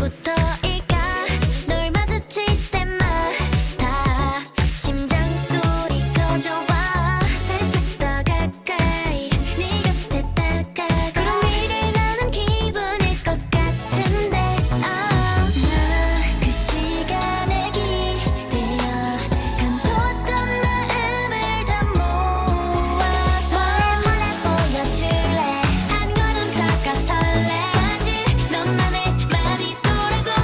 언제부터일까 널 마주칠 때마다 심장 소리 커져와 살짝 더 가까이 네 곁에 다가가 그런 일을 나는 기분일 것 같은데 나 그 시간에 기대어 감춰왔던 마음을 다 모아서 몰래 보여줄래 한 걸음 다가설래 사실 너만의 많이 또라고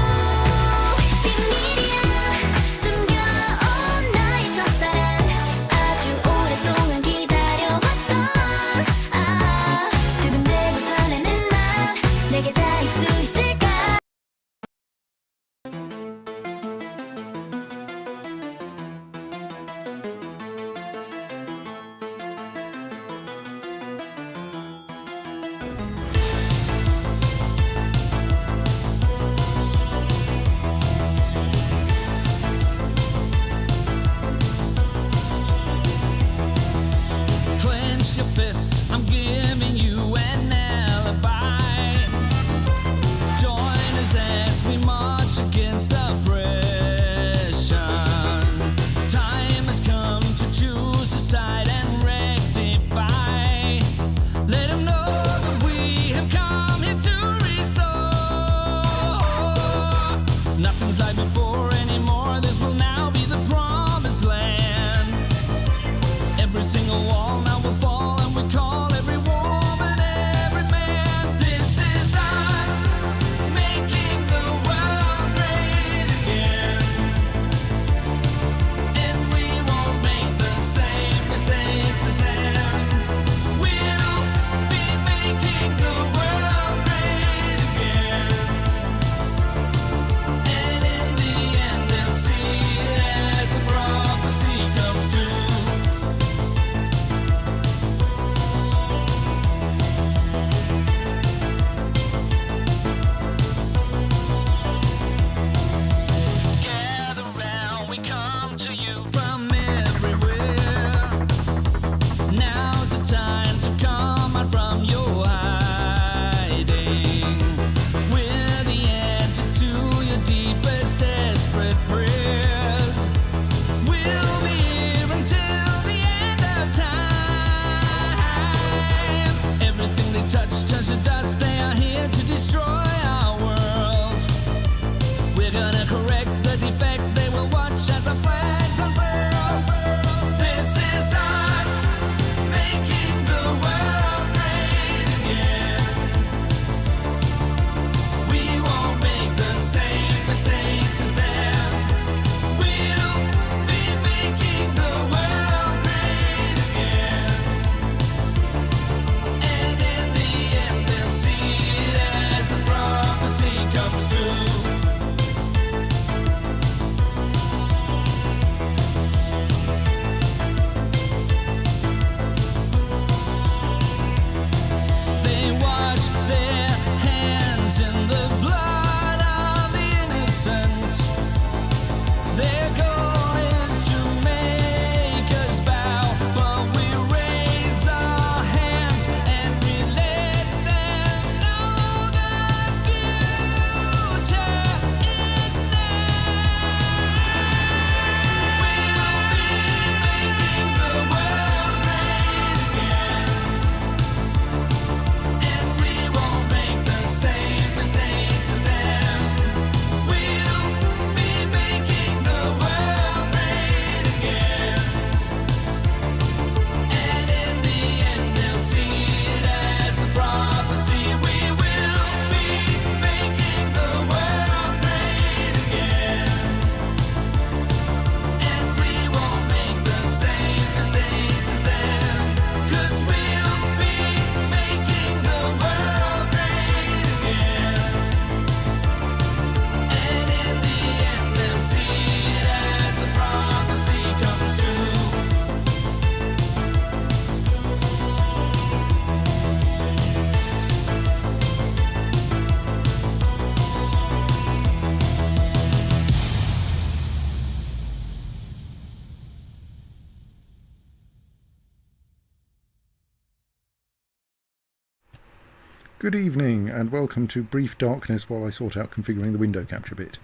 Good evening and welcome to Brief Darkness while I sort out configuring the window capture bit.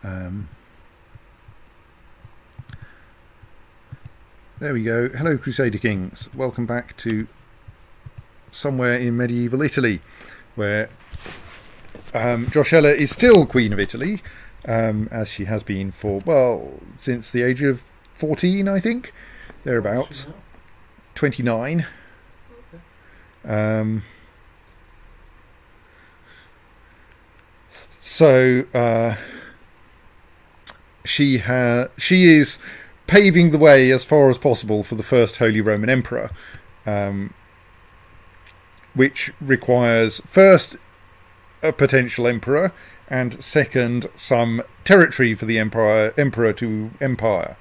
There we go. Hello Crusader Kings. Welcome back to somewhere in medieval Italy where Joshella is still Queen of Italy, as she has been for, well, since the age of 14, I think. Thereabouts. 29. So she is paving the way as far as possible for the first Holy Roman Emperor, which requires first a potential emperor and second some territory for the emperor to empire.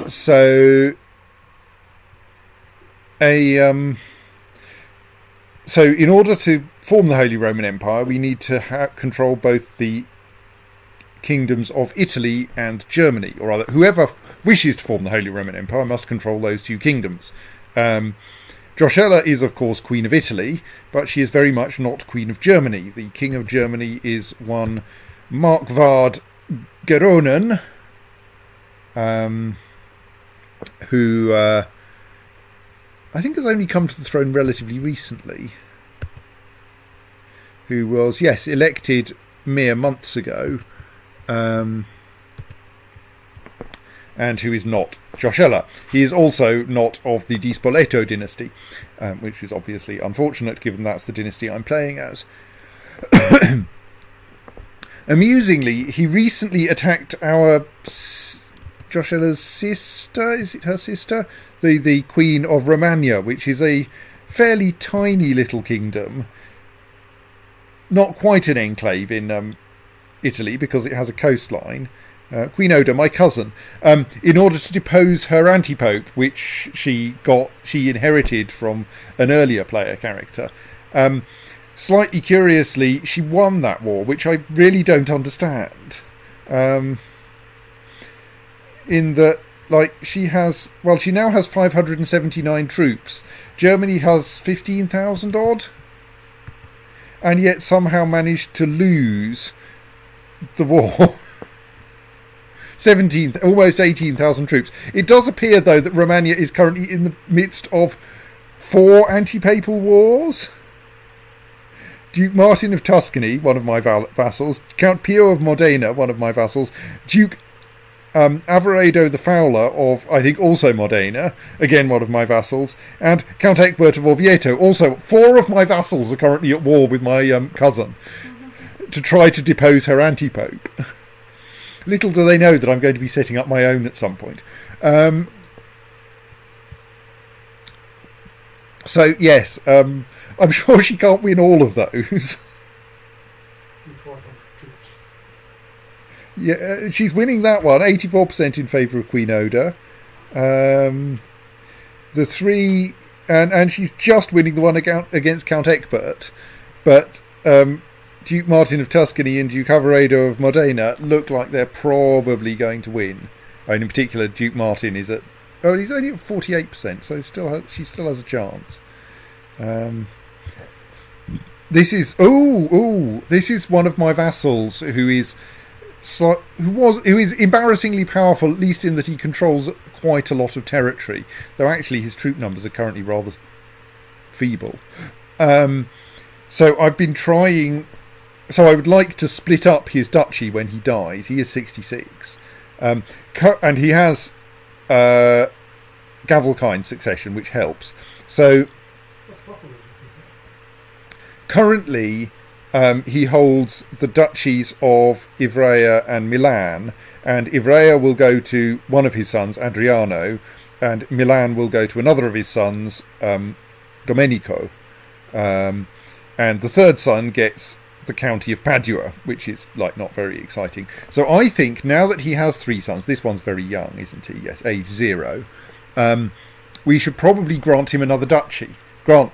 So in order to form the Holy Roman Empire, we need to control both the kingdoms of Italy and Germany, or rather, whoever wishes to form the Holy Roman Empire must control those two kingdoms. Joshella is, of course, Queen of Italy, but she is very much not Queen of Germany. The King of Germany is one Markvard Geronen, who I think has only come to the throne relatively recently, who was, yes, elected mere months ago, and who is not Joshella. He is also not of the Di Spoleto dynasty, which is obviously unfortunate given that's the dynasty I'm playing as. Amusingly, he recently attacked our Joshella's sister, is it her sister? The Queen of Romagna, which is a fairly tiny little kingdom. Not quite an enclave in Italy because it has a coastline. Queen Oda, my cousin, in order to depose her anti-pope, which she inherited from an earlier player character. Slightly curiously, she won that war, which I really don't understand. In that, she now has 579 troops. Germany has 15,000 odd, and yet somehow managed to lose the war. Almost 18,000 troops. It does appear, though, that Romagna is currently in the midst of 4 anti-papal wars. Duke Martin of Tuscany, one of my vassals, Count Pio of Modena, one of my vassals, Duke Averedo the Fowler of, I think, also Modena, again one of my vassals, and Count Egbert of Orvieto, also 4 of my vassals are currently at war with my cousin to try to depose her anti-pope. Little do they know that I'm going to be setting up my own at some point. So, yes, I'm sure she can't win all of those. Yeah, she's winning that one, 84% in favour of Queen Oda. The 3... And she's just winning the one against Count Egbert. But Duke Martin of Tuscany and Duke Averedo of Modena look like they're probably going to win. I mean, in particular, Duke Martin is at... Oh, he's only at 48%, so she still has a chance. This is... This is one of my vassals who is embarrassingly powerful, at least in that he controls quite a lot of territory, though actually his troop numbers are currently rather feeble. So I've been trying... So I would like to split up his duchy when he dies. He is 66. And he has Gavelkind succession, which helps. So currently he holds the duchies of Ivrea and Milan, and Ivrea will go to one of his sons, Adriano, and Milan will go to another of his sons, Domenico. And the third son gets the county of Padua, which is not very exciting. So I think now that he has 3 sons, this one's very young, isn't he? Yes, age 0. We should probably grant him another duchy. Grant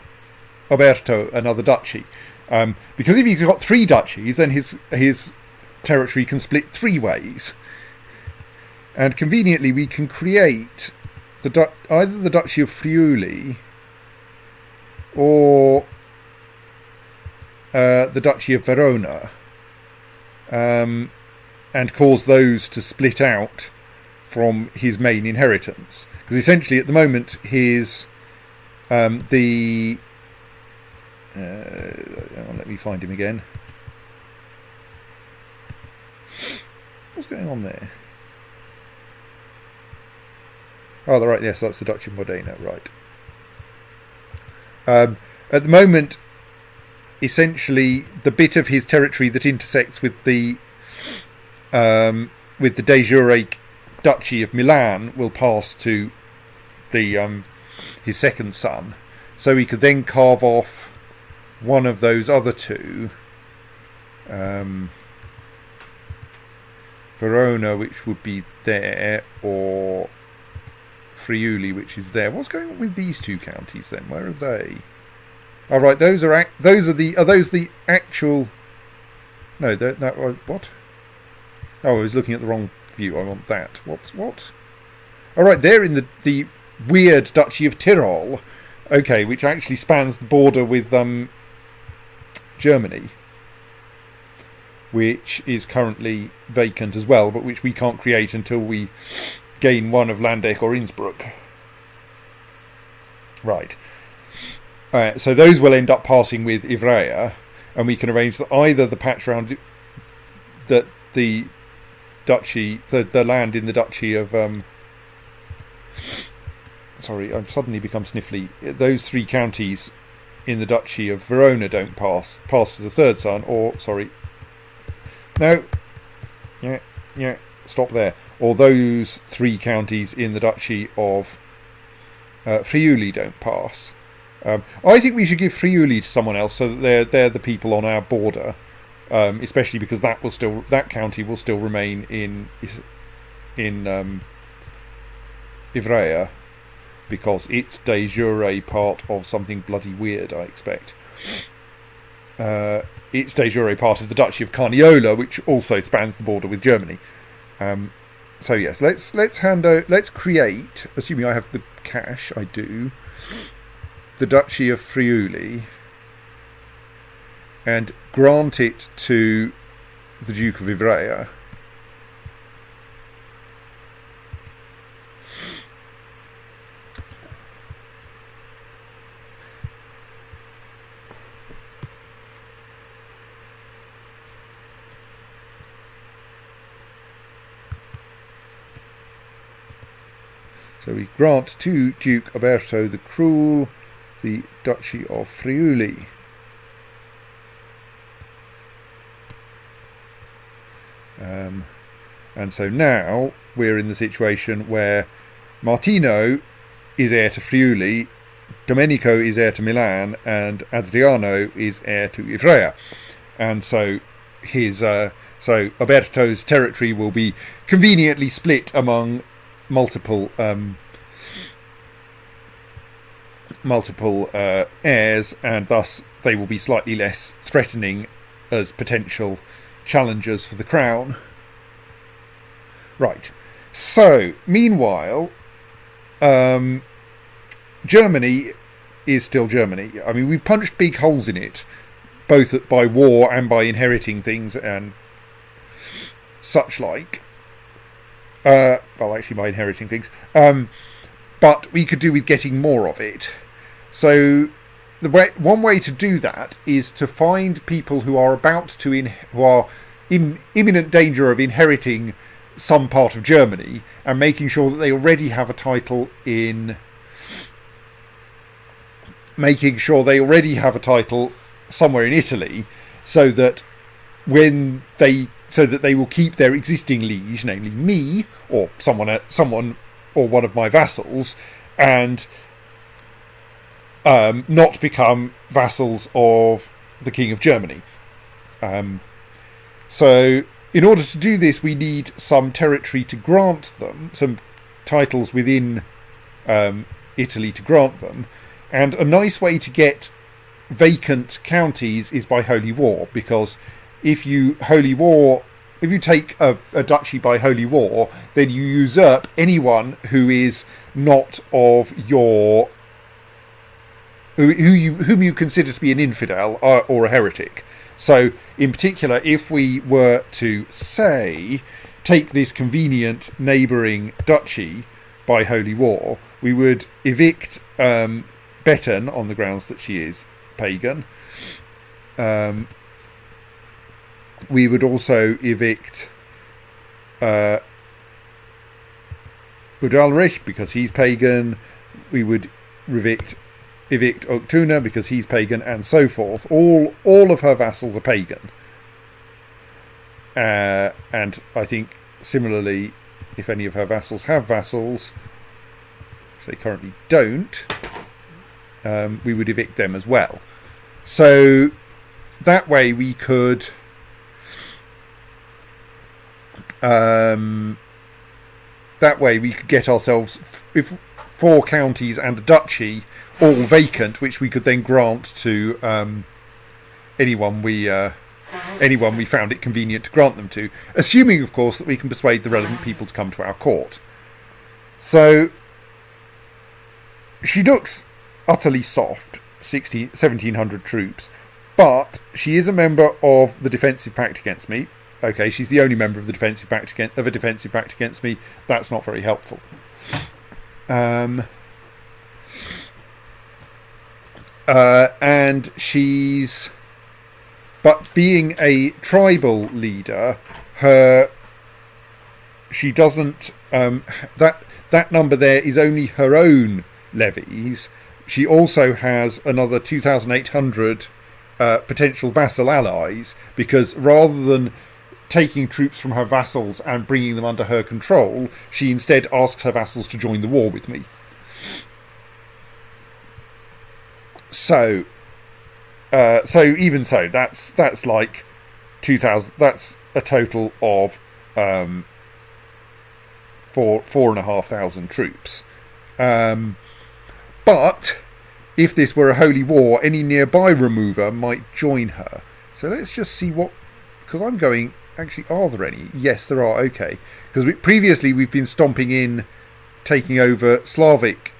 Alberto another duchy. Because if he's got 3 duchies, then his territory can split 3 ways. And conveniently, we can create either the Duchy of Friuli or the Duchy of Verona, and cause those to split out from his main inheritance. Because essentially, at the moment, his let me find him again. What's going on there? Oh, right, yes, that's the Duchy of Modena, right. At the moment, essentially, the bit of his territory that intersects with the de jure Duchy of Milan will pass to the his second son, so he could then carve off one of those other two, Verona, which would be there, or Friuli, which is there. What's going on with these two counties then? Where are they? Oh, right, those are the actual. No, what? Oh, I was looking at the wrong view. I want that. What? All right, they're in the weird Duchy of Tyrol. Okay, which actually spans the border with Germany, which is currently vacant as well, but which we can't create until we gain one of Landeck or Innsbruck. Right. So those will end up passing with Ivrea, and we can arrange that either the patch round that the duchy, the land in the Duchy of sorry, I've suddenly become sniffly. Those three counties in the Duchy of Verona don't pass to the third son, or sorry, no, yeah, stop there. Or those three counties in the Duchy of Friuli don't pass. I think we should give Friuli to someone else, so that they're the people on our border, especially because that county will still remain in Ivrea, because it's de jure part of something bloody weird, I expect. It's de jure part of the Duchy of Carniola, which also spans the border with Germany. So yes, let's create, assuming I have the cash, I do, the Duchy of Friuli, and grant it to the Duke of Ivrea. So we grant to Duke Alberto the Cruel the Duchy of Friuli. And so now we're in the situation where Martino is heir to Friuli, Domenico is heir to Milan, and Adriano is heir to Ivrea. And so so Alberto's territory will be conveniently split among multiple heirs, and thus they will be slightly less threatening as potential challengers for the crown. Right. So, meanwhile, Germany is still Germany. I mean, we've punched big holes in it, both by war and by inheriting things and such like. Well, actually, by inheriting things. But we could do with getting more of it. So, one way to do that is to find people who are who are in imminent danger of inheriting some part of Germany, and making sure that they already have a title somewhere in Italy, so that they will keep their existing liege, namely me or someone or one of my vassals, and not become vassals of the King of Germany. So in order to do this, we need some territory to grant them, some titles within Italy to grant them, and a nice way to get vacant counties is by holy war, because if you take a duchy by holy war, then you usurp anyone who is not of your whom you consider to be an infidel or a heretic. So, in particular, if we were to say take this convenient neighbouring duchy by holy war, we would evict Betten on the grounds that she is pagan. We would also evict Udalrich because he's pagan. We would evict Oktuna because he's pagan, and so forth. All of her vassals are pagan. And I think similarly, if any of her vassals have vassals, which they currently don't, we would evict them as well. So that way we could get ourselves 4 counties and a duchy all vacant, which we could then grant to anyone we found it convenient to grant them to, assuming of course that we can persuade the relevant people to come to our court. So she looks utterly soft, 1,700 troops, but she is a member of the defensive pact against me. Okay, she's the only member of the defensive pact against me. That's not very helpful. And she's, but being a tribal leader, she doesn't. That number there is only her own levies. She also has another 2,800 potential vassal allies, because rather than taking troops from her vassals and bringing them under her control, she instead asks her vassals to join the war with me. So even so, that's like 2,000. That's a total of 4,500 troops. But if this were a holy war, any nearby remover might join her. So let's just see what, because I'm going. Actually, are there any? Yes, there are. Okay, because previously we've been stomping in, taking over Slavic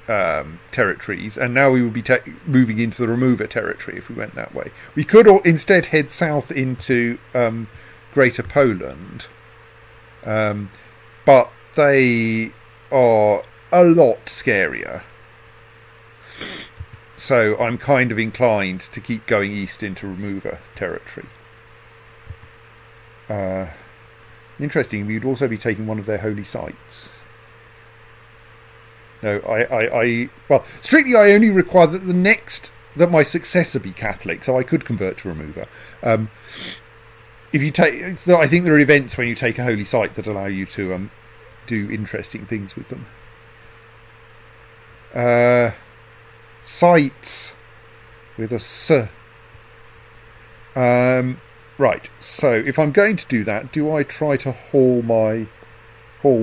territories, and now we would be moving into the remover territory if we went that way. We could instead head south into Greater Poland, but they are a lot scarier. So I'm kind of inclined to keep going east into remover territory. Interesting, we'd also be taking one of their holy sites. No, well, strictly I only require that my successor be Catholic, so I could convert to remover. If you take, I think there are events when you take a holy site that allow you to do interesting things with them. Sites with a S. Right, so if I'm going to do that, do I try to haul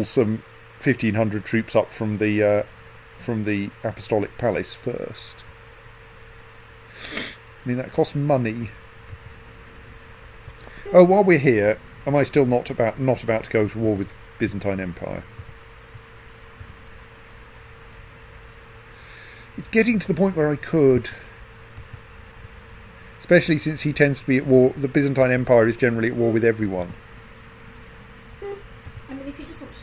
some 1,500 troops up from the Apostolic Palace first? I mean, that costs money. Oh, while we're here, am I still not about to go to war with Byzantine Empire? It's getting to the point where I could. Especially since he tends to be at war. The Byzantine Empire is generally at war with everyone. I mean, if you just want to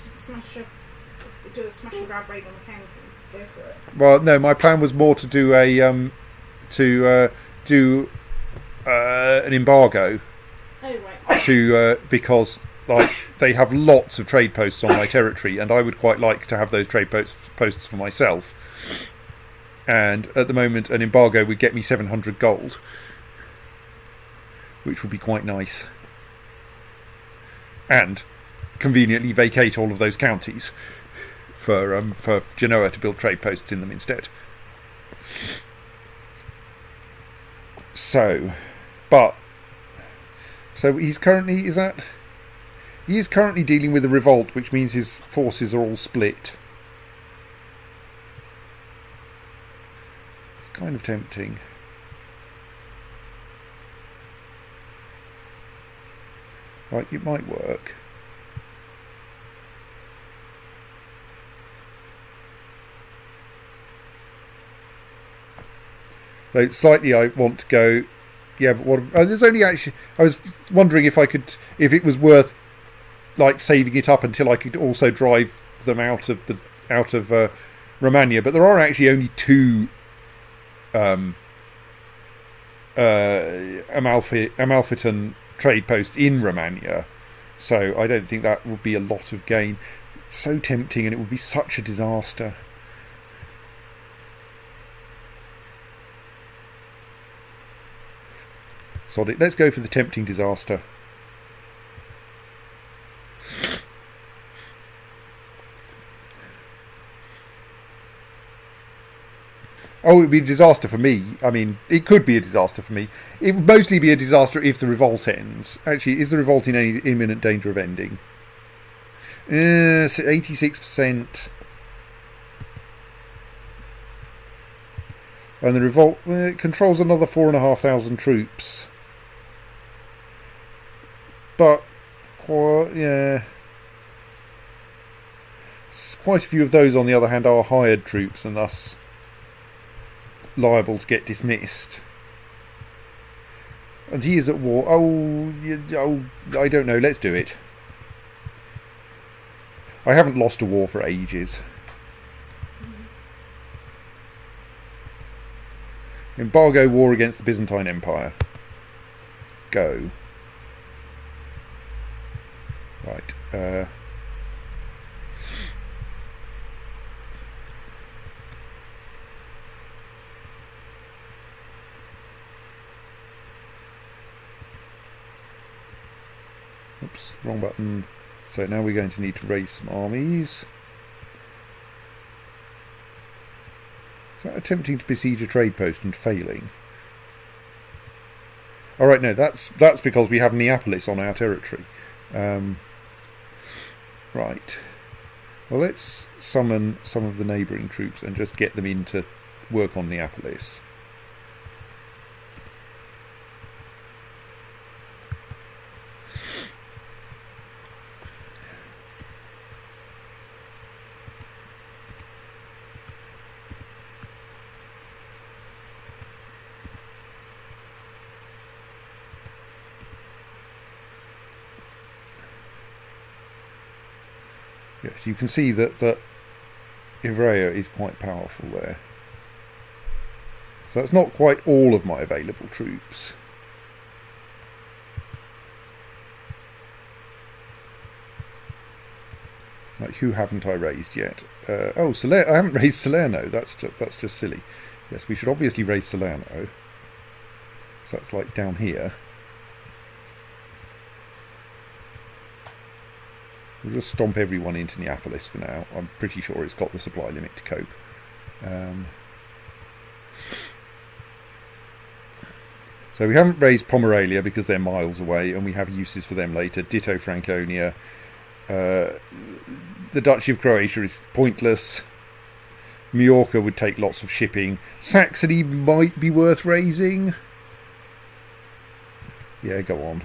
do a smash and grab raid on the county, go for it. Well, no, my plan was more to do an embargo. Oh right. Because like they have lots of trade posts on my territory, and I would quite like to have those trade posts for myself. And at the moment, an embargo would get me 700 gold. Which would be quite nice, and conveniently vacate all of those counties for Genoa to build trade posts in them instead. So he's currently he is currently dealing with a revolt, which means his forces are all split. It's kind of tempting. Right, it might work. So slightly I want to go... Yeah, but what... Oh, there's only actually... I was wondering if it was worth, like, saving it up until I could also drive them out of Romania. But there are actually only 2 Amalfitan trade posts in Romania. So I don't think that would be a lot of gain. It's so tempting, and it would be such a disaster. Sod it. Let's go for the tempting disaster. Oh, it would be a disaster for me. I mean, it could be a disaster for me. It would mostly be a disaster if the revolt ends. Actually, is the revolt in any imminent danger of ending? 86%. And the revolt controls another 4,500 troops. But, yeah. Quite a few of those, on the other hand, are hired troops and thus liable to get dismissed. And he is at war. Oh, I don't know. Let's do it. I haven't lost a war for ages. Embargo war against the Byzantine Empire. Go. Right. Oops, wrong button. So now we're going to need to raise some armies. Is that attempting to besiege a trade post and failing? Alright, no, that's because we have Neapolis on our territory. Right. Well, let's summon some of the neighbouring troops and just get them in to work on Neapolis. Yes, you can see that Ivrea is quite powerful there. So that's not quite all of my available troops. Like, who haven't I raised yet? I haven't raised Salerno. That's just silly. Yes, we should obviously raise Salerno. So that's like down here. We'll just stomp everyone into Neapolis for now. I'm pretty sure it's got the supply limit to cope. So we haven't raised Pomerania because they're miles away and we have uses for them later. Ditto Franconia. The Duchy of Croatia is pointless. Majorca would take lots of shipping. Saxony might be worth raising. Yeah, go on.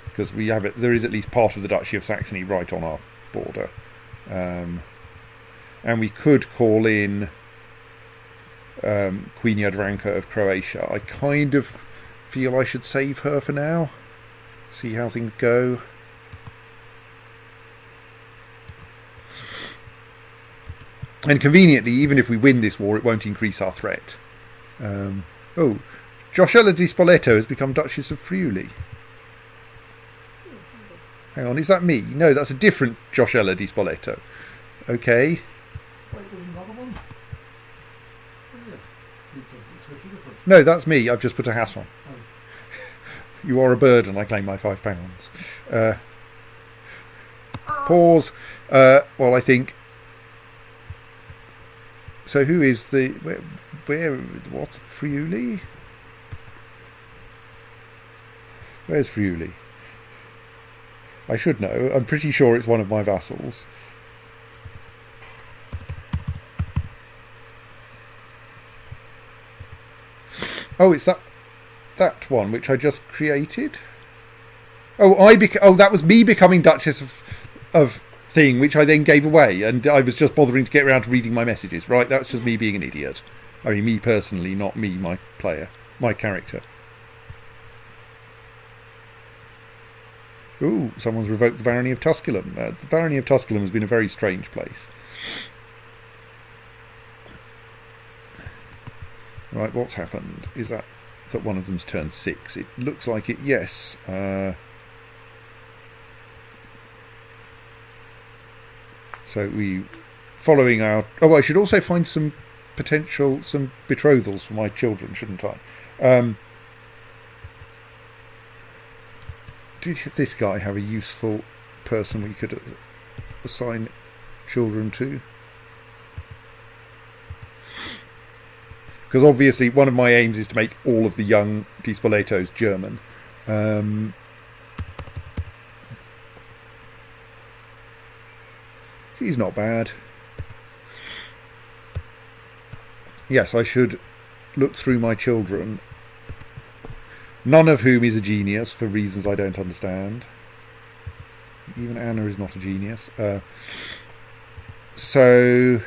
Because we have it, there is at least part of the Duchy of Saxony right on our border. And we could call in Queen Jadranka of Croatia. I kind of feel I should save her for now. See how things go. And conveniently, even if we win this war, it won't increase our threat. Josella di Spoleto has become Duchess of Friuli. Hang on, is that me? No, that's a different Josella di Spoleto. Okay. No, that's me. I've just put a hat on. You are a bird and I claim my £5. Pause. Well, I think... So who is the... What? Friuli? Where's Friuli? I should know. I'm pretty sure it's one of my vassals. Oh, it's that one which I just created. Oh, that was me becoming Duchess of thing, which I then gave away, and I was just bothering to get around to reading my messages. Right, that's just me being an idiot. I mean, me personally, not me, my player, my character. Ooh, someone's revoked the Barony of Tusculum. The Barony of Tusculum has been a very strange place. Right, what's happened? Is that one of them's turned 6? It looks like it, yes. So we, following our... Oh, I should also find some betrothals for my children, shouldn't I? Did this guy have a useful person we could assign children to? Because obviously one of my aims is to make all of the young Dispoletos German. He's not bad. Yes, I should look through my children, none of whom is a genius for reasons I don't understand. Even Anna is not a genius. So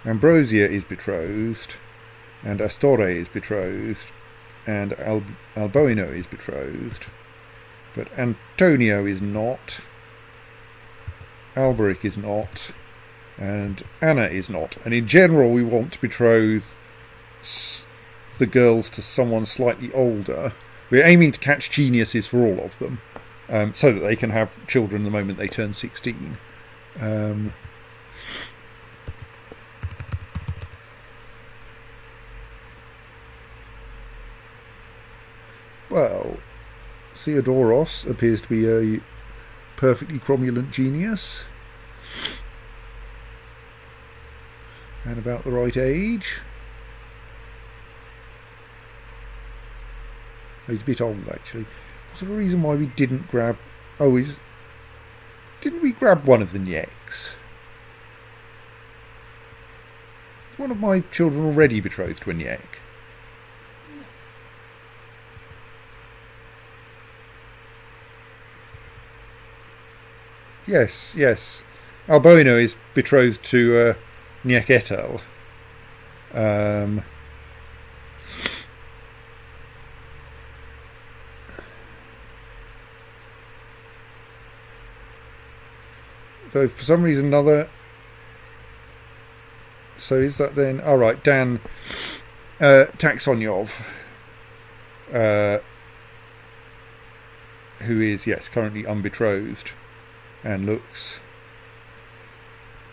Ambrosia is betrothed, and Astore is betrothed, and Alboino is betrothed, but Antonio is not, Alberic is not, and Anna is not. And in general we want to betroth the girls to someone slightly older. We're aiming to catch geniuses for all of them, so that they can have children the moment they turn 16. Well, Theodoros appears to be a perfectly cromulent genius, and about the right age. He's a bit old, actually. Was there a reason why we didn't grab... Oh, didn't we grab one of the Nyeks? Is one of my children already betrothed to a Nyek? Yes, yes. Alboino is betrothed to Nyek Etel. Though for some reason or another... So is that then... All right, Dan Taxonyov, who is, yes, currently unbetrothed, and looks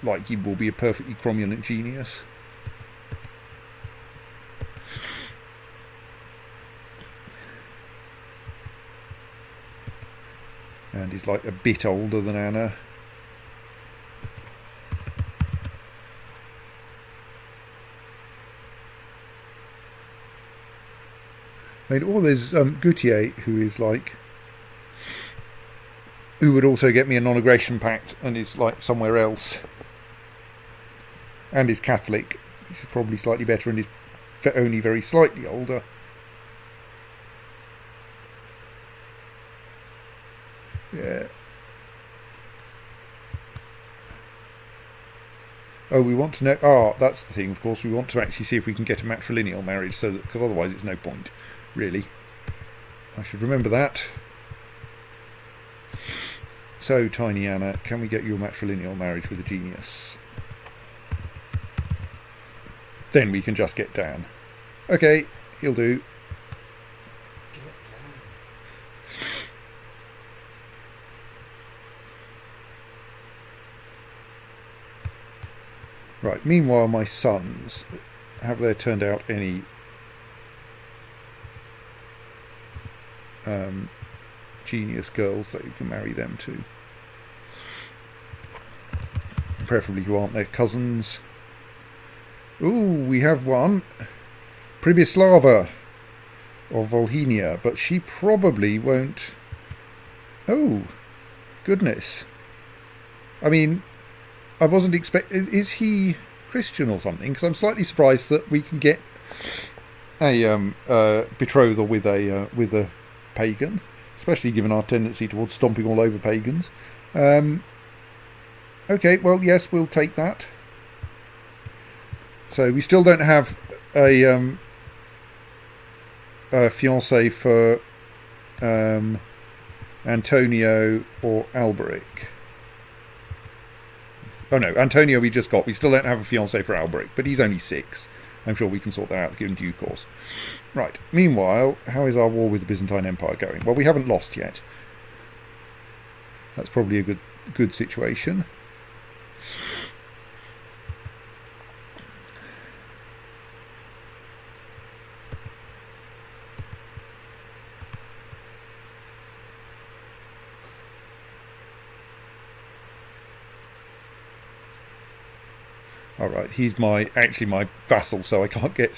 like he will be a perfectly cromulent genius. And he's like a bit older than Anna. I mean, or there's Gautier, who is like... who would also get me a non-aggression pact and is like somewhere else. And is Catholic, which is probably slightly better, and is only very slightly older. Yeah. Oh, we want to know... Ah, that's the thing, of course. We want to actually see if we can get a matrilineal marriage, so that, because otherwise it's no point, really. I should remember that. So, Tiny Anna, can we get you a matrilineal marriage with a genius? Then we can just get Dan. Okay, he'll do. Right, meanwhile my sons, have there turned out any genius girls that you can marry them to? Preferably who aren't their cousins. Ooh, we have one. Pribislava of Volhynia, but she probably won't... Oh, goodness. I mean, I wasn't expecting... Is he Christian or something? Because I'm slightly surprised that we can get a betrothal with a pagan. especially given our tendency towards stomping all over pagans. Okay, well, yes, we'll take that. So we still don't have a fiancé for Antonio or Alberic. Oh no, Antonio we just got. We still don't have a fiancé for Alberic, but he's only 6. I'm sure we can sort that out in due course. Right, meanwhile, how is our war with the Byzantine Empire going? Well, we haven't lost yet. That's probably a good situation. Alright, he's actually my vassal, so I can't get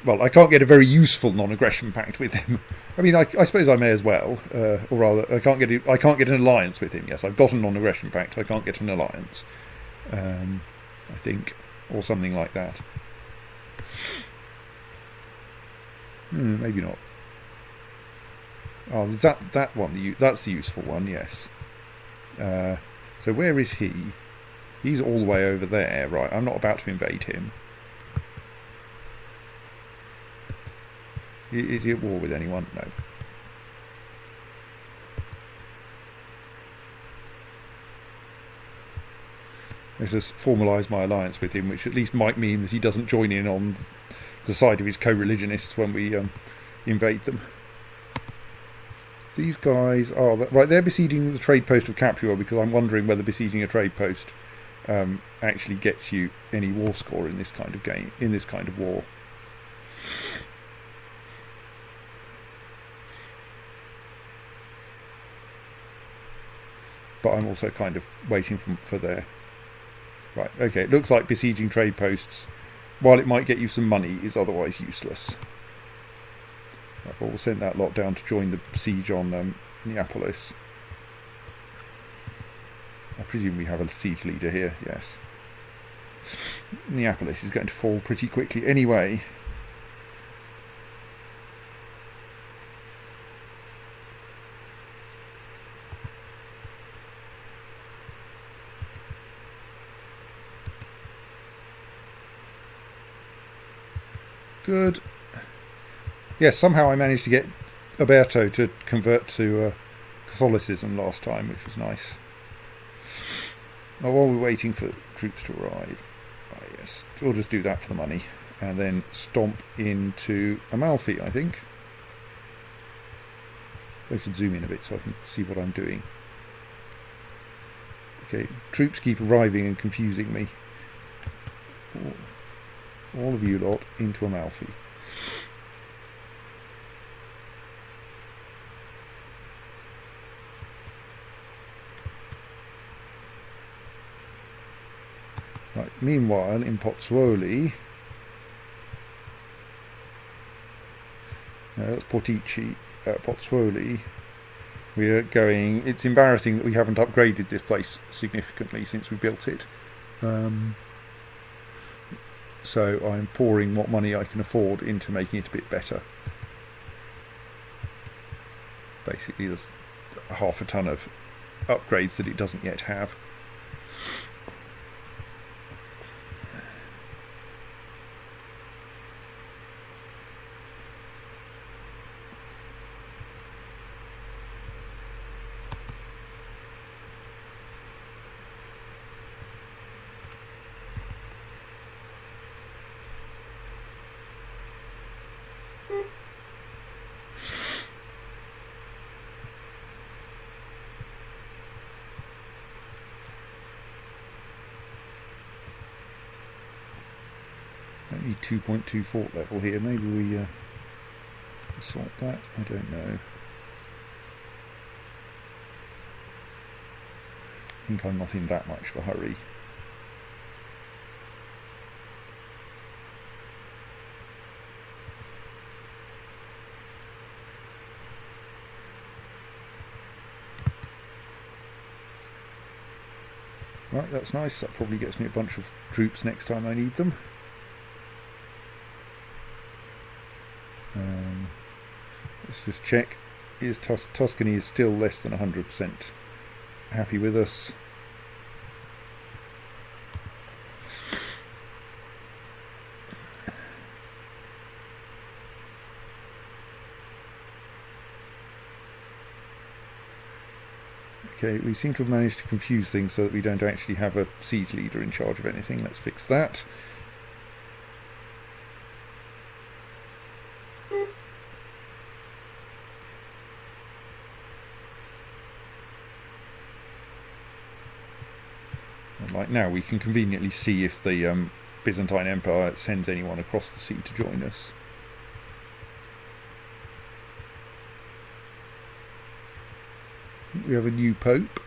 a very useful non-aggression pact with him. I mean, I suppose I may as well, or rather, I can't get an alliance with him. Yes, I've got a non-aggression pact. I can't get an alliance. I think, or something like that. Maybe not. Oh, that one. That's the useful one. Yes. So where is he? He's all the way over there. Right, I'm not about to invade him. Is he at war with anyone? No. Let us formalise my alliance with him, which at least might mean that he doesn't join in on the side of his co-religionists when we invade them. These guys are... Right, they're besieging the trade post of Capua, because I'm wondering whether besieging a trade post actually gets you any war score in this kind of game, in this kind of war. But I'm also kind of waiting for their... Right, okay, it looks like besieging trade posts, while it might get you some money, is otherwise useless. Right, well, we'll send that lot down to join the siege on Neapolis. I presume we have a siege leader here, yes. Neapolis is going to fall pretty quickly anyway. Good. Yes, somehow I managed to get Alberto to convert to Catholicism last time, which was nice. Now, while we're waiting for troops to arrive, yes, we'll just do that for the money, and then stomp into Amalfi, I think. I should zoom in a bit so I can see what I'm doing. Okay, troops keep arriving and confusing me. All of you lot into Amalfi. Right, meanwhile, in Pozzuoli, that's Portici, Pozzuoli, we are going... It's embarrassing that we haven't upgraded this place significantly since we built it. So I'm pouring what money I can afford into making it a bit better. Basically, there's half a ton of upgrades that it doesn't yet have. Only 2.2 fort level here. Maybe we sort that. I don't know. I think I'm not in that much of a hurry. Right, that's nice. That probably gets me a bunch of troops next time I need them. Let's just check Tuscany is still less than 100% happy with us. Okay, we seem to have managed to confuse things so that we don't actually have a siege leader in charge of anything. Let's fix that. And like now, we can conveniently see if the Byzantine Empire sends anyone across the sea to join us. We have a new pope.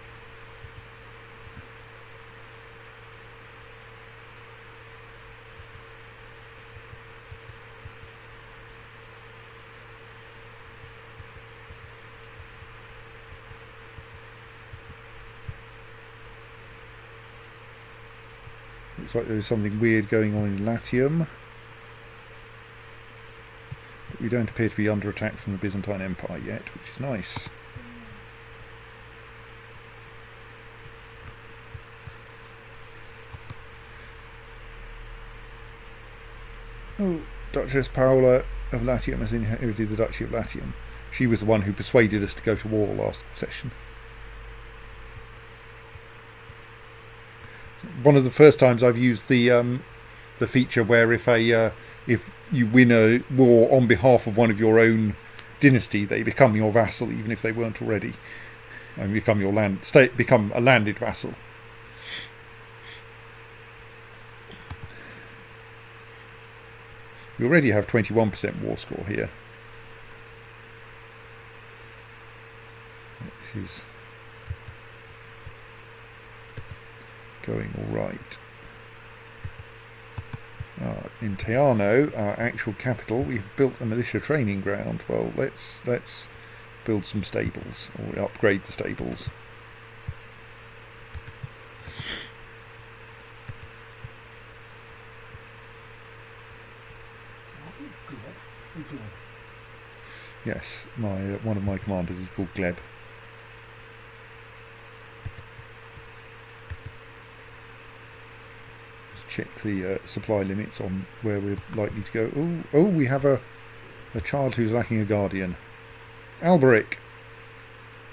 Looks like there's something weird going on in Latium. But we don't appear to be under attack from the Byzantine Empire yet, which is nice. Oh, Duchess Paola of Latium has inherited the Duchy of Latium. She was the one who persuaded us to go to war last session. One of the first times I've used the feature where if you win a war on behalf of one of your own dynasty, they become your vassal, even if they weren't already, and become a landed vassal. We already have 21% war score here. This is going all right. In Teano, our actual capital, we've built a militia training ground. Well, let's build some stables, or upgrade the stables. Yes, one of my commanders is called Gleb. Let's check the supply limits on where we're likely to go. Oh, we have a child who's lacking a guardian. Alberic.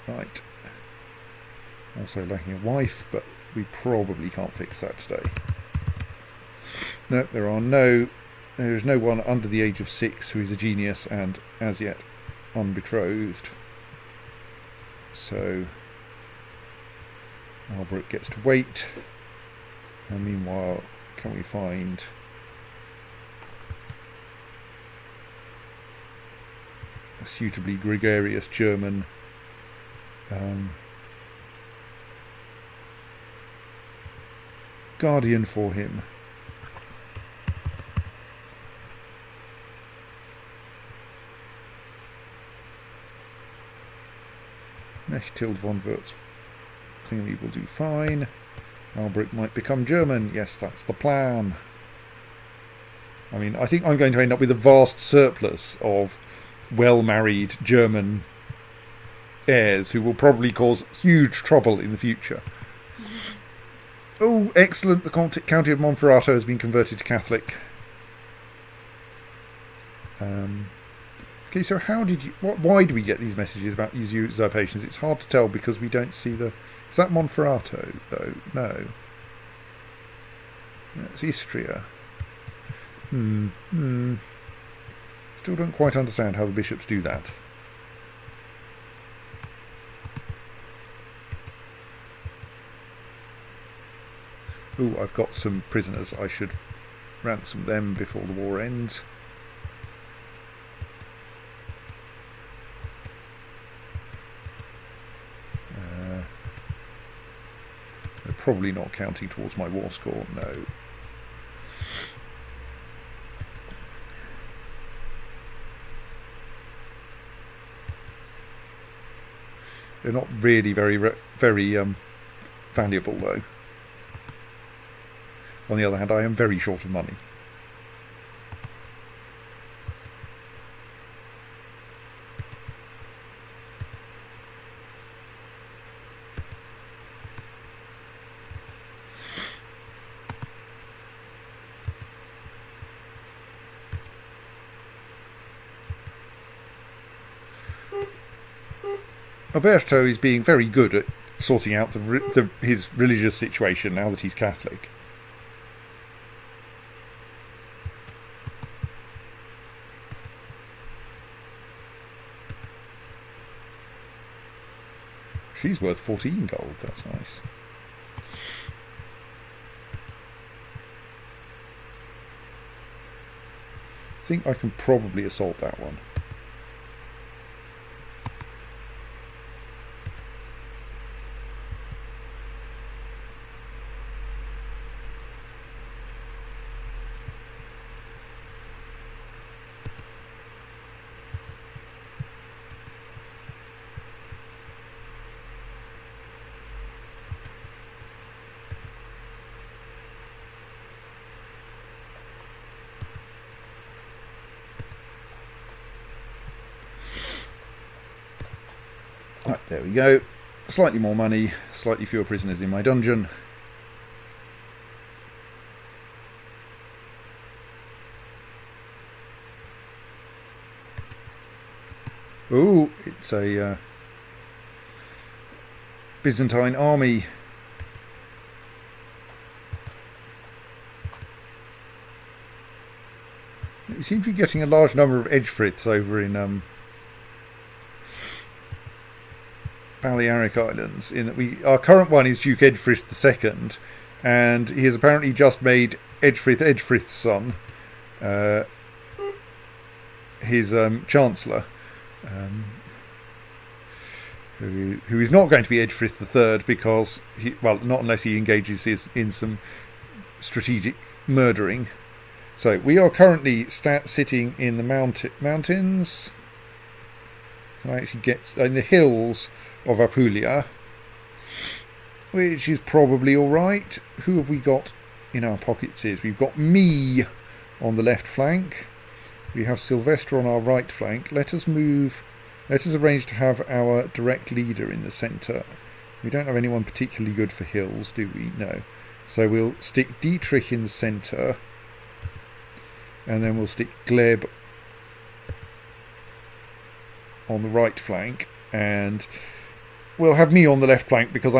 Right. Also lacking a wife, but we probably can't fix that today. No, there is no one under the age of 6 who is a genius and as yet unbetrothed. So Alberic gets to wait. And meanwhile, can we find a suitably gregarious German guardian for him? Mechthild von Wirtz thingy will do fine. Alberic might become German. Yes, that's the plan. I mean, I think I'm going to end up with a vast surplus of well-married German heirs who will probably cause huge trouble in the future. Oh, excellent. The County of Monferrato has been converted to Catholic. Okay, so how did you... why do we get these messages about these usurpations? It's hard to tell because we don't see the... Is that Monferrato, though? No. It's Istria. Still don't quite understand how the bishops do that. Oh, I've got some prisoners. I should ransom them before the war ends. They're probably not counting towards my war score, no. They're not really very valuable, though. On the other hand, I am very short of money. Alberto is being very good at sorting out his religious situation now that he's Catholic. She's worth 14 gold, that's nice. I think I can probably assault that one. Right, there we go. Slightly more money, slightly fewer prisoners in my dungeon. Oh, it's a Byzantine army. You seem to be getting a large number of Edgefriths over in Balearic Islands. In that our current one is Duke Edgefrith II, and he has apparently just made Edgefrith's son, his Chancellor, who is not going to be Edgefrith III because not unless he engages in some strategic murdering. So we are currently sitting in the mountains. Can I actually get in the hills of Apulia, which is probably alright. Who have we got in our pockets? We've got me on the left flank. We have Sylvester on our right flank. Let us arrange to have our direct leader in the centre. We don't have anyone particularly good for hills, do we? No. So we'll stick Dietrich in the centre, and then we'll stick Gleb on the right flank, and we'll have me on the left flank because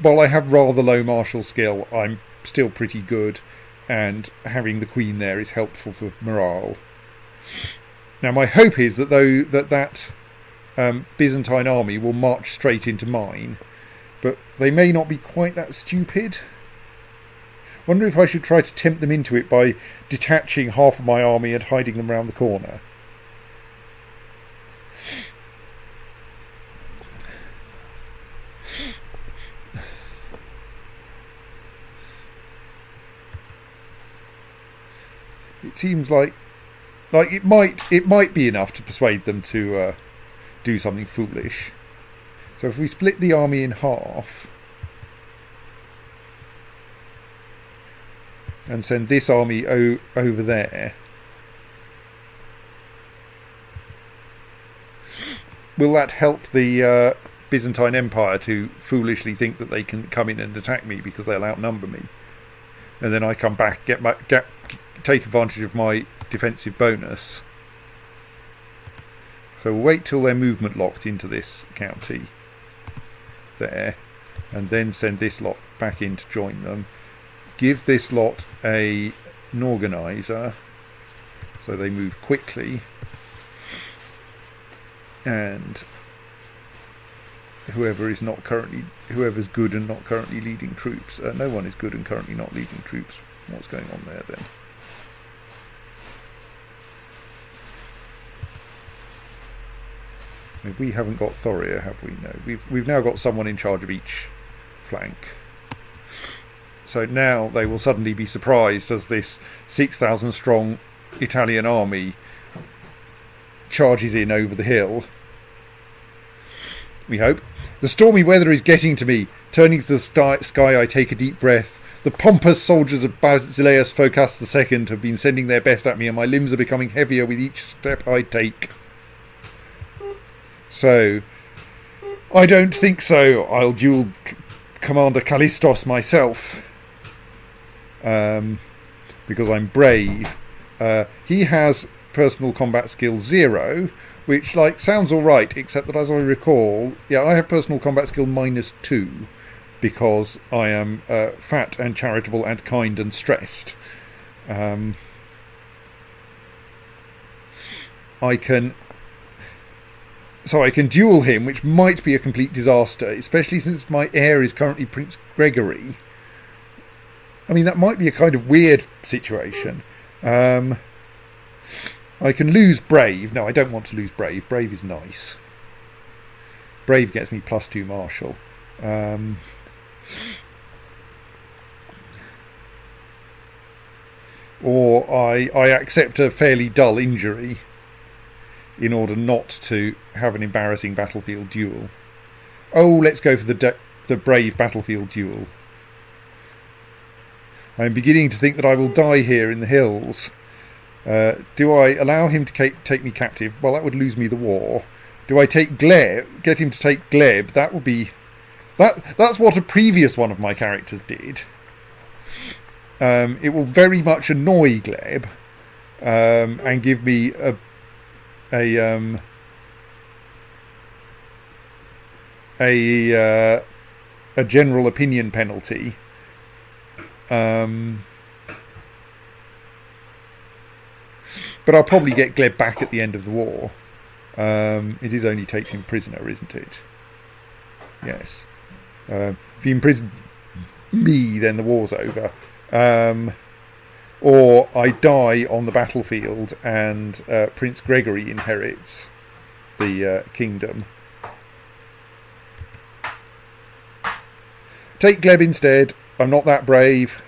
while I have rather low martial skill, I'm still pretty good, and having the Queen there is helpful for morale. Now my hope is that that Byzantine army will march straight into mine, but they may not be quite that stupid. Wonder if I should try to tempt them into it by detaching half of my army and hiding them round the corner. It seems like it might be enough to persuade them to do something foolish. So if we split the army in half and send this army over there, will that help the Byzantine Empire to foolishly think that they can come in and attack me because they'll outnumber me, and then I come back, take advantage of my defensive bonus? So we'll wait till they're movement locked into this county there, and then send this lot back in to join them. Give this lot an organiser so they move quickly, and whoever's good and not currently leading troops. No one is good and currently not leading troops. What's going on there then? We haven't got Thoria, have we? No. We've now got someone in charge of each flank. So now they will suddenly be surprised as this 6,000 strong Italian army charges in over the hill. We hope. The stormy weather is getting to me. Turning to the sky, I take a deep breath. The pompous soldiers of Basileus Phocas II have been sending their best at me, and my limbs are becoming heavier with each step I take. So, I don't think so. I'll duel Commander Callistos myself, because I'm brave. He has personal combat skill 0, which like sounds all right, except that as I recall, yeah, I have personal combat skill -2 because I am fat and charitable and kind and stressed. I can duel him, which might be a complete disaster, especially since my heir is currently Prince Gregory. I mean, that might be a kind of weird situation. I can lose Brave. No, I don't want to lose Brave. Brave is nice. Brave gets me +2 martial. Or I accept a fairly dull injury in order not to have an embarrassing battlefield duel. Oh, let's go for the Brave battlefield duel. I'm beginning to think that I will die here in the hills. Do I allow him to take me captive? Well, that would lose me the war. Do I take Gleb? Get him to take Gleb? That would be... That's what a previous one of my characters did. It will very much annoy Gleb and give me a general opinion penalty. But I'll probably get Gleb back at the end of the war. It is only takes him prisoner, isn't it? Yes. If he imprisons me, then the war's over. Or I die on the battlefield and Prince Gregory inherits the kingdom. Take Gleb instead. I'm not that brave.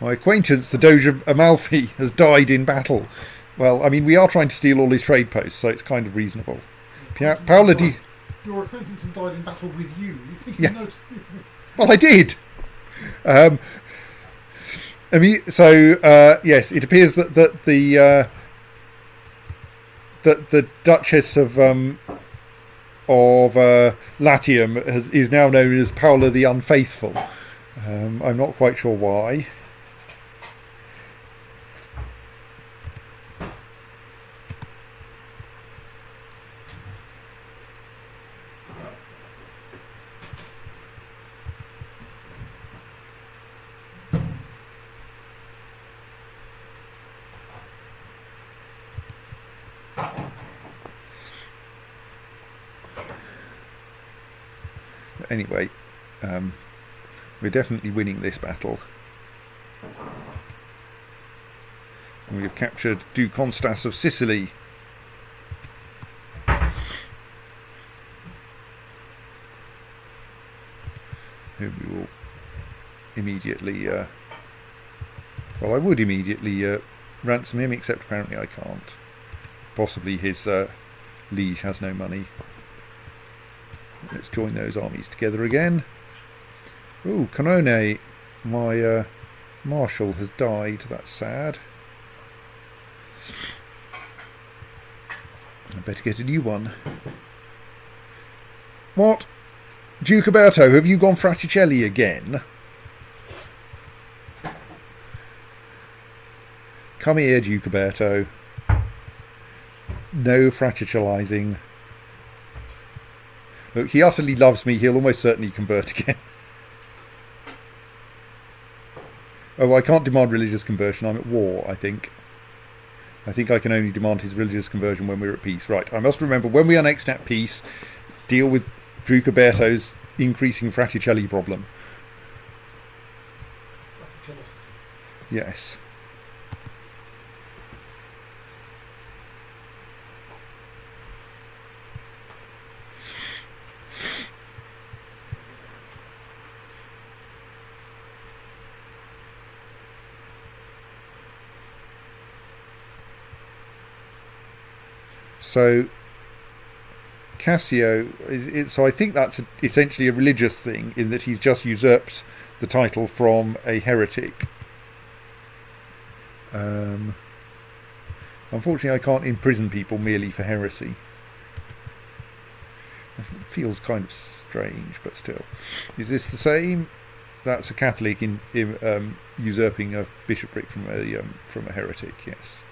My acquaintance, the Doge of Amalfi, has died in battle. Well, I mean, we are trying to steal all his trade posts, so it's kind of reasonable. Paola di... Your acquaintance has died in battle with you. Yes. Well, I did. I mean, so yes, it appears that the Duchess of Latium is now known as Paola the Unfaithful. I'm not quite sure why. Anyway, we're definitely winning this battle. And we have captured Duke Constas of Sicily. Whom we will immediately... well, I would immediately ransom him, except apparently I can't. Possibly his liege has no money. Let's join those armies together again. Ooh, Canone, my marshal has died. That's sad. I better get a new one. What? Duke Alberto, have you gone Fraticelli again? Come here, Duke Alberto. No fraticellizing. Look, he utterly loves me. He'll almost certainly convert again. Oh, I can't demand religious conversion. I'm at war, I think. I think I can only demand his religious conversion when we're at peace. Right, I must remember, when we are next at peace, deal with Duke Alberto's increasing Fraticelli problem. Yes. So Cassio so I think that's essentially a religious thing, in that he's just usurped the title from a heretic. Unfortunately, I can't imprison people merely for heresy. feels kind of strange, but still. Is this the same? That's a Catholic usurping a bishopric from a heretic. Yes.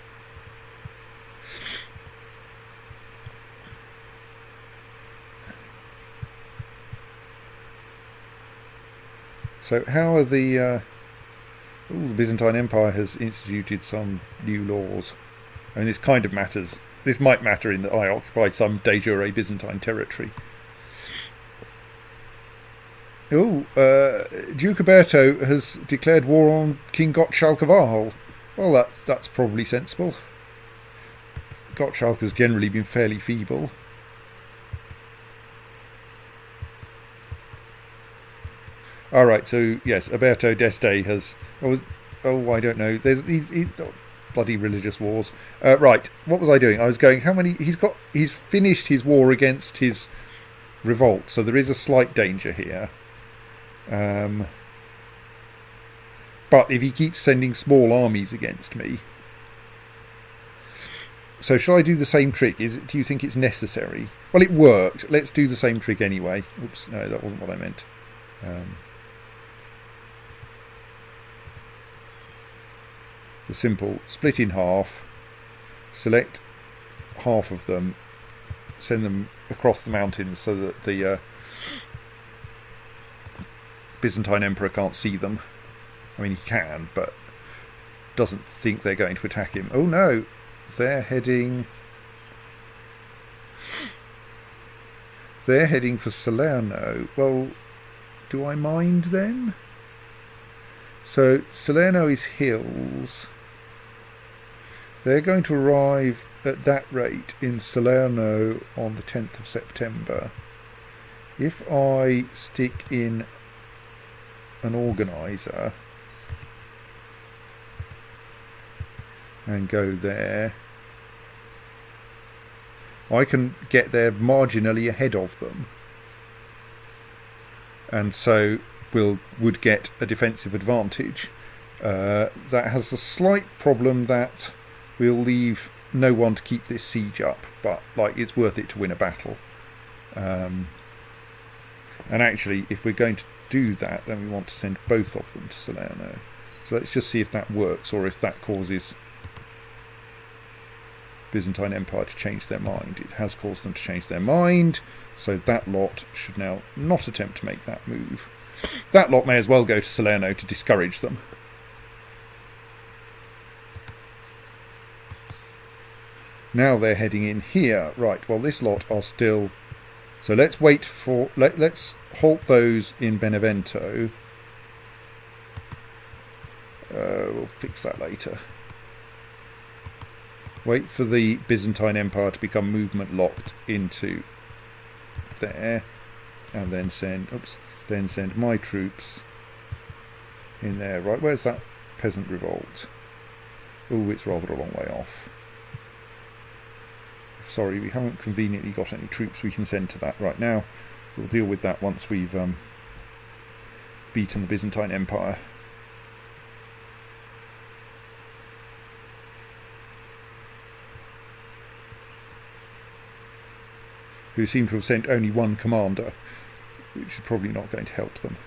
So how are the Byzantine Empire has instituted some new laws. I mean, this kind of matters. This might matter in that I occupy some de jure Byzantine territory. Duke Uberto has declared war on King Gottschalk of Aal. Well, that's probably sensible. Gottschalk has generally been fairly feeble. All right, so yes, Uberto d'Este has. I don't know. There's bloody religious wars. Right, what was I doing? I was going. How many? He's finished his war against his revolt, so there is a slight danger here. But if he keeps sending small armies against me, so shall I do the same trick? Do you think it's necessary? Well, it worked. Let's do the same trick anyway. Oops, no, that wasn't what I meant. The simple split in half, select half of them, send them across the mountains so that the Byzantine Emperor can't see them. I mean, he can, but doesn't think they're going to attack him. Oh no, they're heading for Salerno. Well, do I mind then? So Salerno is hills. They're going to arrive at that rate in Salerno on the 10th of September. If I stick in an organiser and go there, I can get there marginally ahead of them, and so would get a defensive advantage. That has the slight problem that we'll leave no one to keep this siege up, but it's worth it to win a battle. And actually, if we're going to do that, then we want to send both of them to Salerno. So let's just see if that works, or if that causes Byzantine Empire to change their mind. It has caused them to change their mind, so that lot should now not attempt to make that move. That lot may as well go to Salerno to discourage them. Now they're heading in here. Right, well this lot are still... So let's wait for... Let's halt those in Benevento. We'll fix that later. Wait for the Byzantine Empire to become movement locked into there, and then send my troops in there. Right, where's that peasant revolt? Oh, it's rather a long way off. Sorry, we haven't conveniently got any troops we can send to that right now. We'll deal with that once we've beaten the Byzantine Empire. Who seem to have sent only one commander, which is probably not going to help them.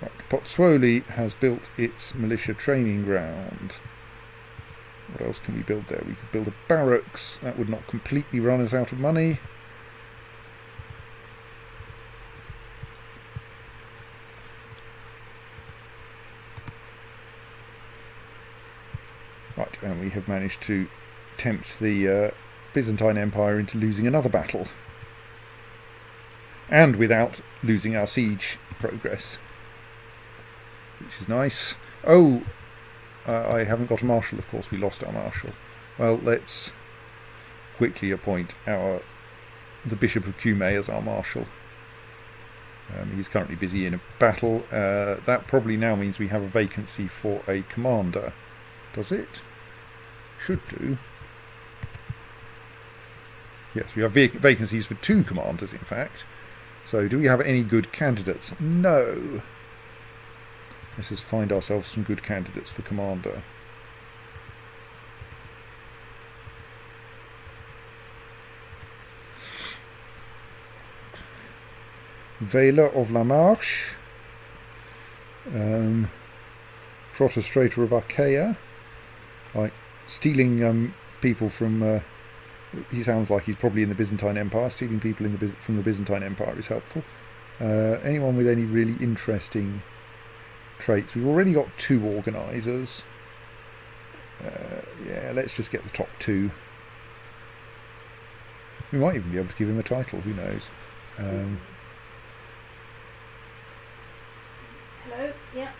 Right, Pozzuoli has built its militia training ground. What else can we build there? We could build a barracks. That would not completely run us out of money. Right, and we have managed to tempt the Byzantine Empire into losing another battle. And without losing our siege progress. Which is nice. Oh, I haven't got a marshal, of course. We lost our marshal. Well, let's quickly appoint the Bishop of Cume as our marshal. He's currently busy in a battle. That probably now means we have a vacancy for a commander. Does it? Should do. Yes, we have vacancies for 2 commanders, in fact. So, do we have any good candidates? No. Let us find ourselves some good candidates for commander. Vela of La Marche, Protostrator of Achaea, like stealing people from. He sounds like he's probably in the Byzantine Empire. Stealing people from the Byzantine Empire is helpful. Anyone with any really interesting traits? We've already got 2 organisers. Yeah, let's just get the top 2. We might even be able to give him a title. Who knows? Hello? Yeah.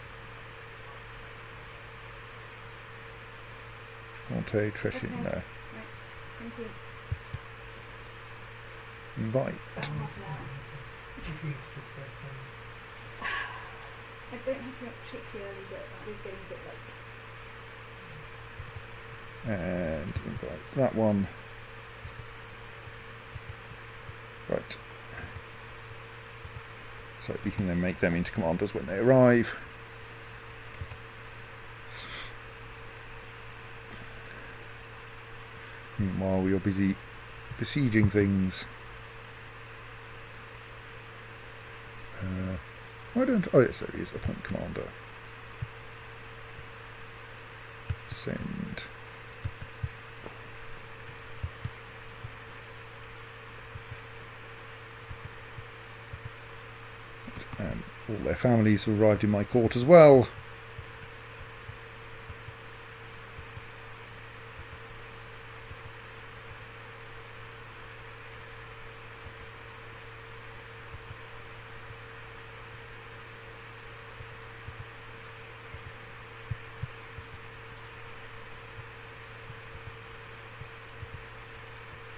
Conte, Treshin, Okay. no. Thank you. Invite. About half an hour. I don't have to be up particularly, but that is getting a bit late. And invite that one. Right. So we can then make them into commanders when they arrive. Meanwhile, we are busy besieging things. Why don't... Oh yes, there he is. Appoint commander. Send. And all their families have arrived in my court as well.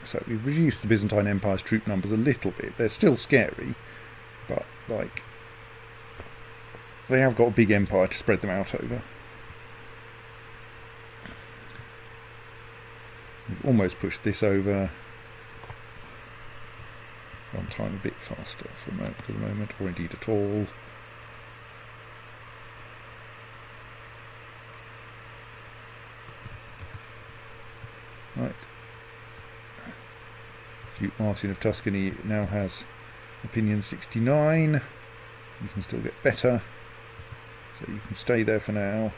So we've reduced the Byzantine Empire's troop numbers a little bit. They're still scary, but like they have got a big empire to spread them out over. We've almost pushed this over. Run time a bit faster for the moment, or indeed at all. Right. Duke Martin of Tuscany now has opinion 69. You can still get better, so you can stay there for now.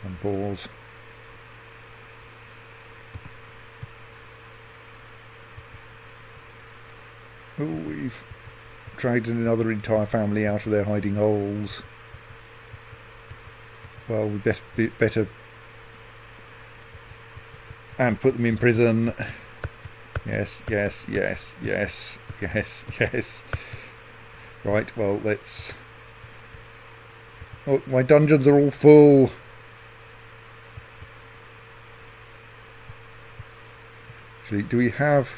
And pause. Oh, we've dragged another entire family out of their hiding holes. Well, we better and put them in prison. Yes, yes, yes, yes, yes, yes. Right, well, let's... Oh, my dungeons are all full. Actually, do we have...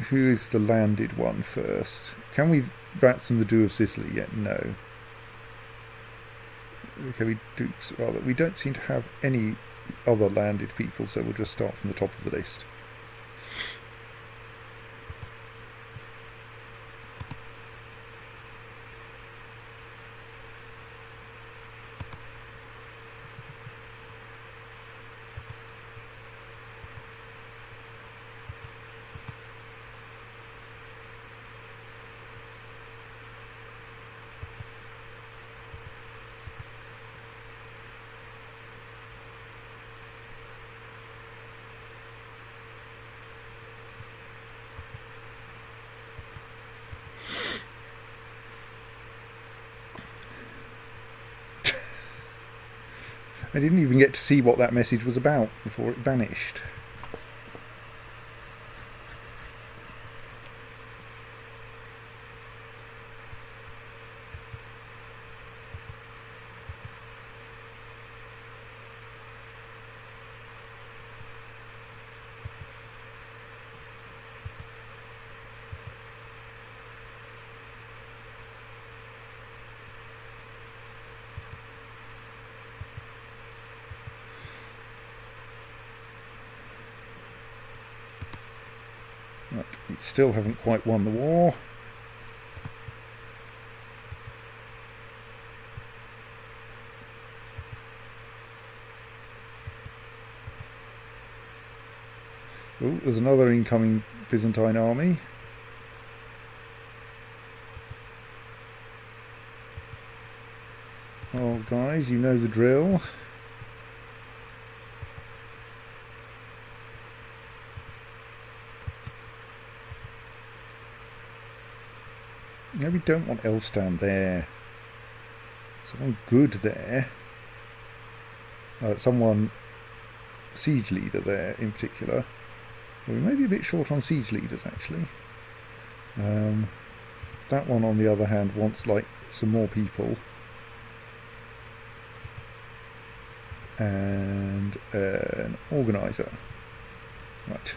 Who is the landed one first? Can we ransom the Duke of Sicily yet? No. Okay, we don't seem to have any other landed people, so we'll just start from the top of the list. I didn't even get to see what that message was about before it vanished. still haven't quite won the war. Oh, there's another incoming Byzantine army. Oh, guys, you know the drill. No, we don't want Elstan there. Someone good there. Someone siege leader there in particular. Well, we may be a bit short on siege leaders actually. That one on the other hand wants like some more people. And an organizer. Right.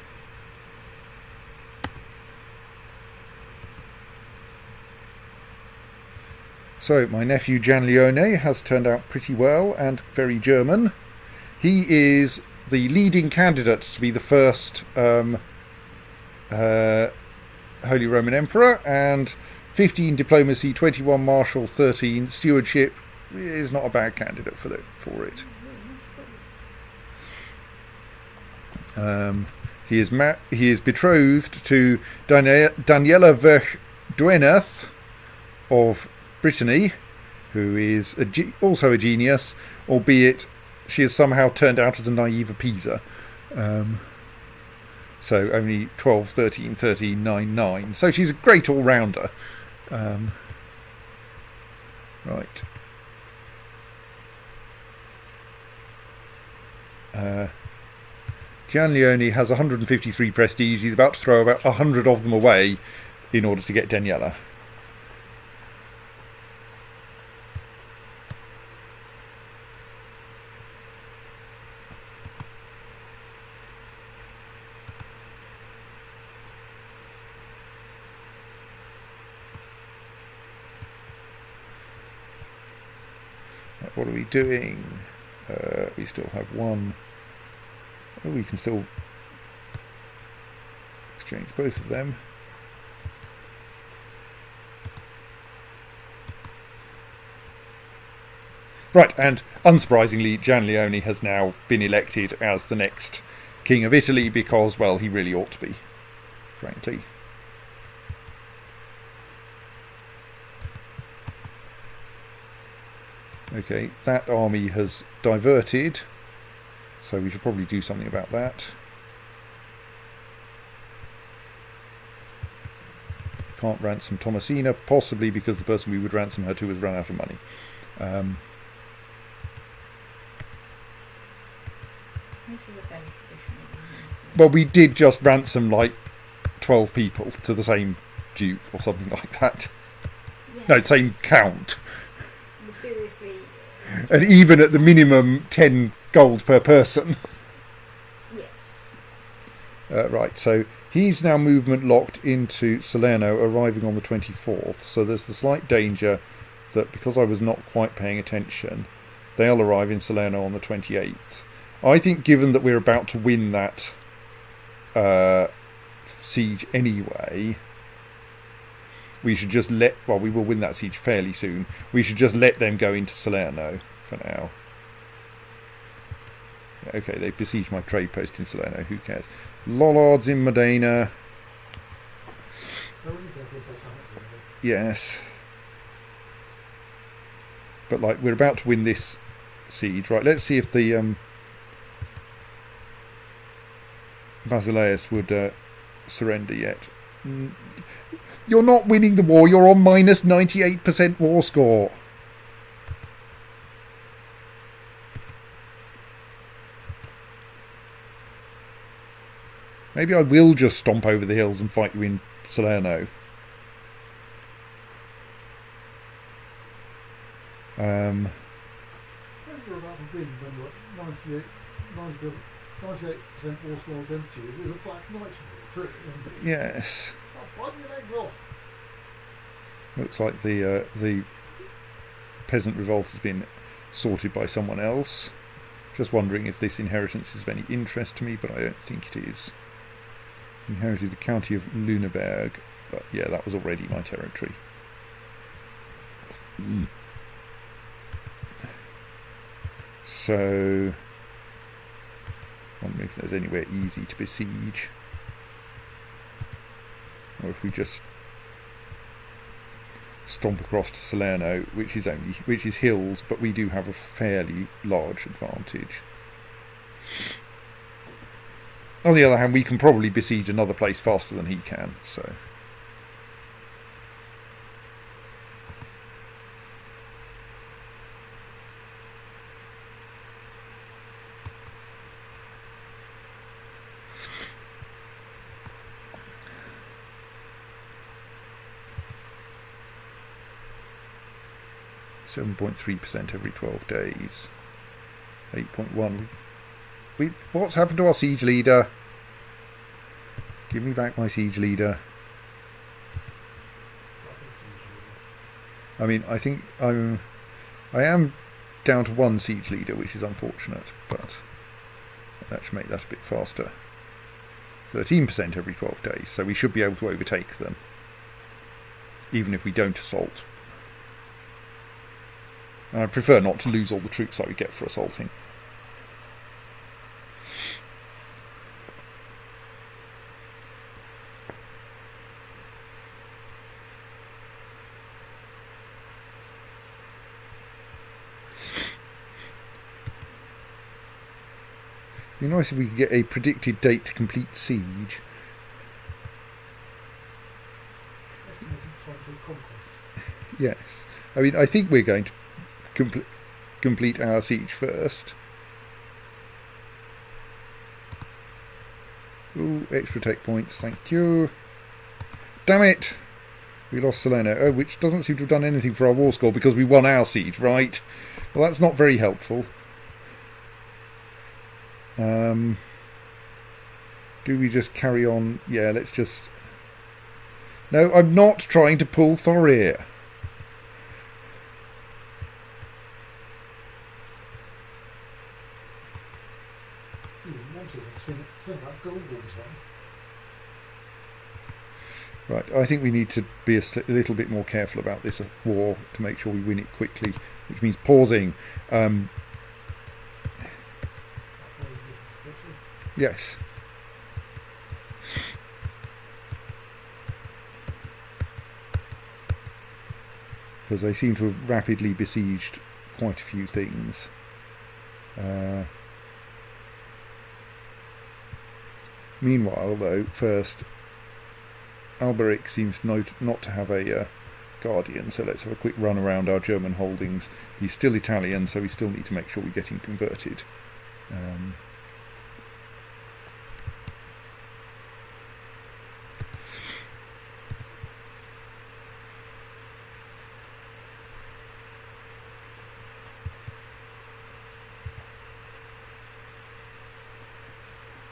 So my nephew Gian Leone has turned out pretty well and very German. He is the leading candidate to be the first Holy Roman Emperor, and 15 diplomacy, 21 martial, 13 stewardship is not a bad candidate for it. He is betrothed to Daniela Verdueneth of Brittany, who is also a genius, albeit she has somehow turned out as a naive Pisa. So only 12, 13, 13, 9, 9. So she's a great all-rounder. Right. Gian Leone has 153 prestige. He's about to throw about 100 of them away in order to get Daniela. What are we doing? We still have one. Oh, we can still exchange both of them. Right, and unsurprisingly, Gian Leone has now been elected as the next King of Italy because, well, he really ought to be, frankly. Okay, that army has diverted, so we should probably do something about that. Can't ransom Thomasina, possibly because the person we would ransom her to has run out of money. Well, we did just ransom like 12 people to the same duke or something like that. Yeah. No, same count. Mysteriously. And even at the minimum 10 gold per person. Yes. Right, so he's now movement locked into Salerno, arriving on the 24th. So there's the slight danger that because I was not quite paying attention, they'll arrive in Salerno on the 28th. I think given that we're about to win that siege anyway, we should just we will win that siege fairly soon. We should just let them go into Salerno for now. Okay, they besieged my trade post in Salerno, who cares? Lollards in Modena. Yes. But like, we're about to win this siege. Right, let's see if the Basileus would surrender yet. You're not winning the war, you're on minus 98% war score. Maybe I will just stomp over the hills and fight you in Salerno. You're about to win when you're at 98% war score against you. It's a black knight for it, isn't it? Yes. I'll bite your legs off. Looks like the peasant revolt has been sorted by someone else. Just wondering if this inheritance is of any interest to me, but I don't think it is. Inherited the county of Lüneburg, but yeah, that was already my territory. So, I wonder if there's anywhere easy to besiege, or if we just stomp across to Salerno, which is hills, but we do have a fairly large advantage. On the other hand, we can probably besiege another place faster than he can, so. %7.3% every 12 days. 8.1. What's happened to our siege leader? Give me back my siege leader. I mean, I think I am down to 1 siege leader, which is unfortunate, but that should make that a bit faster. 13% every 12 days, so we should be able to overtake them, even if we don't assault. And I prefer not to lose all the troops I would get for assaulting. It'd be nice if we could get a predicted date to complete siege. Yes. I mean, I think we're going to complete our siege first. Ooh, extra tech points, thank you. Damn it! We lost Salerno, which doesn't seem to have done anything for our war score because we won our siege, right? Well, that's not very helpful. Do we just carry on? Yeah, let's just... No, I'm not trying to pull Thorir. Right, I think we need to be a little bit more careful about this war to make sure we win it quickly, which means pausing. Yes. Because they seem to have rapidly besieged quite a few things. Meanwhile, though, first, Alberic seems not to have a guardian, so let's have a quick run around our German holdings. He's still Italian, so we still need to make sure we get him converted.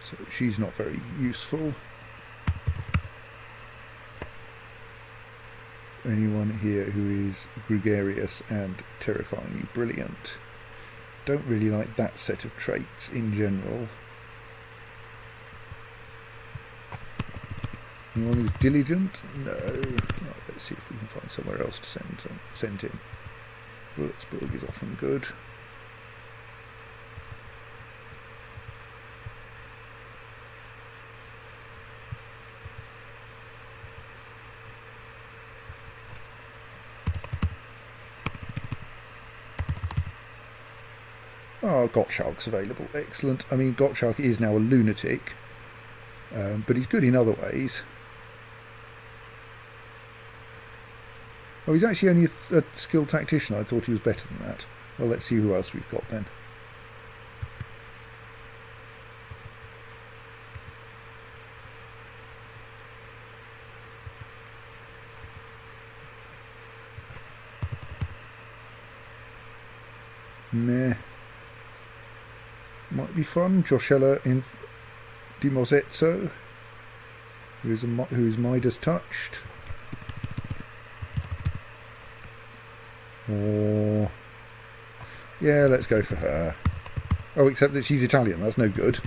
So she's not very useful. Anyone here who is gregarious and terrifyingly brilliant. Don't really like that set of traits in general. Anyone who's diligent? No. Right, let's see if we can find somewhere else to send him. Würzburg is often good. Oh, Gottschalk's available. Excellent. I mean, Gottschalk is now a lunatic, but he's good in other ways. Oh, he's actually only a skilled tactician. I thought he was better than that. Well, let's see who else we've got then. Meh. Might be fun. Joshella in Di Mozzetto, who is Midas touched. Or yeah, let's go for her. Oh, except that she's Italian. That's no good.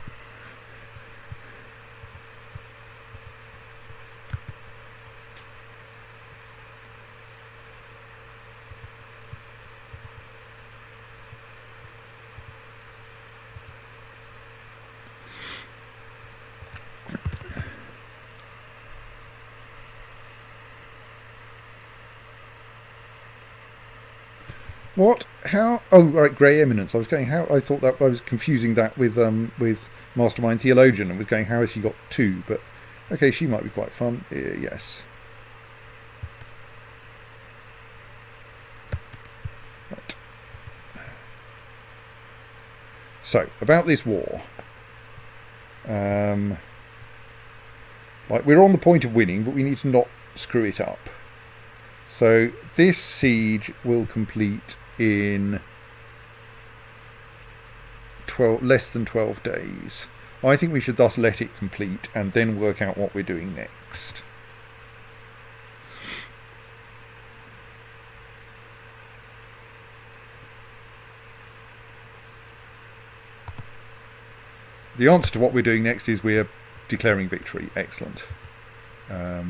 What? How? Oh, right, Grey Eminence. I was going. How? I thought that I was confusing that with Mastermind Theologian, and was going. How has she got 2? But okay, she might be quite fun. Yes. Right. So about this war. Like, we're on the point of winning, but we need to not screw it up. So this siege will complete in less than 12 days. I think we should thus let it complete and then work out what we're doing next. The answer to what we're doing next is we're declaring victory. Excellent. So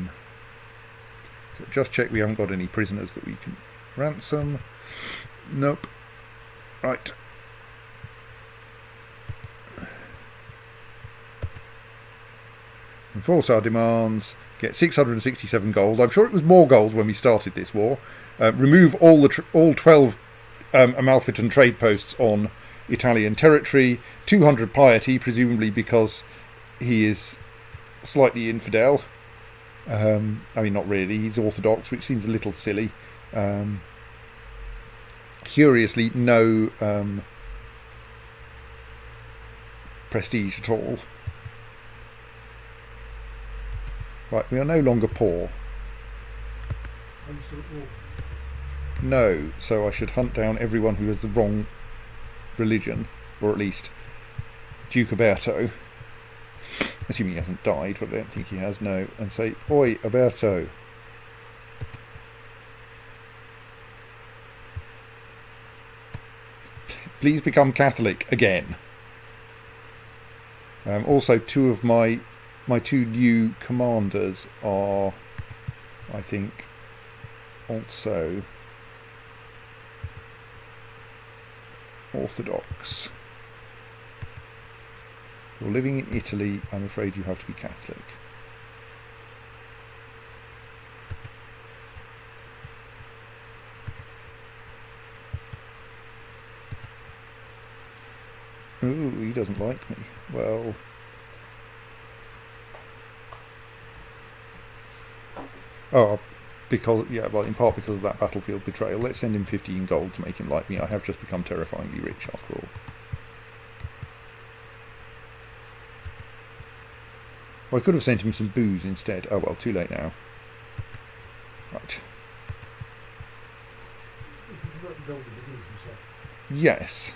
just check we haven't got any prisoners that we can ransom. Nope. Right. Enforce our demands. Get 667 gold. I'm sure it was more gold when we started this war. Remove all 12 Amalfitan trade posts on Italian territory. 200 piety, presumably because he is slightly infidel. I mean, not really. He's Orthodox, which seems a little silly. Curiously, no prestige at all. Right, we are no longer poor. No, so I should hunt down everyone who has the wrong religion, or at least Duke Alberto. Assuming he hasn't died, but I don't think he has, no. And say, Oi, Alberto. Please become Catholic again. Also, two of my 2 new commanders are, I think, also Orthodox. You're living in Italy, I'm afraid you have to be Catholic. Ooh, he doesn't like me. Well, oh, because, yeah, well, in part because of that battlefield betrayal. Let's send him 15 gold to make him like me. I have just become terrifyingly rich, after all. Well, I could have sent him some booze instead. Oh well, too late now. Right. Yes.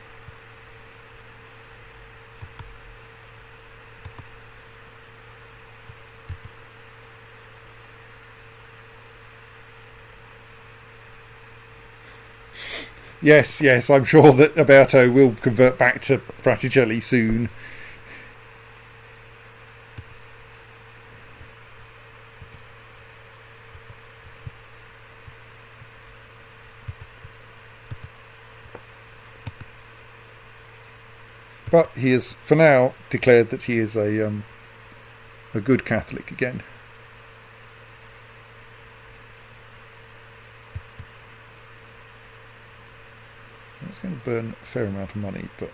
Yes, yes, I'm sure that Alberto will convert back to Fraticelli soon. But he has, for now, declared that he is a good Catholic again. It's going to burn a fair amount of money, but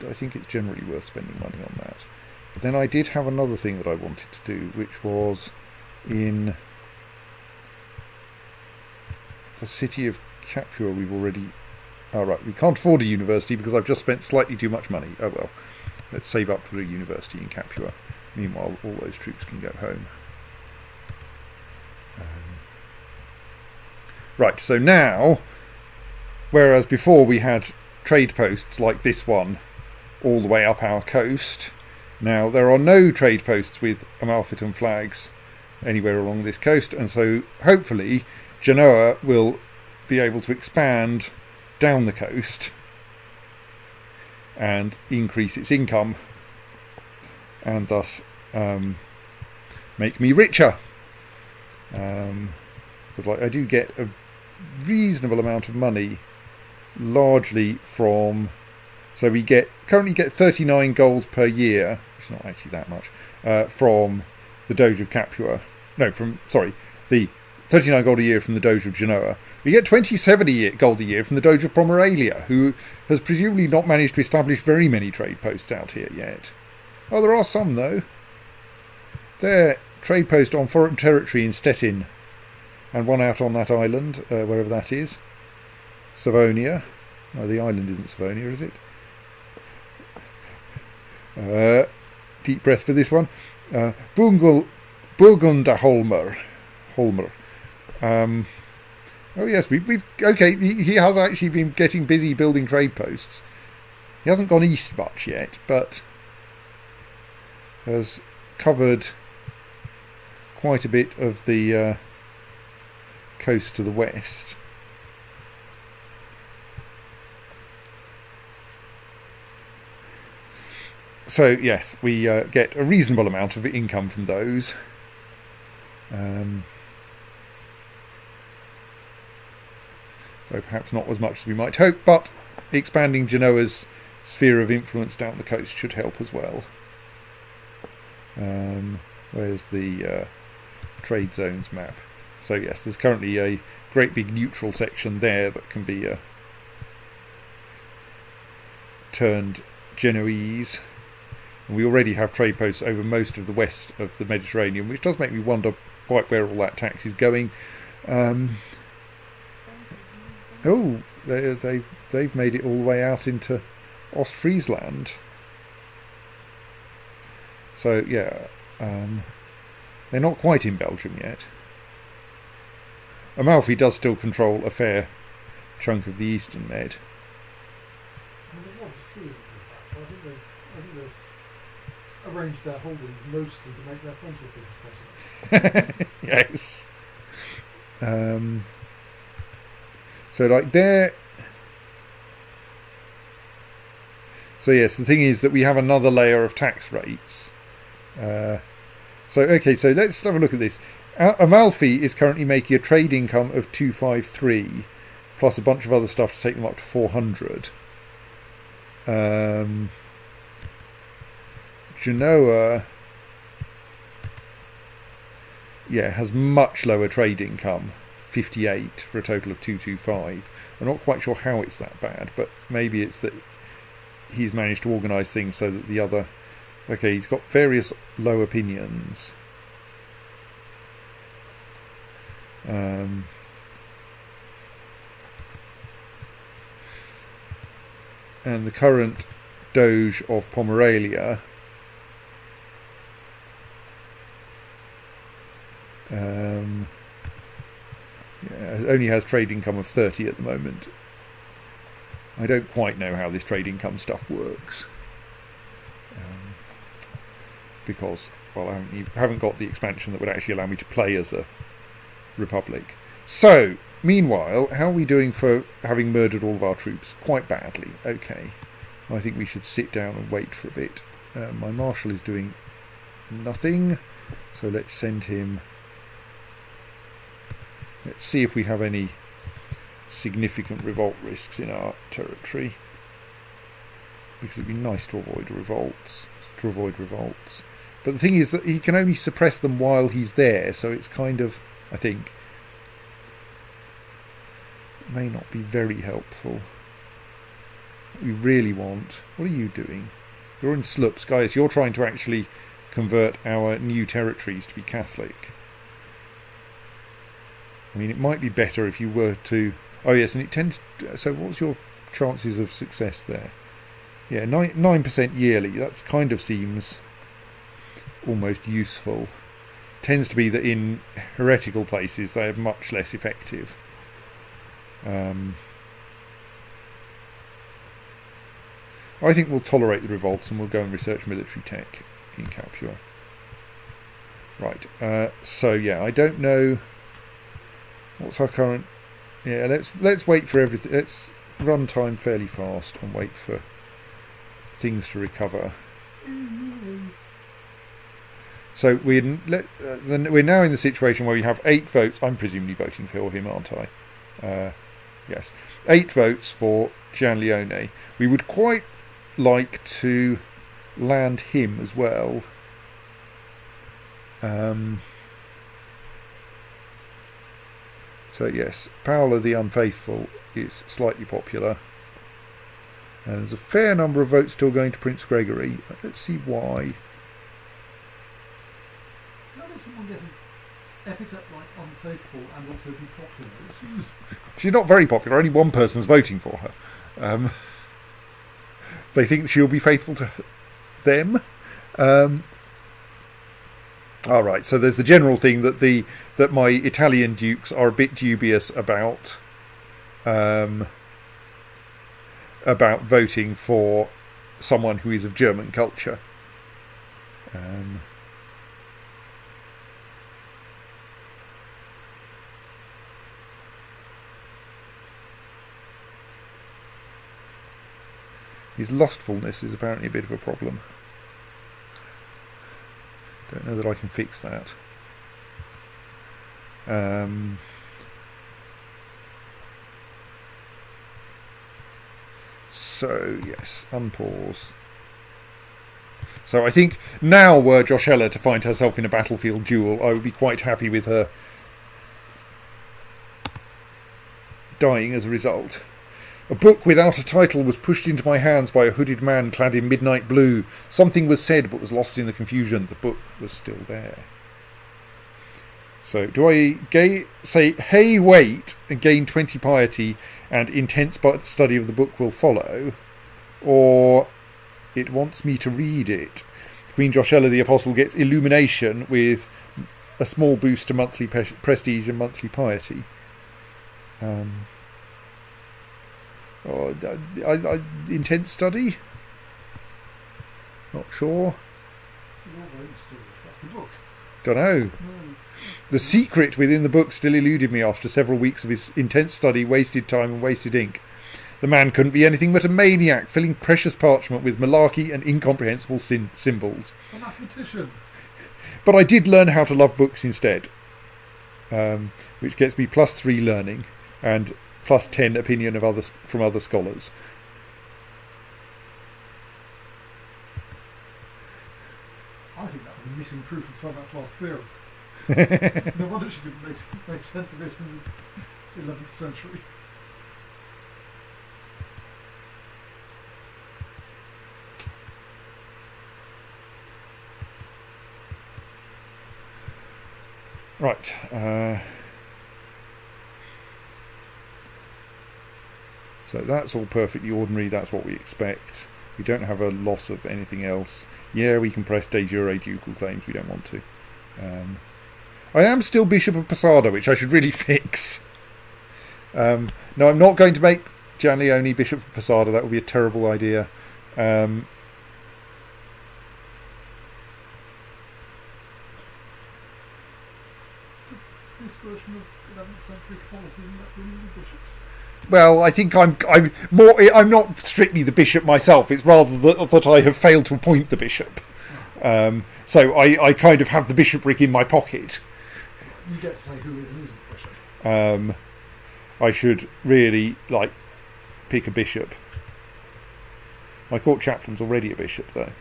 I think it's generally worth spending money on that. But then I did have another thing that I wanted to do, which was in the city of Capua. We've already... Oh, right, we can't afford a university because I've just spent slightly too much money. Oh well, let's save up for a university in Capua. Meanwhile, all those troops can go home. Right, so now, whereas before we had trade posts like this one all the way up our coast, now there are no trade posts with Amalfitan flags anywhere along this coast, and so hopefully Genoa will be able to expand down the coast and increase its income and thus make me richer, because like I do get a reasonable amount of money largely from, so we currently get 39 gold per year, which is not actually that much, from the Doge of Capua, no, from, sorry, the 39 gold a year from the Doge of Genoa. We get 27 gold a year from the Doge of Pomerania, who has presumably not managed to establish very many trade posts out here yet. Oh, there are some, though. There, trade post on foreign territory in Stettin, and one out on that island, wherever that is. Savonia. No, the island isn't Savonia, is it? Deep breath for this one. Burgunderholmer. Holmer. Oh yes, we've okay. He has actually been getting busy building trade posts. He hasn't gone east much yet, but has covered quite a bit of the coast to the west. So yes, we get a reasonable amount of income from those. Though perhaps not as much as we might hope, but expanding Genoa's sphere of influence down the coast should help as well. Where's the trade zones map? So yes, there's currently a great big neutral section there that can be turned Genoese. And we already have trade posts over most of the west of the Mediterranean, which does make me wonder quite where all that tax is going. Oh, they've made it all the way out into Ostfriesland. So yeah, they're not quite in Belgium yet. Amalfi does still control a fair chunk of the Eastern Med. Arranged their holdings mostly to make their friendship possible. Yes. So like there. So yes, the thing is that we have another layer of tax rates. So okay, so let's have a look at this. Amalfi is currently making a trade income of 253, plus a bunch of other stuff to take them up to 400. Genoa, yeah, has much lower trade income, 58 for a total of 225. I'm not quite sure how it's that bad, but maybe it's that he's managed to organise things so that the other... Okay, he's got various low opinions. And the current Doge of Pomerania only has trade income of 30 at the moment. I don't quite know how this trade income stuff works. Because, well, you haven't got the expansion that would actually allow me to play as a republic. So, meanwhile, how are we doing for having murdered all of our troops? Quite badly. Okay. I think we should sit down and wait for a bit. My marshal is doing nothing, so let's send him... Let's see if we have any significant revolt risks in our territory. Because it'd be nice to avoid revolts. But the thing is that he can only suppress them while he's there, so it's kind of, I think, may not be very helpful. What we really want... What are you doing? You're in Slups. Guys, you're trying to actually convert our new territories to be Catholic. I mean, it might be better if you were to... Oh, yes, and it tends... So what's your chances of success there? Yeah, 9% yearly. That kind of seems almost useful. Tends to be that in heretical places they are much less effective. I think we'll tolerate the revolts and we'll go and research military tech in Capua. Right, so yeah, I don't know... What's our current... Yeah, let's wait for everything. Let's run time fairly fast and wait for things to recover. So we're now in the situation where we have 8 votes. I'm presumably voting for him, aren't I? Yes. 8 votes for Gianleone. We would quite like to land him as well. So yes, Paola the Unfaithful is slightly popular. And there's a fair number of votes still going to Prince Gregory. Let's see why. How did someone get an epithet like unfaithful and also be popular? It seems. She's not very popular. Only one person's voting for her. They think she'll be faithful to them. All right. So there's the general thing that my Italian dukes are a bit dubious about voting for someone who is of German culture. His lustfulness is apparently a bit of a problem. Don't know that I can fix that. So, yes, unpause. So I think now were Joshella to find herself in a battlefield duel, I would be quite happy with her dying as a result. A book without a title was pushed into my hands by a hooded man clad in midnight blue. Something was said but was lost in the confusion. The book was still there. So do I say, hey, wait, and gain 20 piety and intense study of the book will follow? Or it wants me to read it. Queen Joshella the Apostle gets illumination with a small boost to monthly prestige and monthly piety. Intense study? Not sure. That's the book. Don't know. The secret within the book still eluded me after several weeks of his intense study, wasted time and wasted ink. The man couldn't be anything but a maniac, filling precious parchment with malarkey and incomprehensible symbols. A mathematician. But I did learn how to love books instead, which gets me +3 learning and +10 opinion of from other scholars. I think that was a missing proof of Fermat's last theorem. No wonder she didn't make sense of it in the 11th century. Right. So that's all perfectly ordinary. That's what we expect. We don't have a loss of anything else. Yeah, we can press de jure ducal claims. We don't want to. I am still Bishop of Posada, which I should really fix. No, I'm not going to make Gianleone Bishop of Posada. That would be a terrible idea. This version of 11th century Catholicism that we need bishops. Well, I think I'm not strictly the bishop myself. It's rather that I have failed to appoint the bishop. So I kind of have the bishopric in my pocket. You get to say who is and isn't bishop. I should really pick a bishop. My court chaplain's already a bishop, though.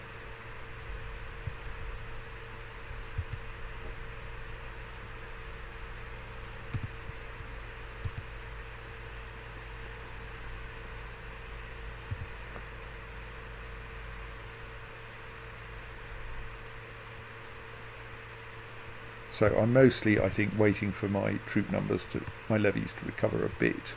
So I'm mostly, I think, waiting for my troop numbers my levies to recover a bit.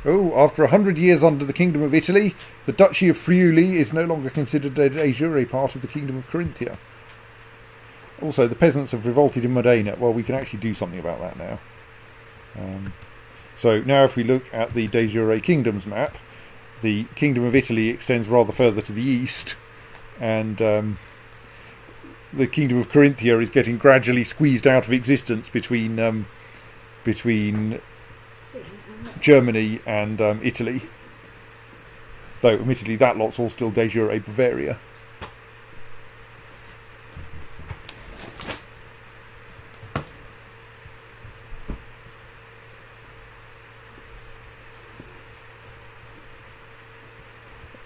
Oh, after 100 years under the Kingdom of Italy, the Duchy of Friuli is no longer considered a de jure part of the Kingdom of Carinthia. Also, the peasants have revolted in Modena. Well, we can actually do something about that now. So now if we look at the de jure kingdoms map, the Kingdom of Italy extends rather further to the east, and the Kingdom of Carinthia is getting gradually squeezed out of existence between Germany and Italy. Though, admittedly, that lot's all still de jure Bavaria.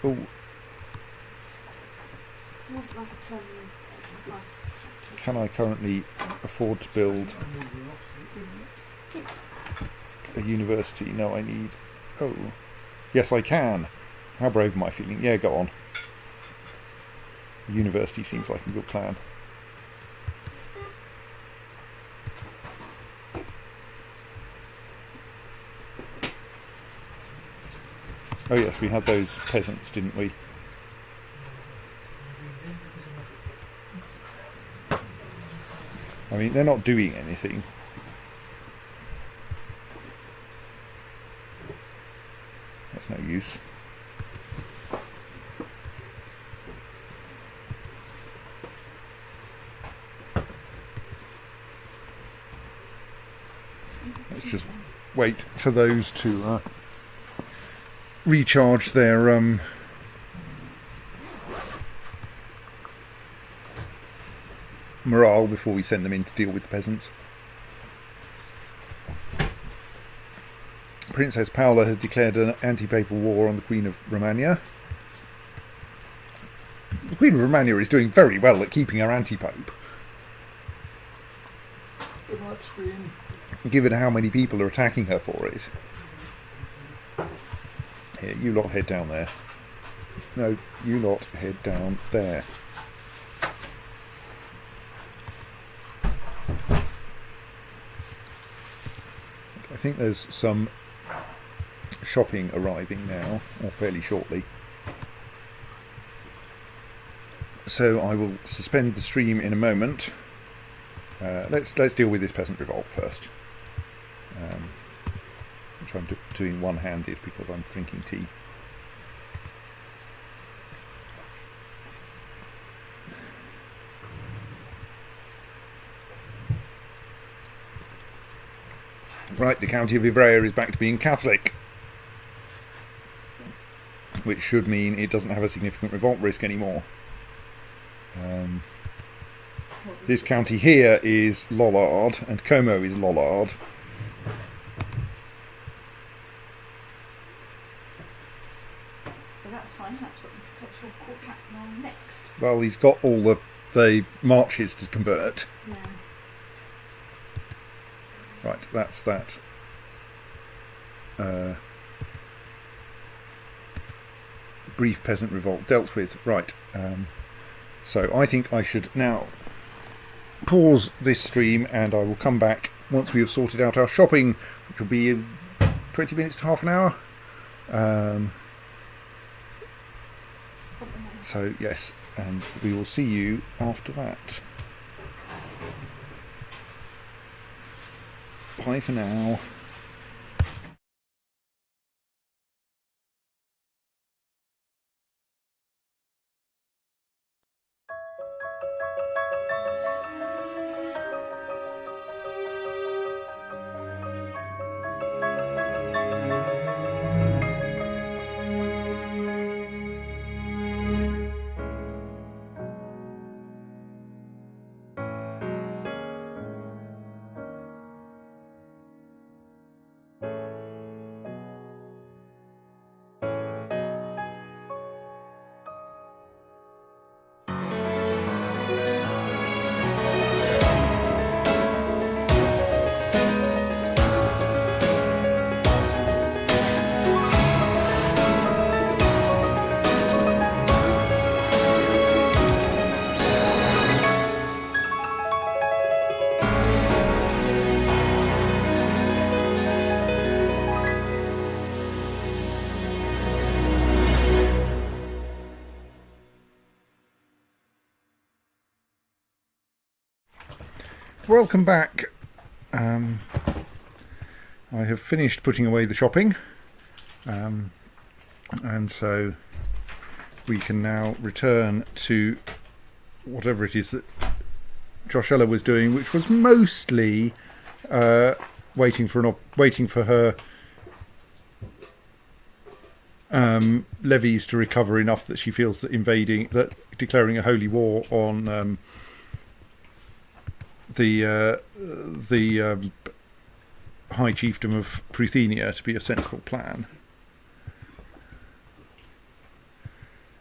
Oh, Was that Can I currently afford to build a university? No, I need... Oh, yes, I can. How brave am I feeling? Yeah, go on. A university seems like a good plan. Oh yes, we had those peasants, didn't we? I mean, they're not doing anything. That's no use. Let's just wait for those to recharge their morale before we send them in to deal with the peasants. Princess Paola has declared an anti-papal war on the Queen of Romania. The Queen of Romania is doing very well at keeping her anti-pope, given how many people are attacking her for it. Here, you lot head down there. No, you lot head down there. I think there's some shopping arriving now, or fairly shortly. So I will suspend the stream in a moment. Let's deal with this peasant revolt first, which I'm doing one-handed because I'm drinking tea. Right, the county of Ivrea is back to being Catholic, which should mean it doesn't have a significant revolt risk anymore. This county here is Lollard, and Como is Lollard. But that's fine, that's what we'll captain on next. Well, he's got all the marches to convert. Yeah. Right, that's that. Brief peasant revolt dealt with. Right, so I think I should now pause this stream and I will come back once we have sorted out our shopping, which will be in 20 minutes to half an hour. So yes, and we will see you after that. Bye for now. Welcome back. I have finished putting away the shopping, and so we can now return to whatever it is that Joshella was doing, which was mostly waiting for her levies to recover enough that she feels that declaring a holy war on the High Chiefdom of Pruthenia to be a sensible plan.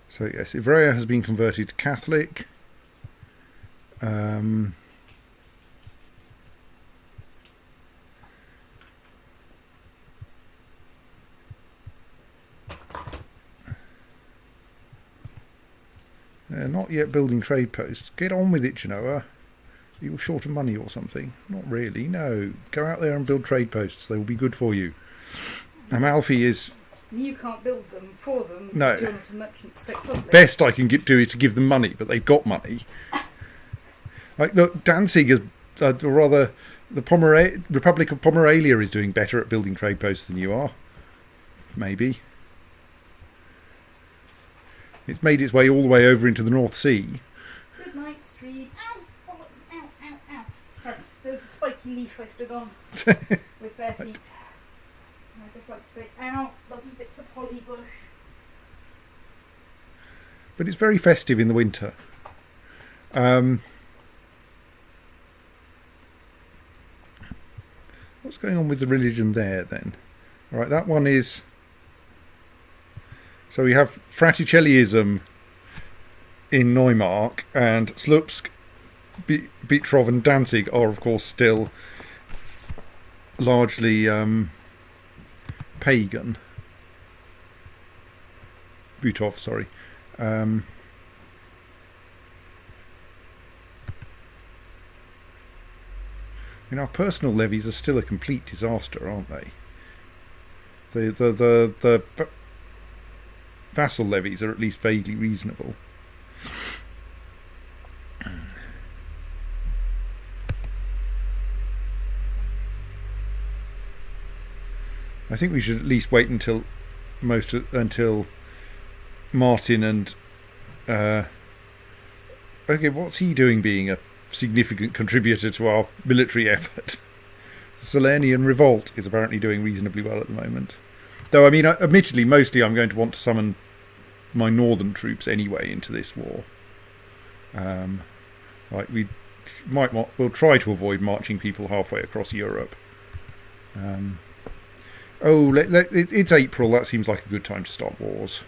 So yes, Ivrea has been converted Catholic. Um, they're not yet building trade posts. Get on with it, Genoa. You're short of money or something? Not really, no. Go out there and build trade posts. They will be good for you. Amalfi is... You can't build them for them No. because you're not a merchant state public. Best I can do is to give them money, but they've got money. Like, look, Danzig is... or rather, the Republic of Pomerania is doing better at building trade posts than you are. Maybe. It's made its way all the way over into the North Sea. Good night, stream. Ow! Bollocks! Ow! Ow! Ow! Sorry, there was a spiky leaf I stood on with bare feet. And I just like to say, ow! Bloody bits of holly bush. But it's very festive in the winter. What's going on with the religion there, then? All right, that one is... So we have Fraticelliism in Neumark, and Slupsk, Bitrov and Danzig are, of course, still largely pagan. Butov, sorry. Our personal levies are still a complete disaster, aren't they? The vassal levies are at least vaguely reasonable. I think we should at least wait until Martin and okay, what's he doing being a significant contributor to our military effort? The Salernian revolt is apparently doing reasonably well at the moment. Though, I mean, admittedly, mostly I'm going to want to summon my northern troops anyway into this war. Like we'll try to avoid marching people halfway across Europe. It's April. That seems like a good time to start wars.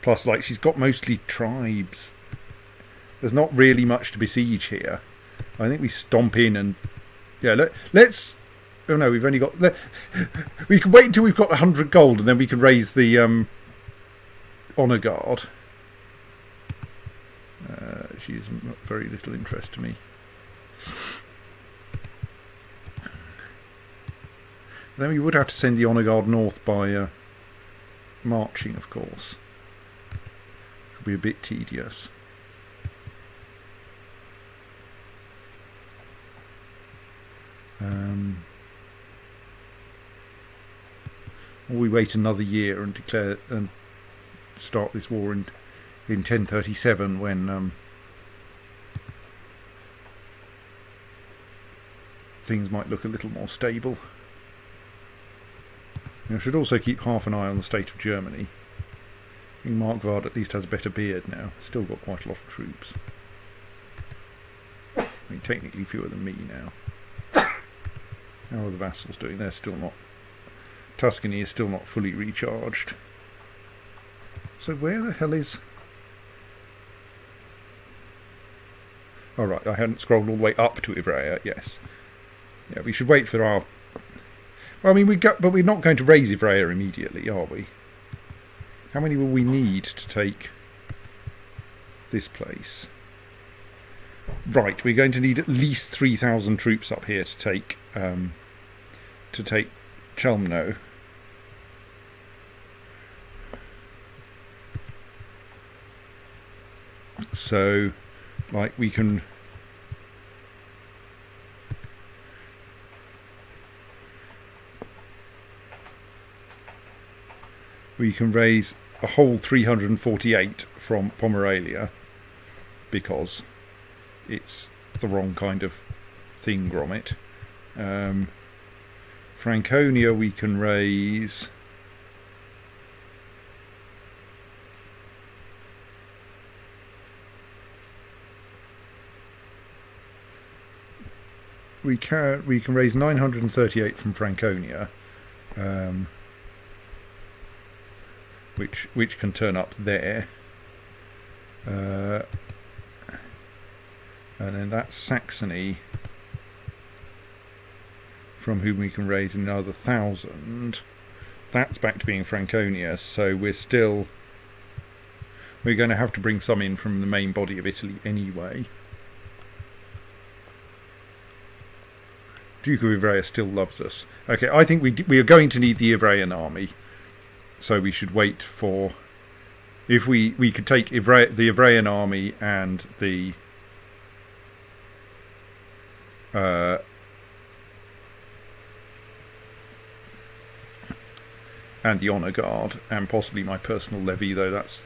Plus, like, she's got mostly tribes. There's not really much to besiege here. I think we stomp in and let's. Oh no, we've only got. We can wait until we've got 100 gold, and then we can raise the honour guard. She is of very little interest to me. Then we would have to send the honour guard north by marching, of course. It would be a bit tedious. Or we wait another year and declare and start this war in 1037 when things might look a little more stable. I should also keep half an eye on the state of Germany. I think Markvard at least has a better beard now. Still got quite a lot of troops. I mean, technically fewer than me now. How are the vassals doing? They're still not... Tuscany is still not fully recharged. So where the hell is... Oh right, I hadn't scrolled all the way up to Ivrea, yes. Yeah, we should wait for our... Well, I mean, but we're not going to raise Ivrea immediately, are we? How many will we need to take this place? Right, we're going to need at least 3,000 troops up here to take Chelmno. So, like, we can raise a whole 348 from Pomerania because it's the wrong kind of thing, Gromit. Franconia we can raise... We can raise 938 from Franconia, which can turn up there. And then that's Saxony, from whom we can raise another 1,000. That's back to being Franconia, so we're going to have to bring some in from the main body of Italy anyway. Duke of Ivrea still loves us. Okay, I think we are going to need the Ivrean army, so we should wait for... If we could take the Ivrean army and the honour guard, and possibly my personal levy, though that's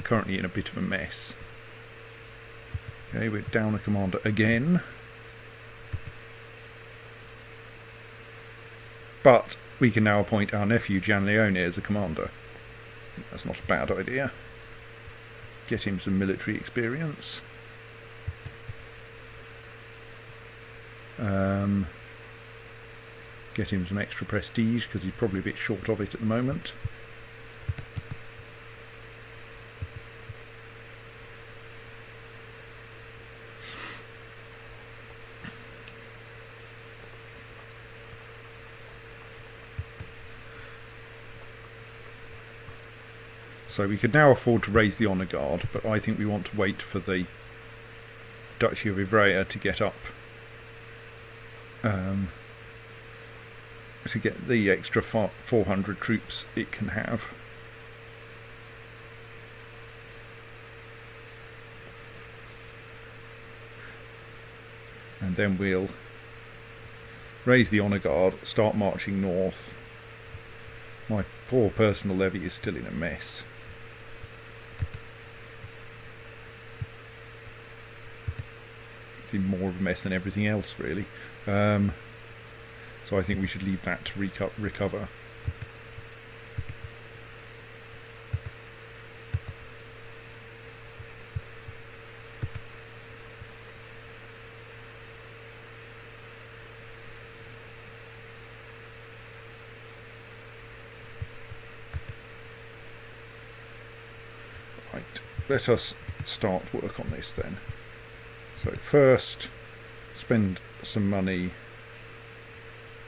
currently in a bit of a mess. Okay, we're down a commander again. But we can now appoint our nephew Gianleone as a commander. That's not a bad idea. Get him some military experience. Get him some extra prestige, because he's probably a bit short of it at the moment. So we could now afford to raise the honour guard, but I think we want to wait for the Duchy of Ivrea to get up, to get the extra 400 troops it can have. And then we'll raise the honour guard, start marching north. My poor personal levy is still in a mess. It's in more of a mess than everything else, really. So I think we should leave that to recover. Right, let us start work on this then. So first, spend some money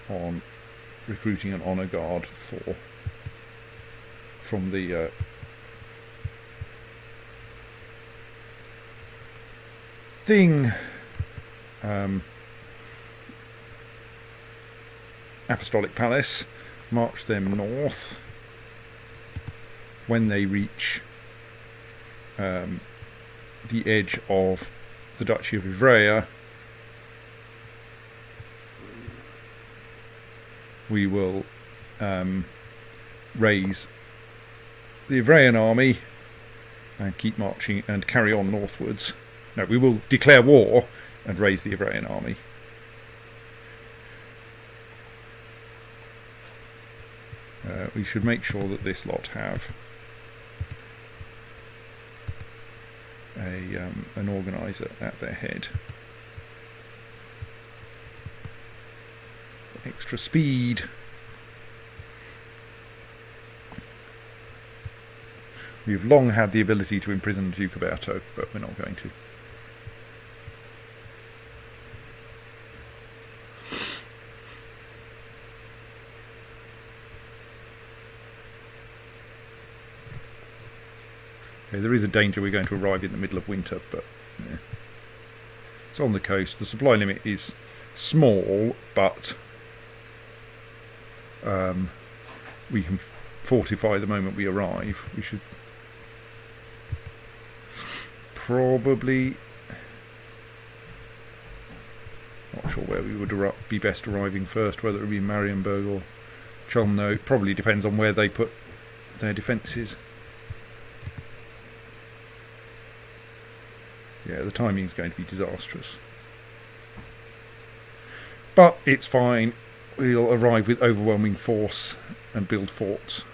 on recruiting an honour guard from the Apostolic Palace. March them north. When they reach the edge of the Duchy of Ivrea, we will raise the Ivrean army and keep marching and carry on northwards. No, we will declare war and raise the Ivrean army. We should make sure that this lot have an organiser at their head. Extra speed. We've long had the ability to imprison the Duke of Berto, but we're not going to. Okay, there is a danger we're going to arrive in the middle of winter, but yeah. It's on the coast. The supply limit is small, but we can fortify the moment we arrive. We should probably... Not sure where we would be best arriving first, whether it would be Marienburg or Chelmno. It probably depends on where they put their defences. Yeah, the timing is going to be disastrous. But it's fine. We'll arrive with overwhelming force and build forts.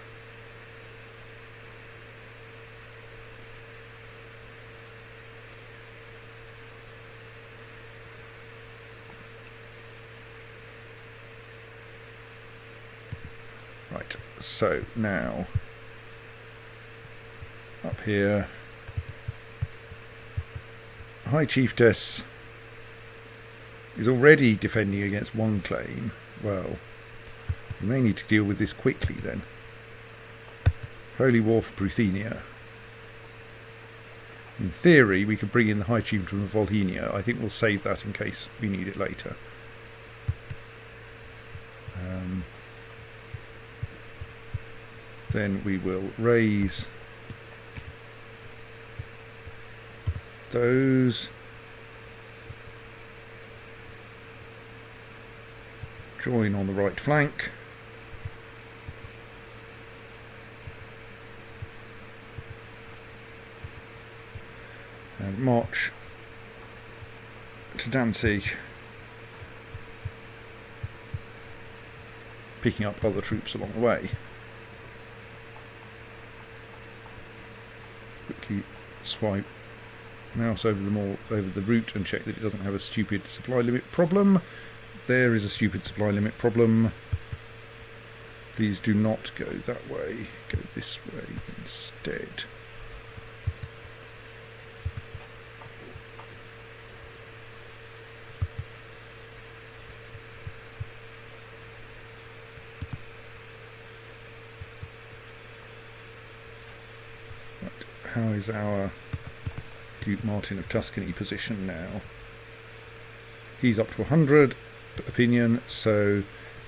Right, so now up here. High Chiefess, is already defending against one claim. Well, we may need to deal with this quickly then. Holy War for Pruthenia. In theory, we could bring in the High Tune from Volhynia. I think we'll save that in case we need it later. Then we will raise those. Join on the right flank. And march to Danzig, picking up other troops along the way. Quickly swipe mouse over the route and check that it doesn't have a stupid supply limit problem. There is a stupid supply limit problem. Please do not go that way. Go this way instead. How is our Duke Martin of Tuscany position now? He's up to 100 opinion, so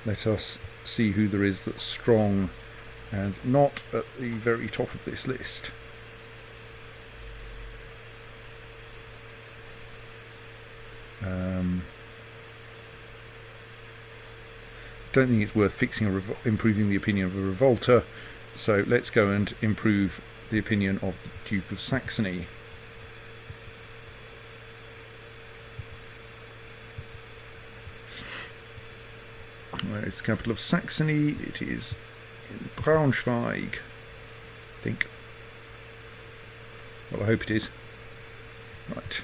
let us see who there is that's strong and not at the very top of this list. Don't think it's worth fixing improving the opinion of a revolter, so let's go and improve the opinion of the Duke of Saxony. Where is the capital of Saxony? It is in Braunschweig, I think. Well, I hope it is. Right.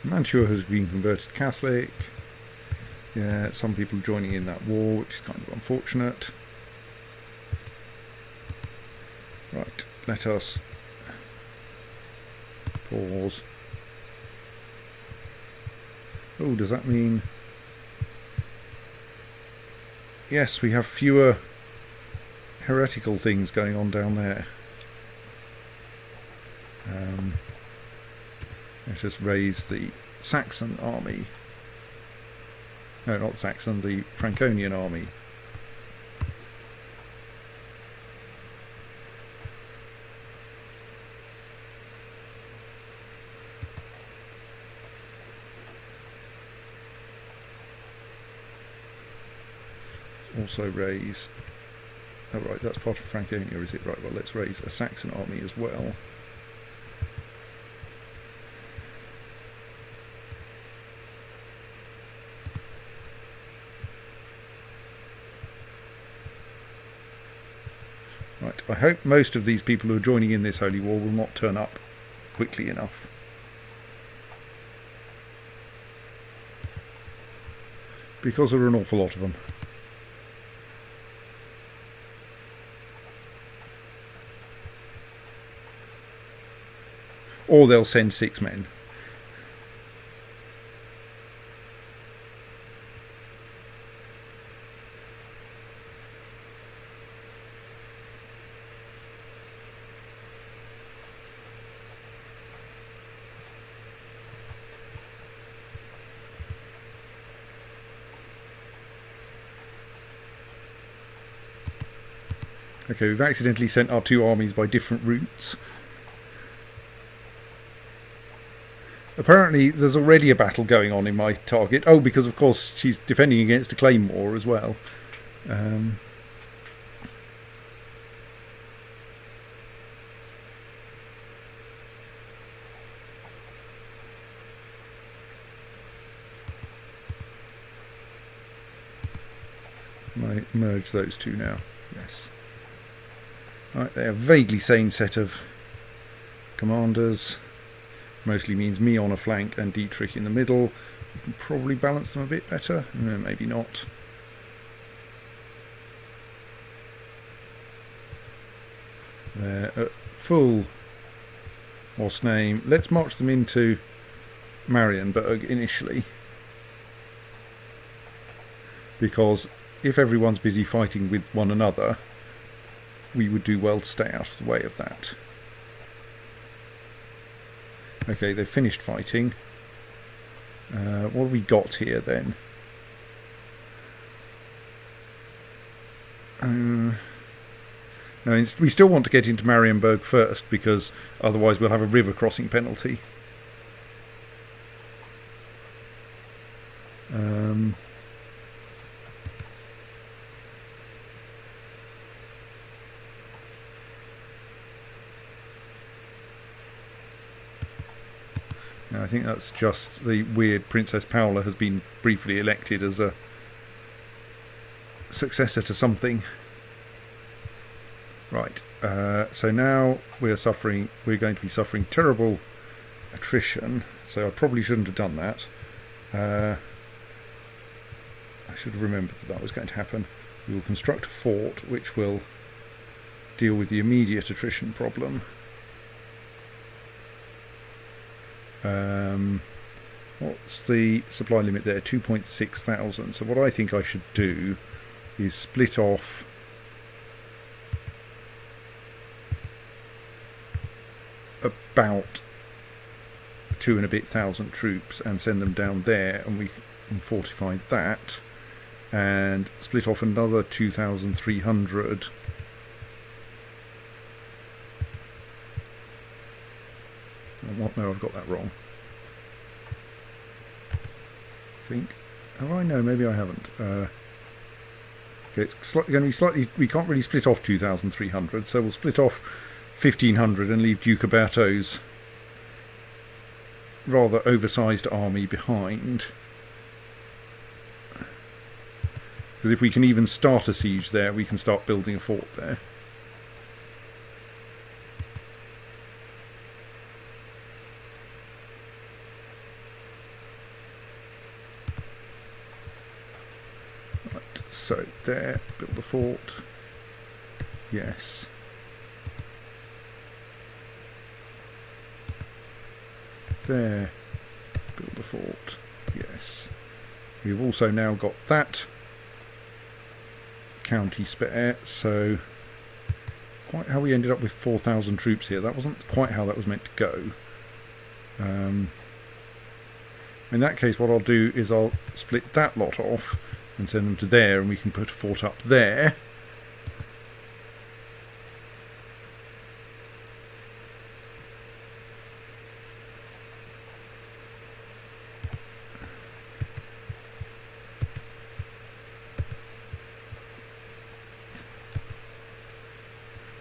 Mantua has been converted Catholic. Yeah, some people joining in that war, which is kind of unfortunate. Right, let us pause. Oh, does that mean... Yes, we have fewer heretical things going on down there. Let us raise the Saxon army. No, not Saxon, the Franconian army. Also raise... Oh right, that's part of Franconia, is it? Right, well let's raise a Saxon army as well. Right, I hope most of these people who are joining in this holy war will not turn up quickly enough. Because there are an awful lot of them. Or they'll send 6 men. Okay, we've accidentally sent our 2 armies by different routes. Apparently there's already a battle going on in my target. Oh, because of course she's defending against a claymore as well. I merge those 2 now. Yes. Right, they're a vaguely sane set of commanders. mostly means me on a flank and Dietrich in the middle. We can probably balance them a bit better. No, maybe not. They're at full what's name. Let's march them into Marienburg initially, because if everyone's busy fighting with one another, we would do well to stay out of the way of that. Okay, they've finished fighting. What have we got here then? No, we still want to get into Marienburg first, because otherwise we'll have a river crossing penalty. I think that's just the weird Princess Paula has been briefly elected as a successor to something. Right, so now we're going to be suffering terrible attrition, so I probably shouldn't have done that. I should have remembered that that was going to happen. We will construct a fort which will deal with the immediate attrition problem. What's the supply limit there? 2.6 thousand. So what I think I should do is split off about 2 and a bit thousand troops and send them down there, and we can fortify that, and split off another 2,300. No, I've got that wrong. I think. Have I? No, maybe I haven't. Okay, it's going to be slightly. We can't really split off 2,300, so we'll split off 1,500 and leave Duke Uberto's rather oversized army behind. Because if we can even start a siege there, we can start building a fort there. So there, build a fort. Yes. There, build a fort. Yes. We've also now got that county spare, so quite how we ended up with 4,000 troops here. That wasn't quite how that was meant to go. In that case, what I'll do is I'll split that lot off and send them to there, and we can put a fort up there.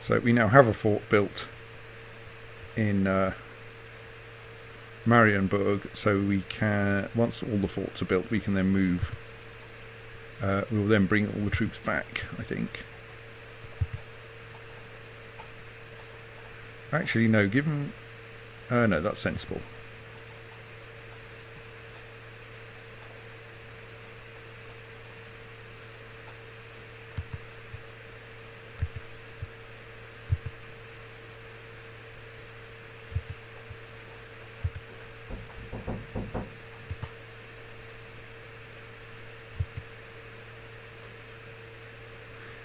So we now have a fort built in Marienburg, so we can, once all the forts are built, we can then move. We'll then bring all the troops back, I think. Actually, no, given... no, that's sensible.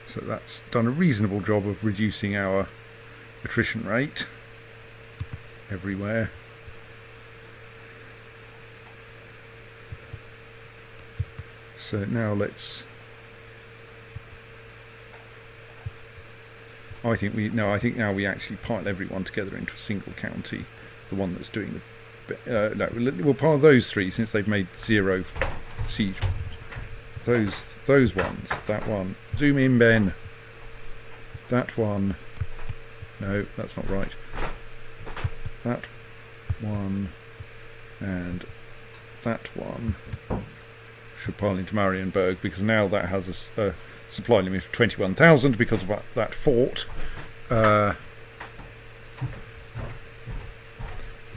So that's done a reasonable job of reducing our attrition rate everywhere. So now let's... I think now we actually pile everyone together into a single county, the one that's doing the... no, we'll pile those three since they've made 0 siege. Those ones, that one. Zoom in, Ben. That one. No, that's not right. That one and that one should pile into Marienburg, because now that has a supply limit of 21,000 because of that fort.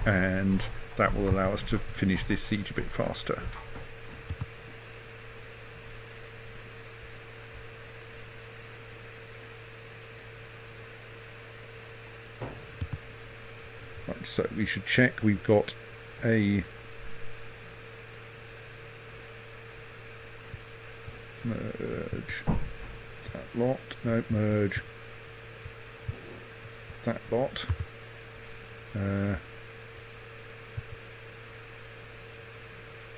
and that will allow us to finish this siege a bit faster. Right, so we should check we've got a merge that lot, no, merge that lot.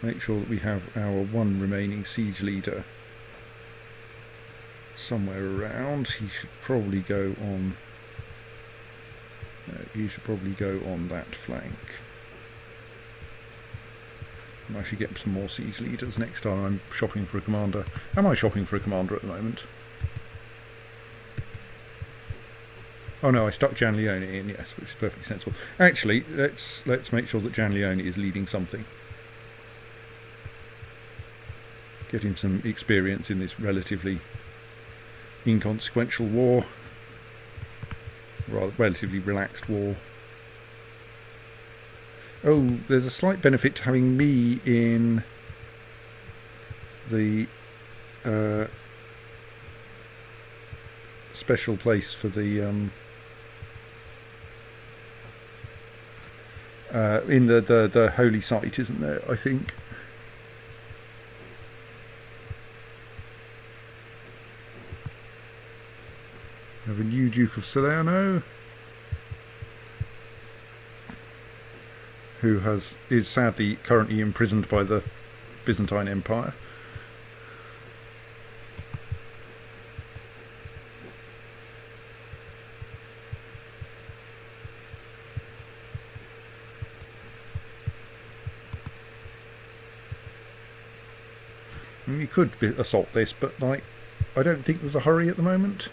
Make sure that we have our one remaining siege leader somewhere around. He should probably go on. He should probably go on that flank. And I should get some more siege leaders next time I'm shopping for a commander. Am I shopping for a commander at the moment? Oh no, I stuck Jan Leone in, yes, which is perfectly sensible. Actually, let's make sure that Jan Leone is leading something. Get him some experience in this relatively inconsequential war. Rather relatively relaxed war. Oh, there's a slight benefit to having me in the special place for the in the holy site, isn't there? I think. We have a new Duke of Salerno, who is sadly currently imprisoned by the Byzantine Empire. I mean, we could assault this, but like, I don't think there's a hurry at the moment.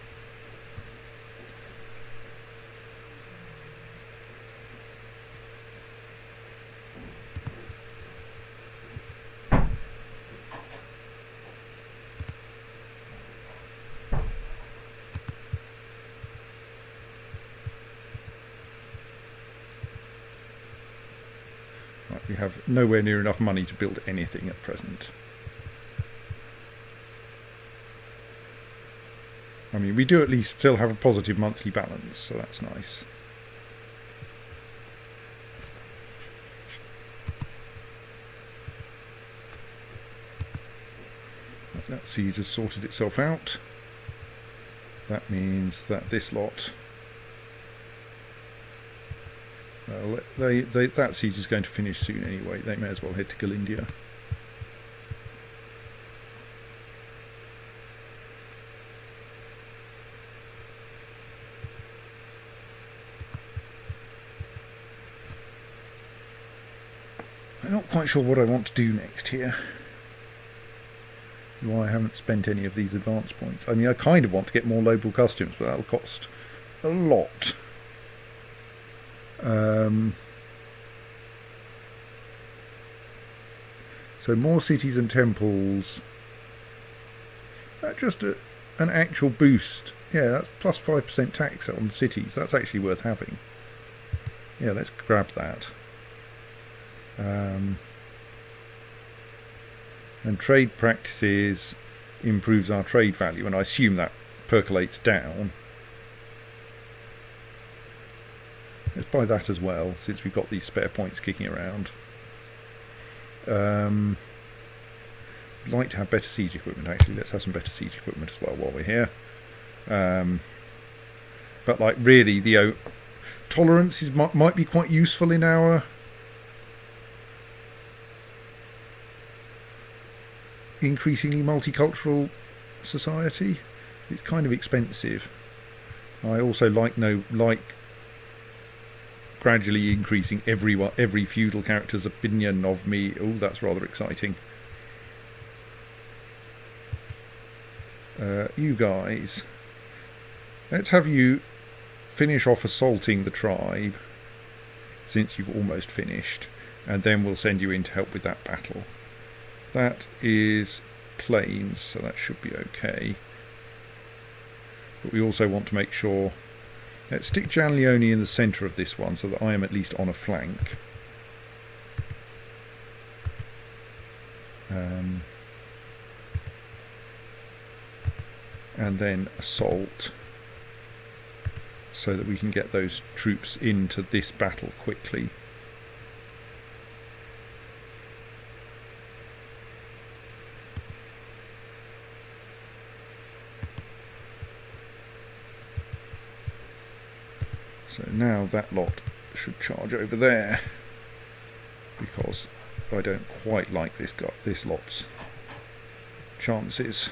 We have nowhere near enough money to build anything at present. I mean, we do at least still have a positive monthly balance, so that's nice. That siege has sorted itself out. That means that this lot... Well, that siege is going to finish soon anyway. They may as well head to Galindia. I'm not quite sure what I want to do next here. Why I haven't spent any of these advance points. I mean, I kind of want to get more local customs, but that'll cost a lot. So more cities and temples. That's just an actual boost. Yeah, that's plus 5% tax on cities. That's actually worth having. Yeah, let's grab that. And trade practices improves our trade value, and I assume that percolates down. Let's buy that as well, since we've got these spare points kicking around. I'd like to have better siege equipment, actually. Let's have some better siege equipment as well while we're here. But like, really, the tolerance might be quite useful in our increasingly multicultural society. It's kind of expensive. I also like gradually increasing every feudal character's opinion of me. Oh, that's rather exciting. You guys, let's have you finish off assaulting the tribe, since you've almost finished, and then we'll send you in to help with that battle. That is plains, so that should be okay. But we also want to make sure Let's stick Gianleone in the centre of this one so that I am at least on a flank. And then assault so that we can get those troops into this battle quickly. So now that lot should charge over there, because I don't quite like this lot's chances.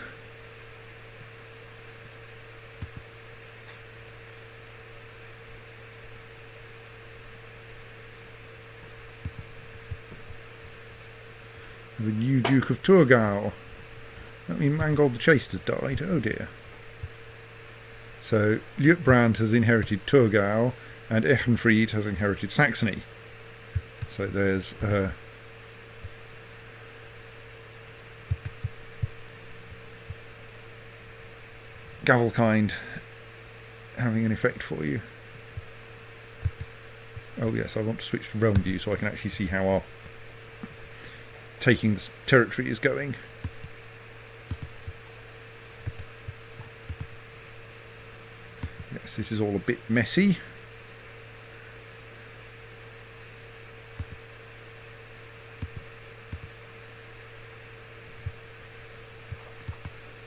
The new Duke of Thurgau. That means Mangold the Chaste has died. Oh dear. So Liutprand has inherited Thurgau and Eichenfried has inherited Saxony. So there's Gavelkind having an effect for you. Oh yes, I want to switch to realm view so I can actually see how our taking this territory is going. Yes, this is all a bit messy.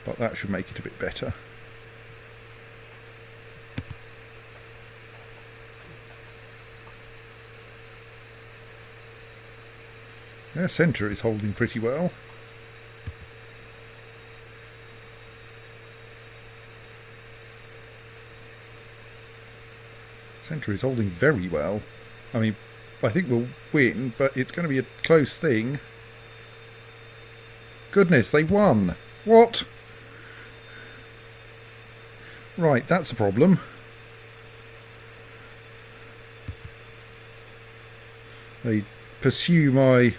But that should make it a bit better. Their centre is holding pretty well. Centre is holding very well. I mean, I think we'll win, but it's going to be a close thing. Goodness, they won! What? Right, that's a problem. They pursue my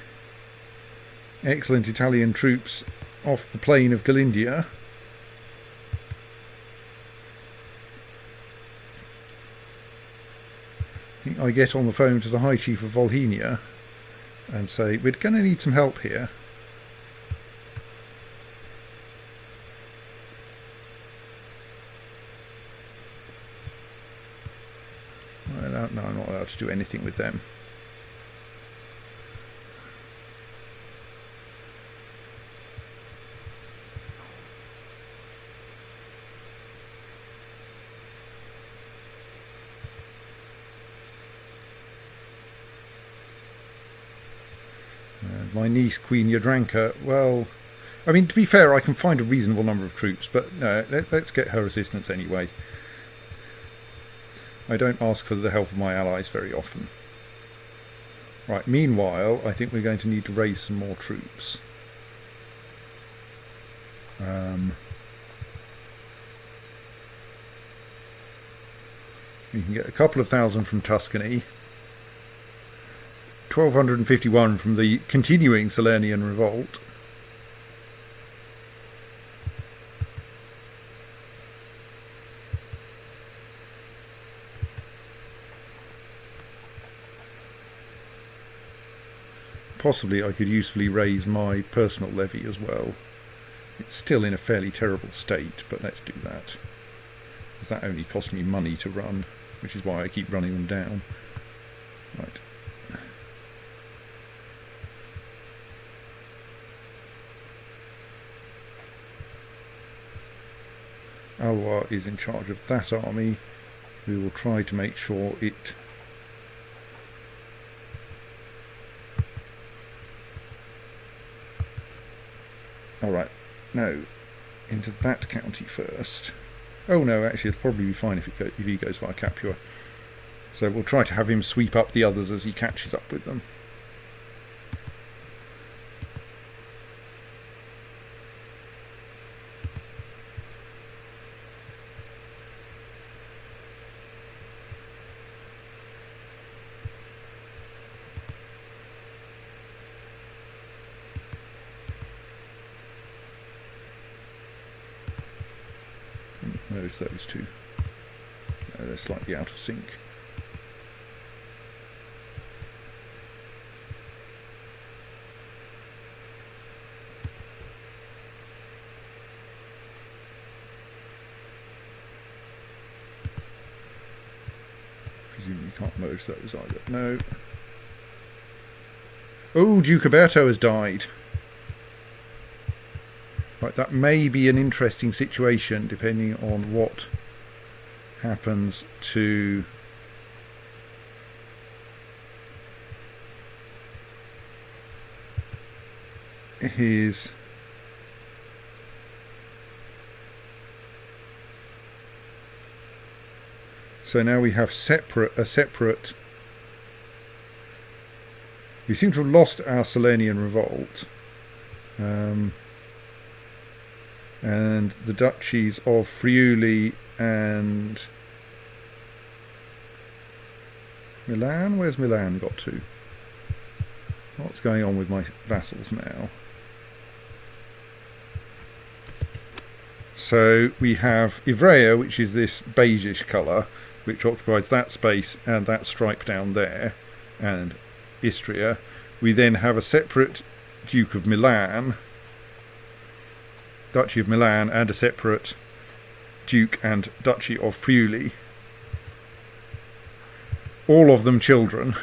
excellent Italian troops off the plain of Galindia. I think I get on the phone to the High Chief of Volhynia and say, we're going to need some help here. No, I'm not allowed to do anything with them. My niece, Queen Yadranka, well, I mean, to be fair, I can find a reasonable number of troops, but no, let's get her assistance anyway. I don't ask for the help of my allies very often. Right, meanwhile, I think we're going to need to raise some more troops. We can get a couple of thousand from Tuscany. 1251 from the continuing Salernian revolt. Possibly I could usefully raise my personal levy as well. It's still in a fairly terrible state, but let's do that. Because that only costs me money to run, which is why I keep running them down. Right. Alwa is in charge of that army. We will try to make sure it alright, no, into that county first. Oh no, actually it'll probably be fine if he goes via Capua. So we'll try to have him sweep up the others as he catches up with them. Those two. they're slightly out of sync. Presumably you can't merge those either. No. Oh, Duke Alberto has died. Right, that may be an interesting situation depending on what happens to his so now we have a separate we seem to have lost our Salernian revolt, and the duchies of Friuli and Milan. Where's Milan got to? What's going on with my vassals now? So we have Ivrea, which is this beigeish colour, which occupies that space and that stripe down there, and Istria. We then have a separate Duke of Milan, Duchy of Milan, and a separate Duke and Duchy of Friuli. All of them children,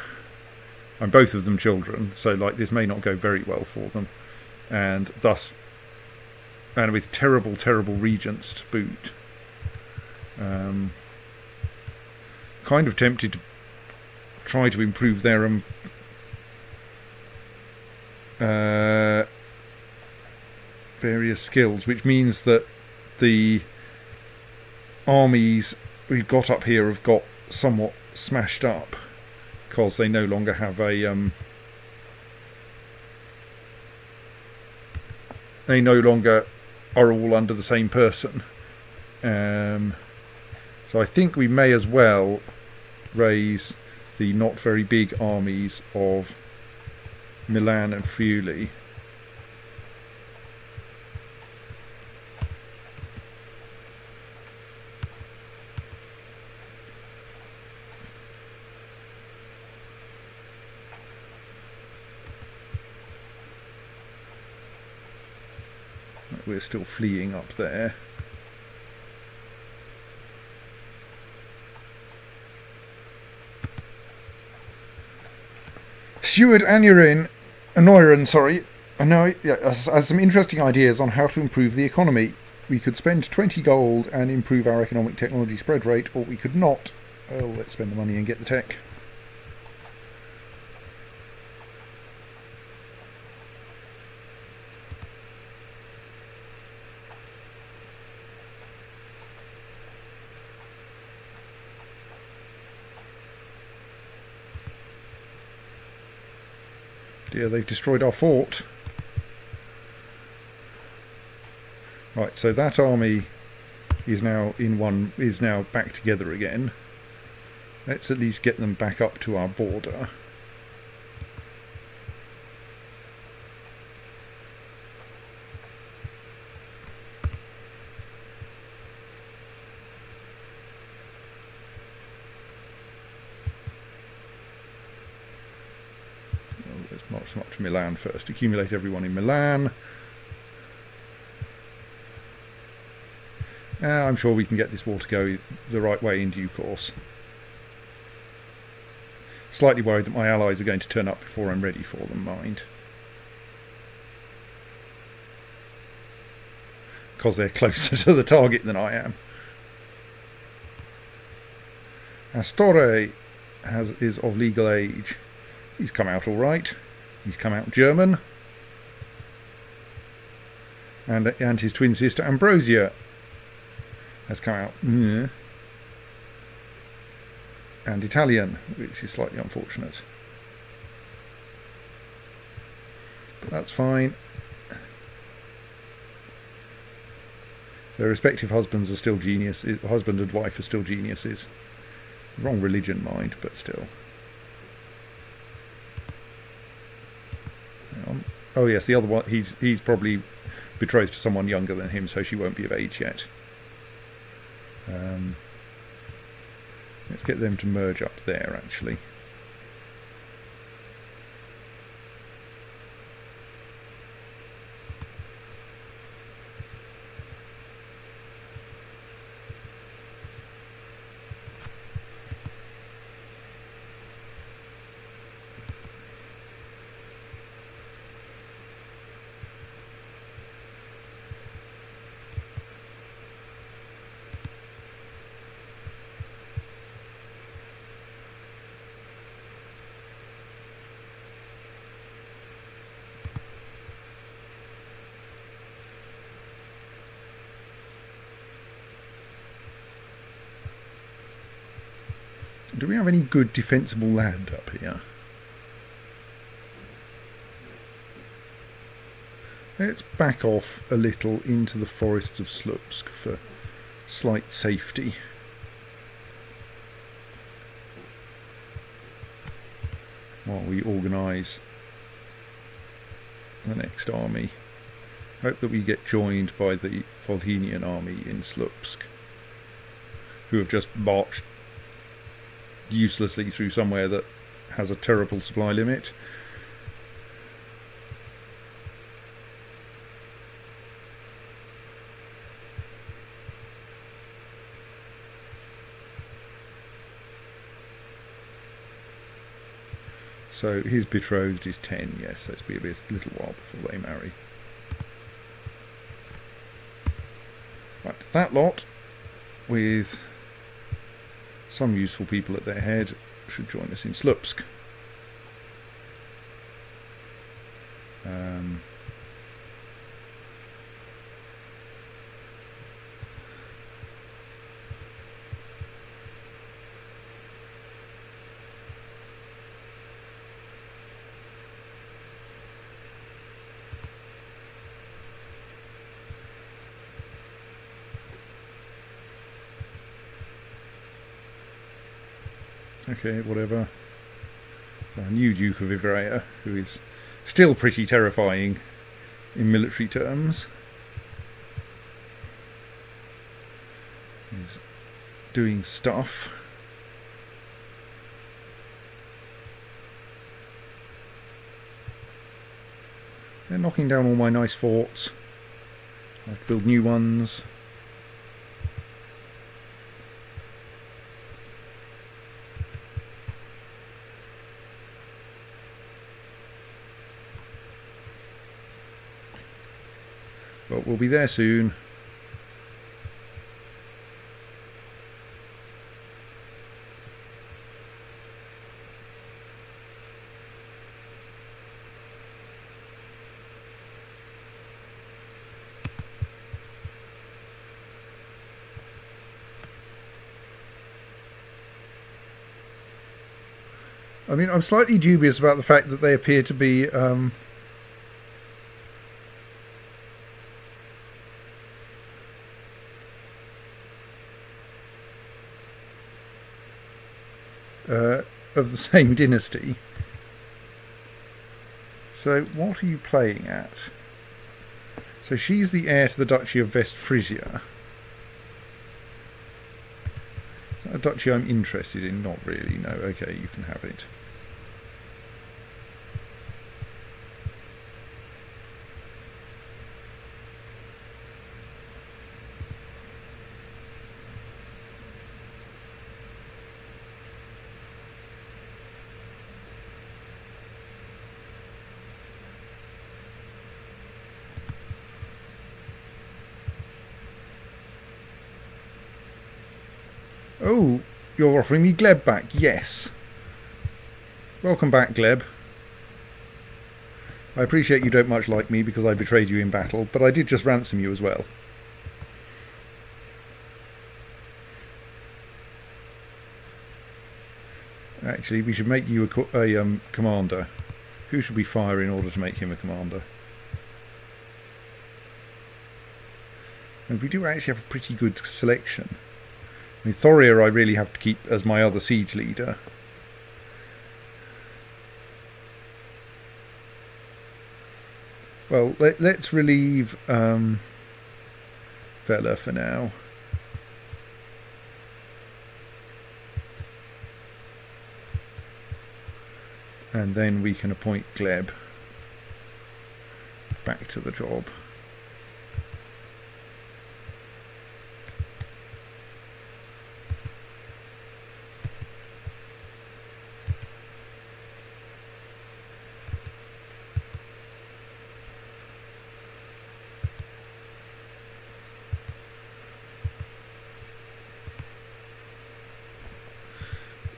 and both of them children, so like this may not go very well for them, and thus, and with terrible, terrible regents to boot. Kind of tempted to try to improve their various skills, which means that the armies we've got up here have got somewhat smashed up because they no longer have a they no longer are all under the same person. So I think we may as well raise the not very big armies of Milan and Friuli. We're still fleeing up there. Steward Anoirin, has some interesting ideas on how to improve the economy. We could spend 20 gold and improve our economic technology spread rate, or we could not. Oh, let's spend the money and get the tech. Dear, they've destroyed our fort. Right, so that army is now back together again. Let's at least get them back up to our border. Let's march them up to Milan first. Accumulate everyone in Milan. I'm sure we can get this war to go the right way in due course. Slightly worried that my allies are going to turn up before I'm ready for them, mind. Because they're closer to the target than I am. Astore is of legal age. He's come out all right. He's come out German. And his twin sister Ambrosia has come out and Italian, which is slightly unfortunate. But that's fine. Their respective husbands are still geniuses. Husband and wife are still geniuses. Wrong religion, mind, but still. Oh yes, the other one, he's probably betrothed to someone younger than him, so she won't be of age yet. Let's get them to merge up there, actually. Do we have any good defensible land up here? Let's back off a little into the forests of Slupsk for slight safety. While we organise the next army. Hope that we get joined by the Volhynian army in Slupsk, who have just marched uselessly through somewhere that has a terrible supply limit. So his betrothed is 10, yes, let's be a little while before they marry. Right, that lot, with some useful people at their head, should join us in Slupsk. Okay, whatever. Our new Duke of Ivrea, who is still pretty terrifying in military terms, is doing stuff. They're knocking down all my nice forts. I have to build new ones. But we'll be there soon. I mean, I'm slightly dubious about the fact that they appear to be of the same dynasty. So what are you playing at? So she's the heir to the Duchy of West Frisia. Is that a duchy I'm interested in? Not really, no. Okay, you can have it. Oh, you're offering me Gleb back. Yes. Welcome back, Gleb. I appreciate you don't much like me because I betrayed you in battle, but I did just ransom you as well. Actually, we should make you a commander. Who should we fire in order to make him a commander? And we do actually have a pretty good selection. I mean, Thorir I really have to keep as my other siege leader. Well, let's relieve Vela for now. and then we can appoint Gleb back to the job.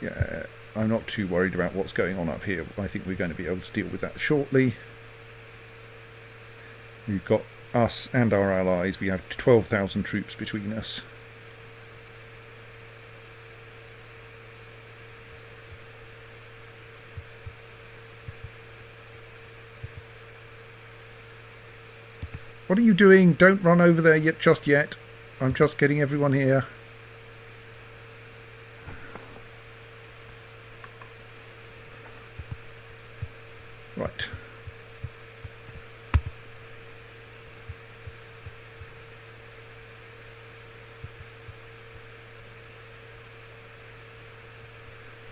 Yeah, I'm not too worried about what's going on up here. I think we're going to be able to deal with that shortly. We've got us and our allies. We have 12,000 troops between us. What are you doing? Don't run over there yet, just yet. I'm just getting everyone here. Right.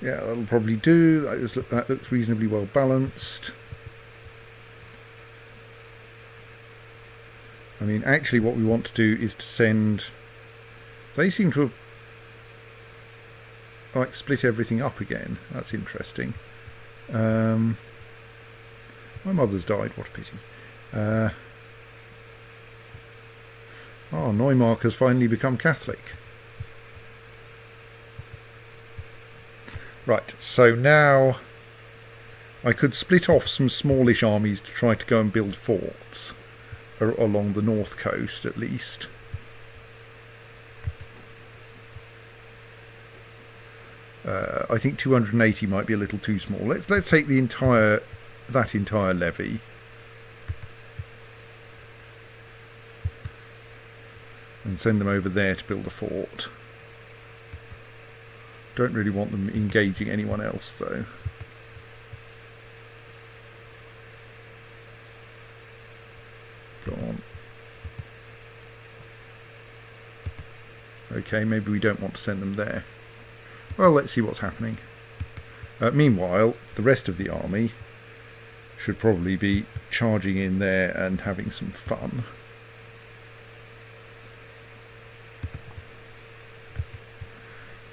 Yeah, that'll probably do. That looks reasonably well balanced. I mean, actually what we want to do is to send... They seem to have like split everything up again. That's interesting. My mother's died, what a pity. Neumark has finally become Catholic. Right, so now I could split off some smallish armies to try to go and build forts along the north coast at least. I think 280 might be a little too small. Let's take the entire levy. And send them over there to build a fort. Don't really want them engaging anyone else though. Go on. Okay, maybe we don't want to send them there. Well, let's see what's happening. Meanwhile, the rest of the army should probably be charging in there and having some fun.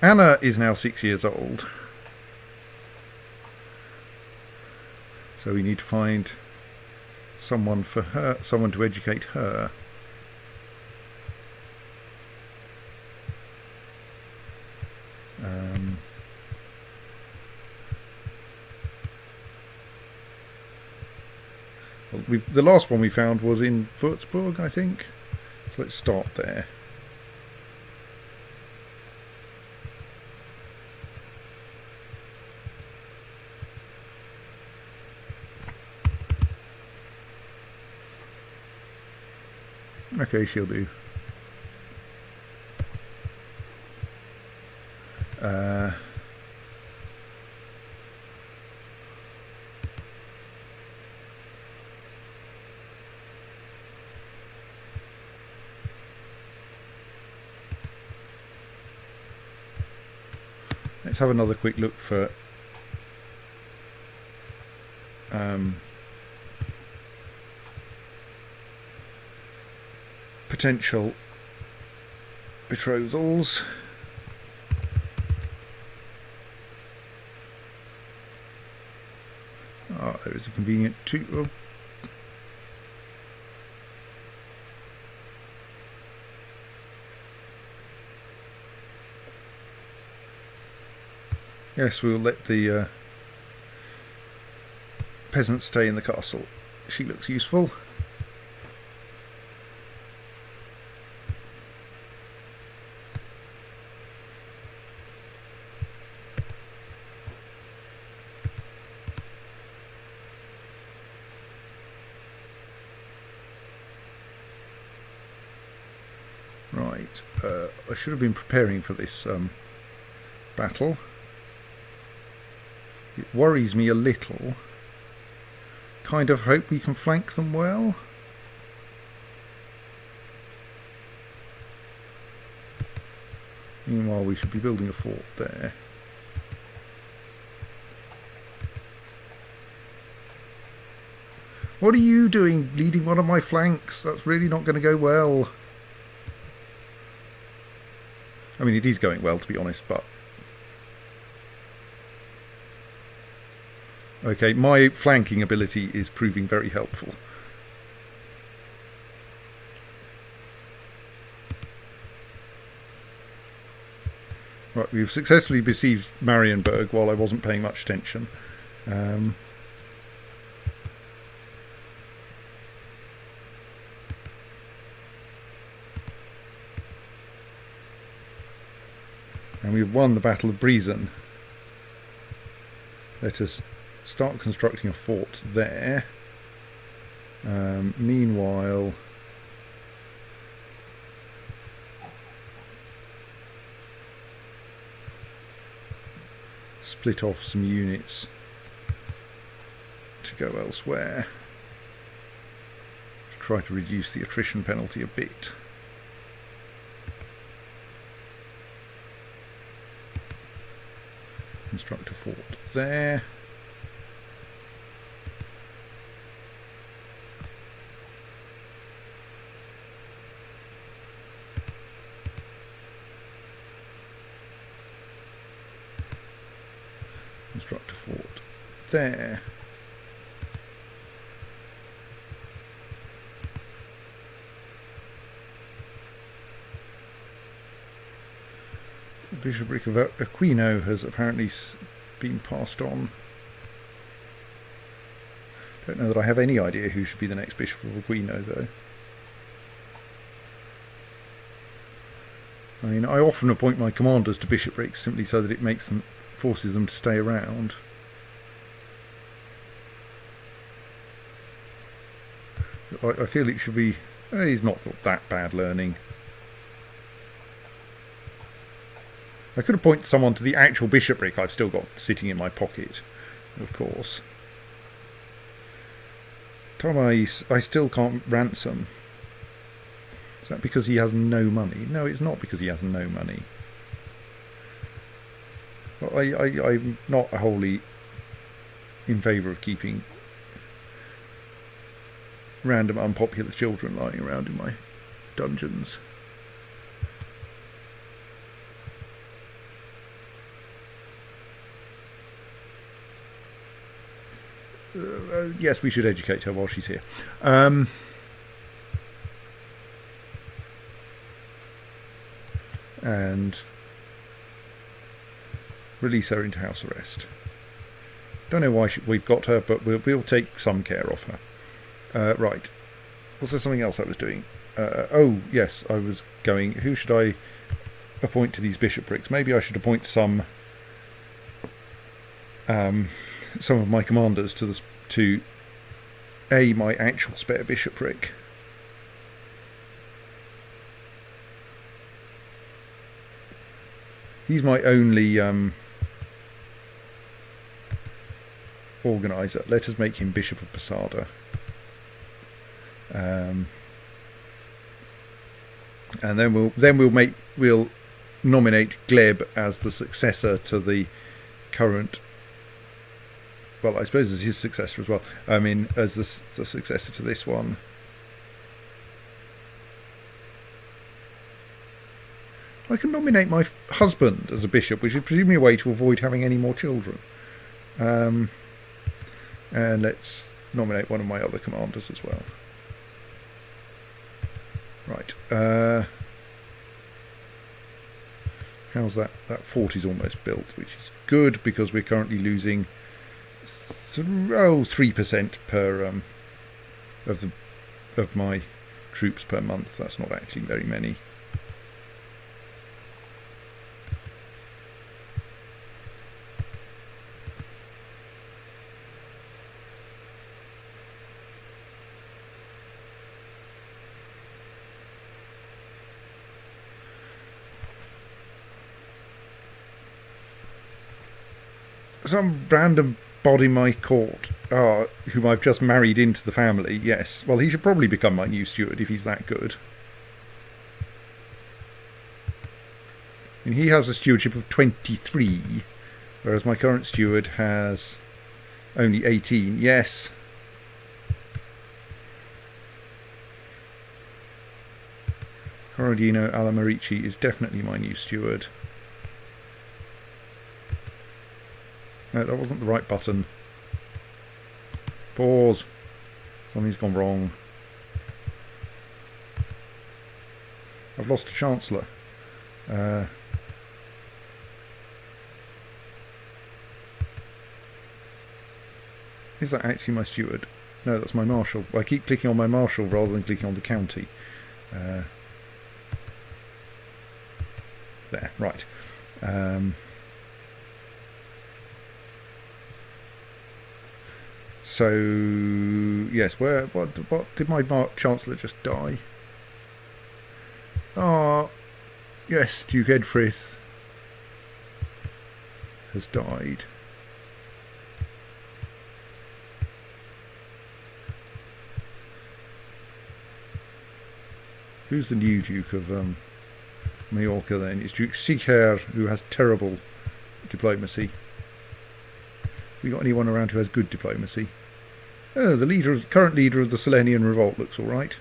Anna is now 6 years old. So we need to find someone for her, someone to educate her. Well, the last one we found was in Würzburg, I think. So let's start there. Okay, she'll do. Let's have another quick look for potential betrothals. There is a convenient two. Yes, we'll let the peasants stay in the castle. She looks useful. Right, I should have been preparing for this battle. It worries me a little. Kind of hope we can flank them well. Meanwhile, we should be building a fort there. What are you doing, leading one of my flanks? That's really not going to go well. I mean, it is going well, to be honest, but... Okay, my flanking ability is proving very helpful. Right, we've successfully besieged Marienburg while I wasn't paying much attention. And we've won the Battle of Briesen. Let us start constructing a fort there. Meanwhile, split off some units to go elsewhere. Try to reduce the attrition penalty a bit. Construct a fort there. Construct a fort there. The bishopric of Aquino has apparently been passed on. Don't know that I have any idea who should be the next bishop of Aquino, though. I mean, I often appoint my commanders to bishoprics simply so that it forces them to stay around. I feel it should be... he's not got that bad learning. I could appoint someone to the actual bishopric I've still got sitting in my pocket, of course. Tomais, I still can't ransom. Is that because he has no money? No, it's not because he has no money. Well, I'm not wholly in favour of keeping random unpopular children lying around in my dungeons. Yes, we should educate her while she's here. And release her into house arrest. Don't know why we've got her, but we'll take some care of her. Right. Was there something else I was doing? Oh, yes, I was going... Who should I appoint to these bishoprics? Maybe I should appoint some of my commanders to my actual spare bishopric. He's my only organiser. Let us make him Bishop of Posada. And then we'll nominate Gleb as the successor to the current. Well, I suppose as his successor as well. I mean, as the successor to this one. I can nominate my husband as a bishop, which is presumably a way to avoid having any more children. And let's nominate one of my other commanders as well. Right. How's that? That fort is almost built, which is good because we're currently losing 3% per of my troops per month. That's not actually very many. Some random bod in my court, whom I've just married into the family, yes. Well, he should probably become my new steward if he's that good. And he has a stewardship of 23, whereas my current steward has only 18. Yes. Corradino Alamarici is definitely my new steward. No, that wasn't the right button. Pause. Something's gone wrong. I've lost a Chancellor. Is that actually my steward? No, that's my marshal. I keep clicking on my marshal rather than clicking on the county. There, right. So yes, what did my Chancellor just die? Ah, yes, Duke Edfrith has died. Who's the new Duke of Majorca then? It's Duke CK2, who has terrible diplomacy. We got anyone around who has good diplomacy? Oh, the current leader of the Selenian revolt looks all right.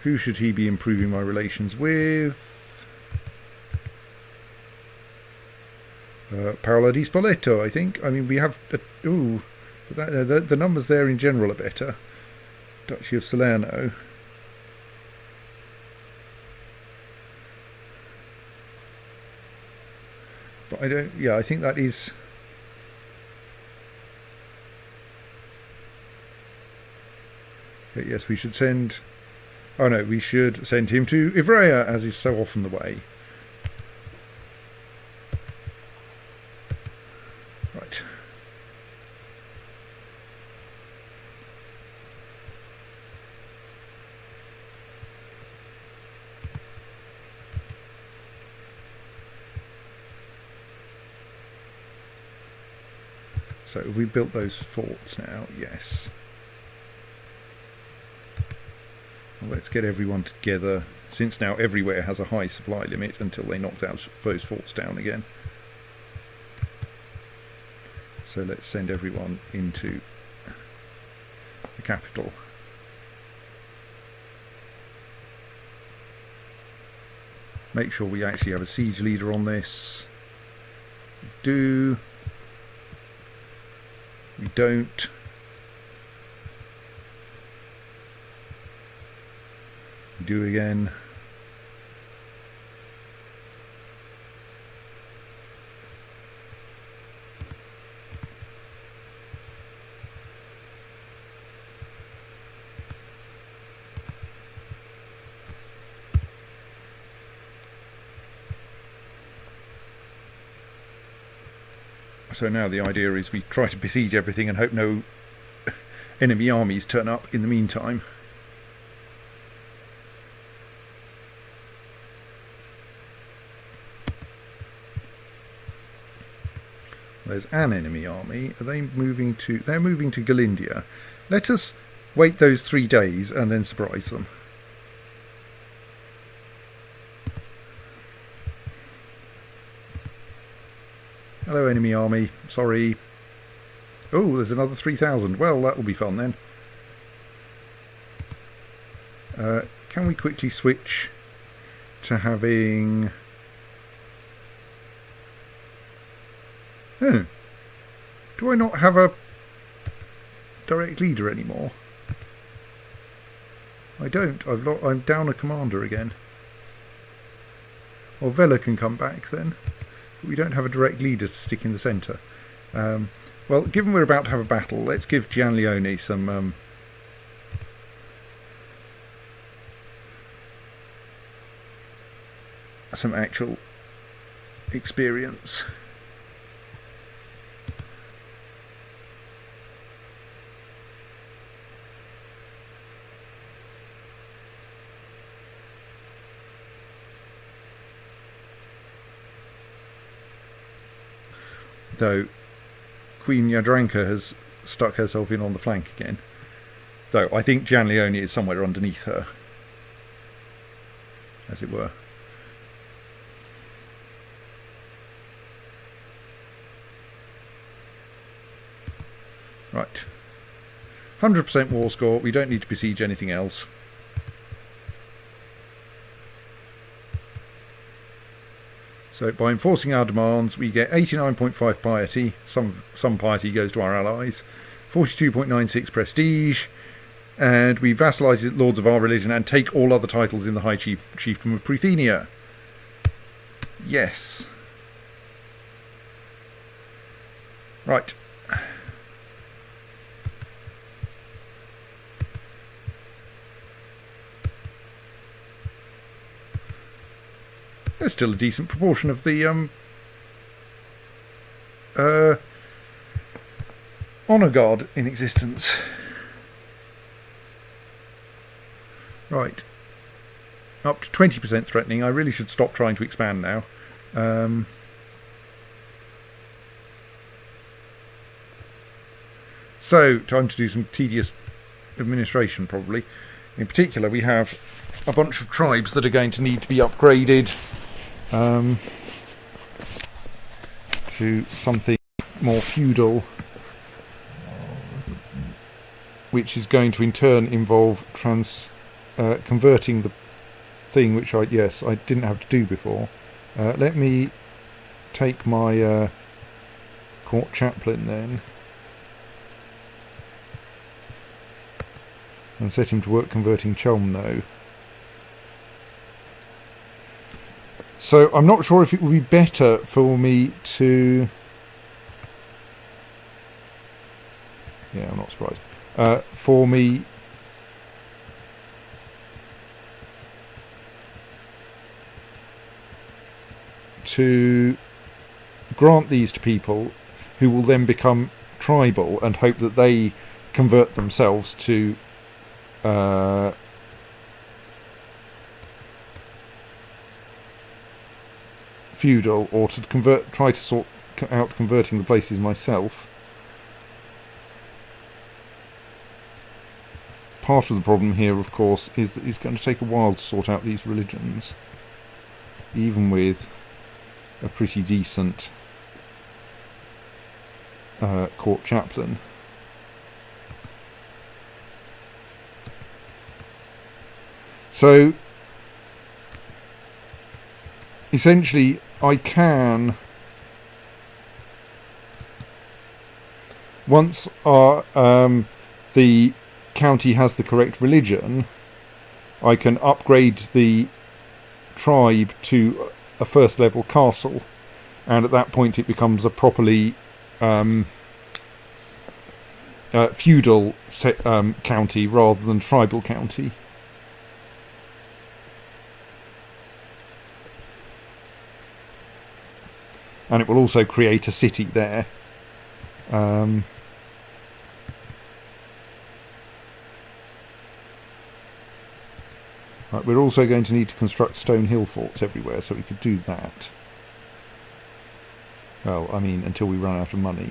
Who should he be improving my relations with? Paola di Spoleto, I think. I mean, we have... but the numbers there in general are better. Duchy of Salerno. But I don't... Yeah, I think that is... Okay, yes, we should send... Oh no, we should send him to Ivrea, as is so often the way. Right. So have we built those forts now? Yes. Well, let's get everyone together, since now everywhere has a high supply limit until they knock those forts down again. So let's send everyone into the capital. Make sure we actually have a siege leader on this. We do. We don't. We do again. So now the idea is we try to besiege everything and hope no enemy armies turn up in the meantime. There's an enemy army. Are they moving to... They're moving to Galindia. Let us wait those 3 days and then surprise them. Hello, enemy army. Sorry. Oh, there's another 3,000. Well, that will be fun then. Can we quickly switch to having... Do I not have a direct leader anymore? I don't. I'm down a commander again. Or Vela can come back then. But we don't have a direct leader to stick in the centre. Well, given we're about to have a battle, let's give Gianleone some actual experience. Though Queen Jadranka has stuck herself in on the flank again. Though I think Gianleone is somewhere underneath her, as it were. Right. 100% war score. We don't need to besiege anything else. So by enforcing our demands, we get 89.5 piety. Some piety goes to our allies. 42.96 prestige. And we vassalise the lords of our religion and take all other titles in the High Chiefdom of Pruthenia. Yes. Right. There's still a decent proportion of the honour guard in existence. Right. Up to 20% threatening. I really should stop trying to expand now. So, time to do some tedious administration, probably. In particular, we have a bunch of tribes that are going to need to be upgraded to something more feudal, which is going to in turn involve converting the thing which I didn't have to do before. Let me take my court chaplain then and set him to work converting Chelmno. So I'm not sure if it would be better for me to... Yeah, I'm not surprised. For me to grant these to people who will then become tribal and hope that they convert themselves to feudal, or to try to sort out converting the places myself. Part of the problem here, of course, is that it's going to take a while to sort out these religions, even with a pretty decent court chaplain. So essentially I can, once the county has the correct religion, I can upgrade the tribe to a first level castle, and at that point it becomes a properly feudal county rather than tribal county. And it will also create a city there. Right, we're also going to need to construct stone hill forts everywhere, so we could do that. Well, I mean, until we run out of money.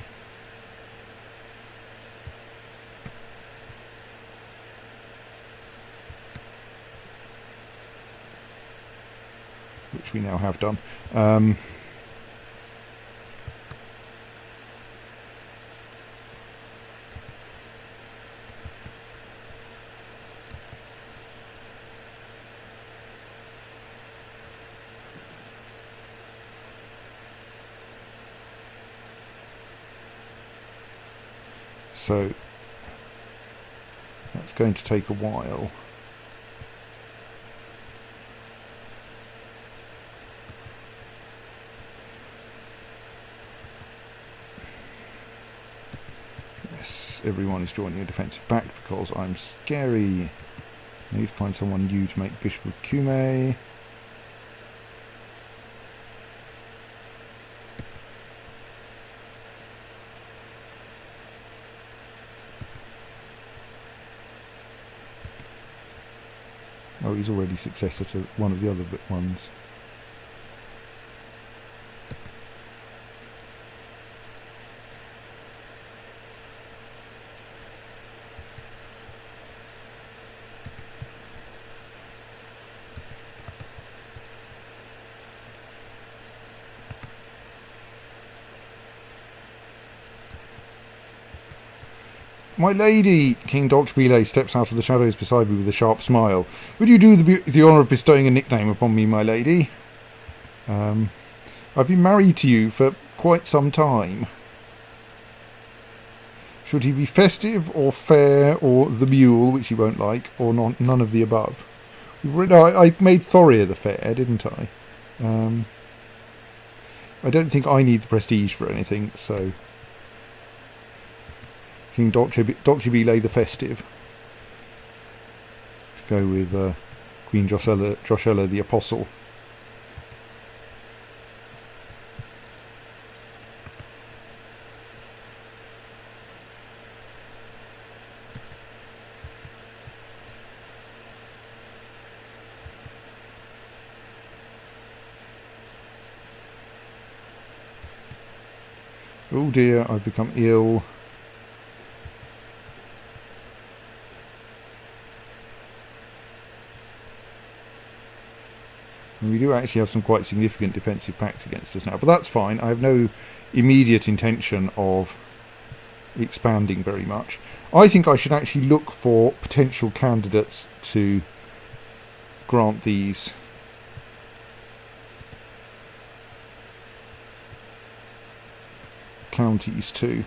Which we now have done. So that's going to take a while. Yes, everyone is joining a defensive pact because I'm scary. I need to find someone new to make Bishop of Cume. Oh, he's already successor to one of the other ones. My lady! King Dolchbele steps out of the shadows beside me with a sharp smile. Would you do the honour of bestowing a nickname upon me, my lady? I've been married to you for quite some time. Should he be festive or fair or the mule, which you won't like, or none of the above? I made Thorir the fair, didn't I? I don't think I need the prestige for anything, so... King Dolchbele the festive. Go with Queen Joshella the apostle. Oh dear, I've become ill. And we do actually have some quite significant defensive pacts against us now, but that's fine. I have no immediate intention of expanding very much. I think I should actually look for potential candidates to grant these counties to.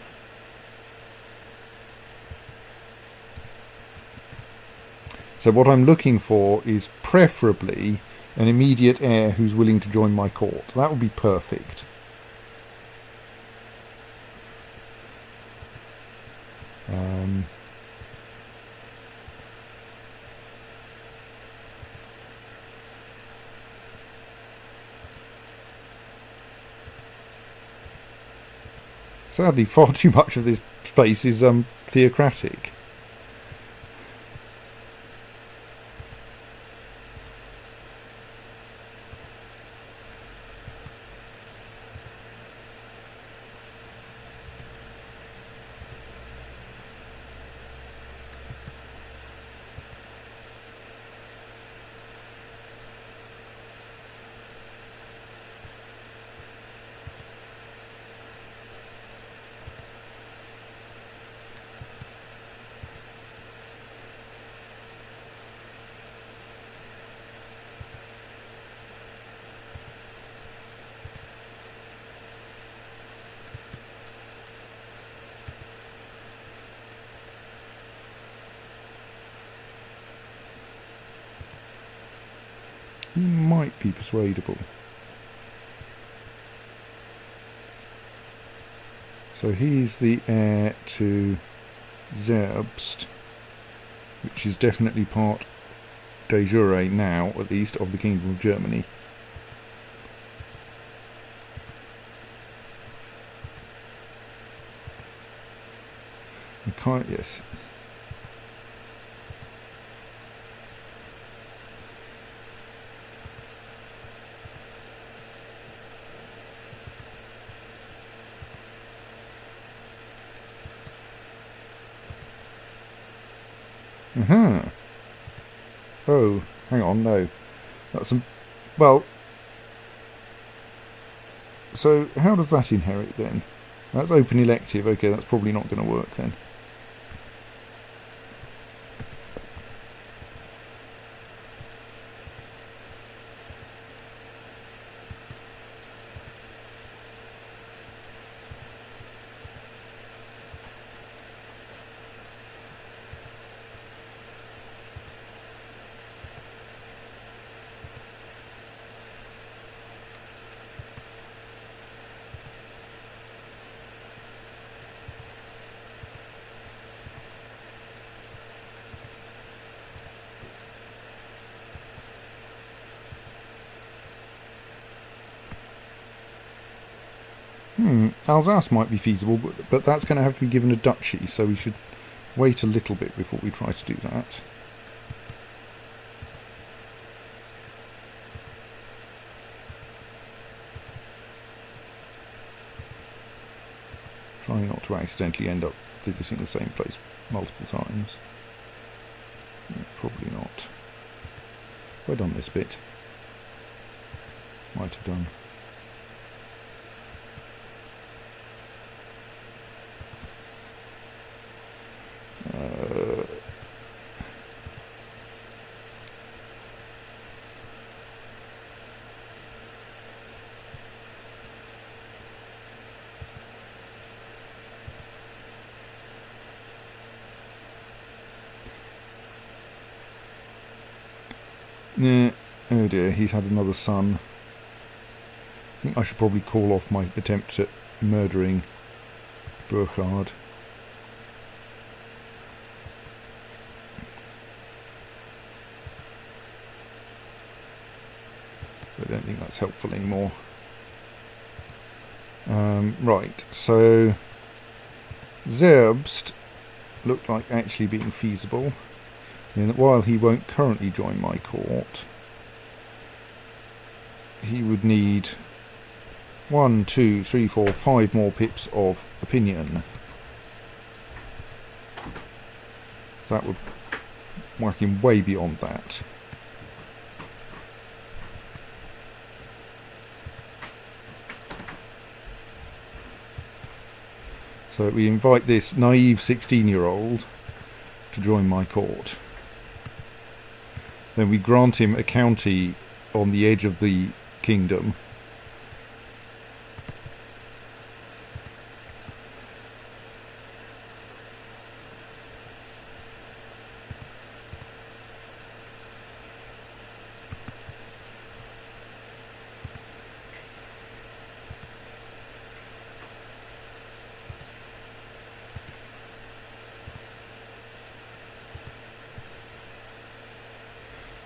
So what I'm looking for is preferably an immediate heir who's willing to join my court. That would be perfect. Sadly, far too much of this space is theocratic. He might be persuadable. So he's the heir to Zerbst, which is definitely part de jure now, at least, of the Kingdom of Germany. Yes. Oh, hang on, no. That's well, so how does that inherit then? That's open elective. Okay, that's probably not going to work then. Alsace might be feasible, but that's going to have to be given a duchy, so we should wait a little bit before we try to do that. Trying not to accidentally end up visiting the same place multiple times. Probably not. Have I done this bit? Might have done. Oh dear, he's had another son. I think I should probably call off my attempt at murdering Burkhard. I don't think that's helpful anymore. Right, so Zerbst looked like actually being feasible. And while he won't currently join my court, he would need 1, 2, 3, 4, 5 more pips of opinion. That would whack him way beyond that. So we invite this naive 16-year-old to join my court. Then we grant him a county on the edge of the kingdom.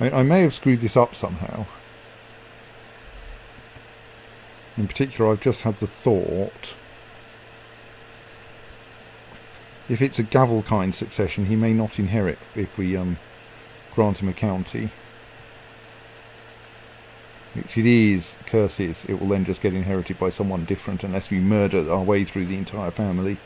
I may have screwed this up somehow. In particular, I've just had the thought, if it's a Gavel-kind succession, he may not inherit if we grant him a county. Which it is, curses, it will then just get inherited by someone different unless we murder our way through the entire family.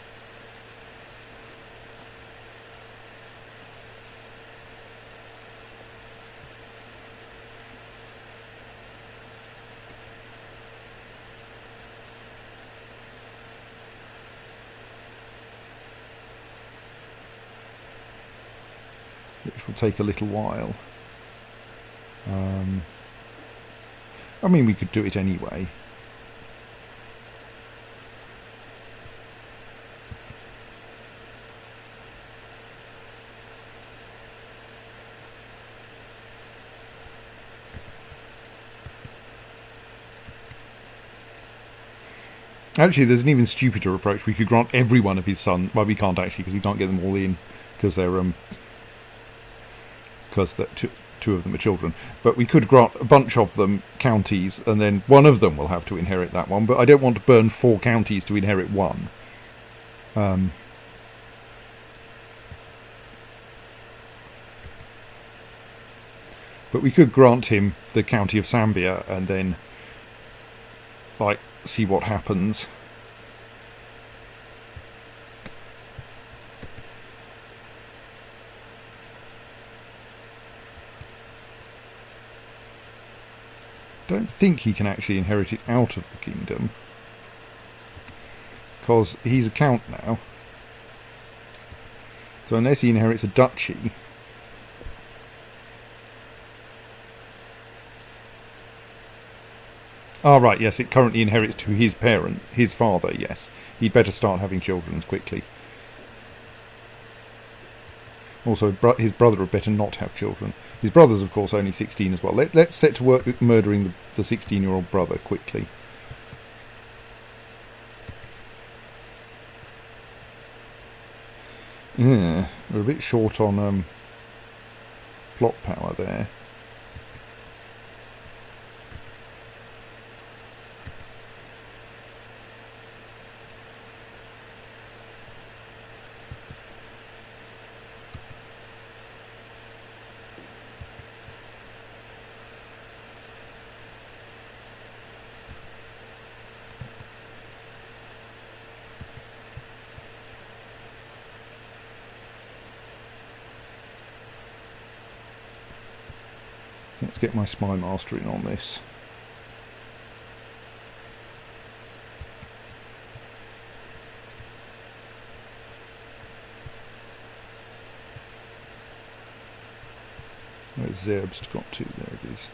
Which will take a little while. I mean, we could do it anyway. Actually, there's an even stupider approach. We could grant every one of his sons. Well, we can't actually, because we can't get them all in, because they're two of them are children. But we could grant a bunch of them counties, and then one of them will have to inherit that one. But I don't want to burn 4 counties to inherit one. But we could grant him the county of Sambia, and then, like, see what happens. Don't think he can actually inherit it out of the kingdom, because he's a count now. So unless he inherits a duchy, right, yes, it currently inherits to his parent, his father, yes. He'd better start having children quickly. Also, his brother had better not have children. His brother's, of course, only 16 as well. Let's set to work murdering the 16-year-old brother quickly. Yeah, we're a bit short on plot power there. Let's get my spy mastering on this. Where's Zerbst got to? There it is.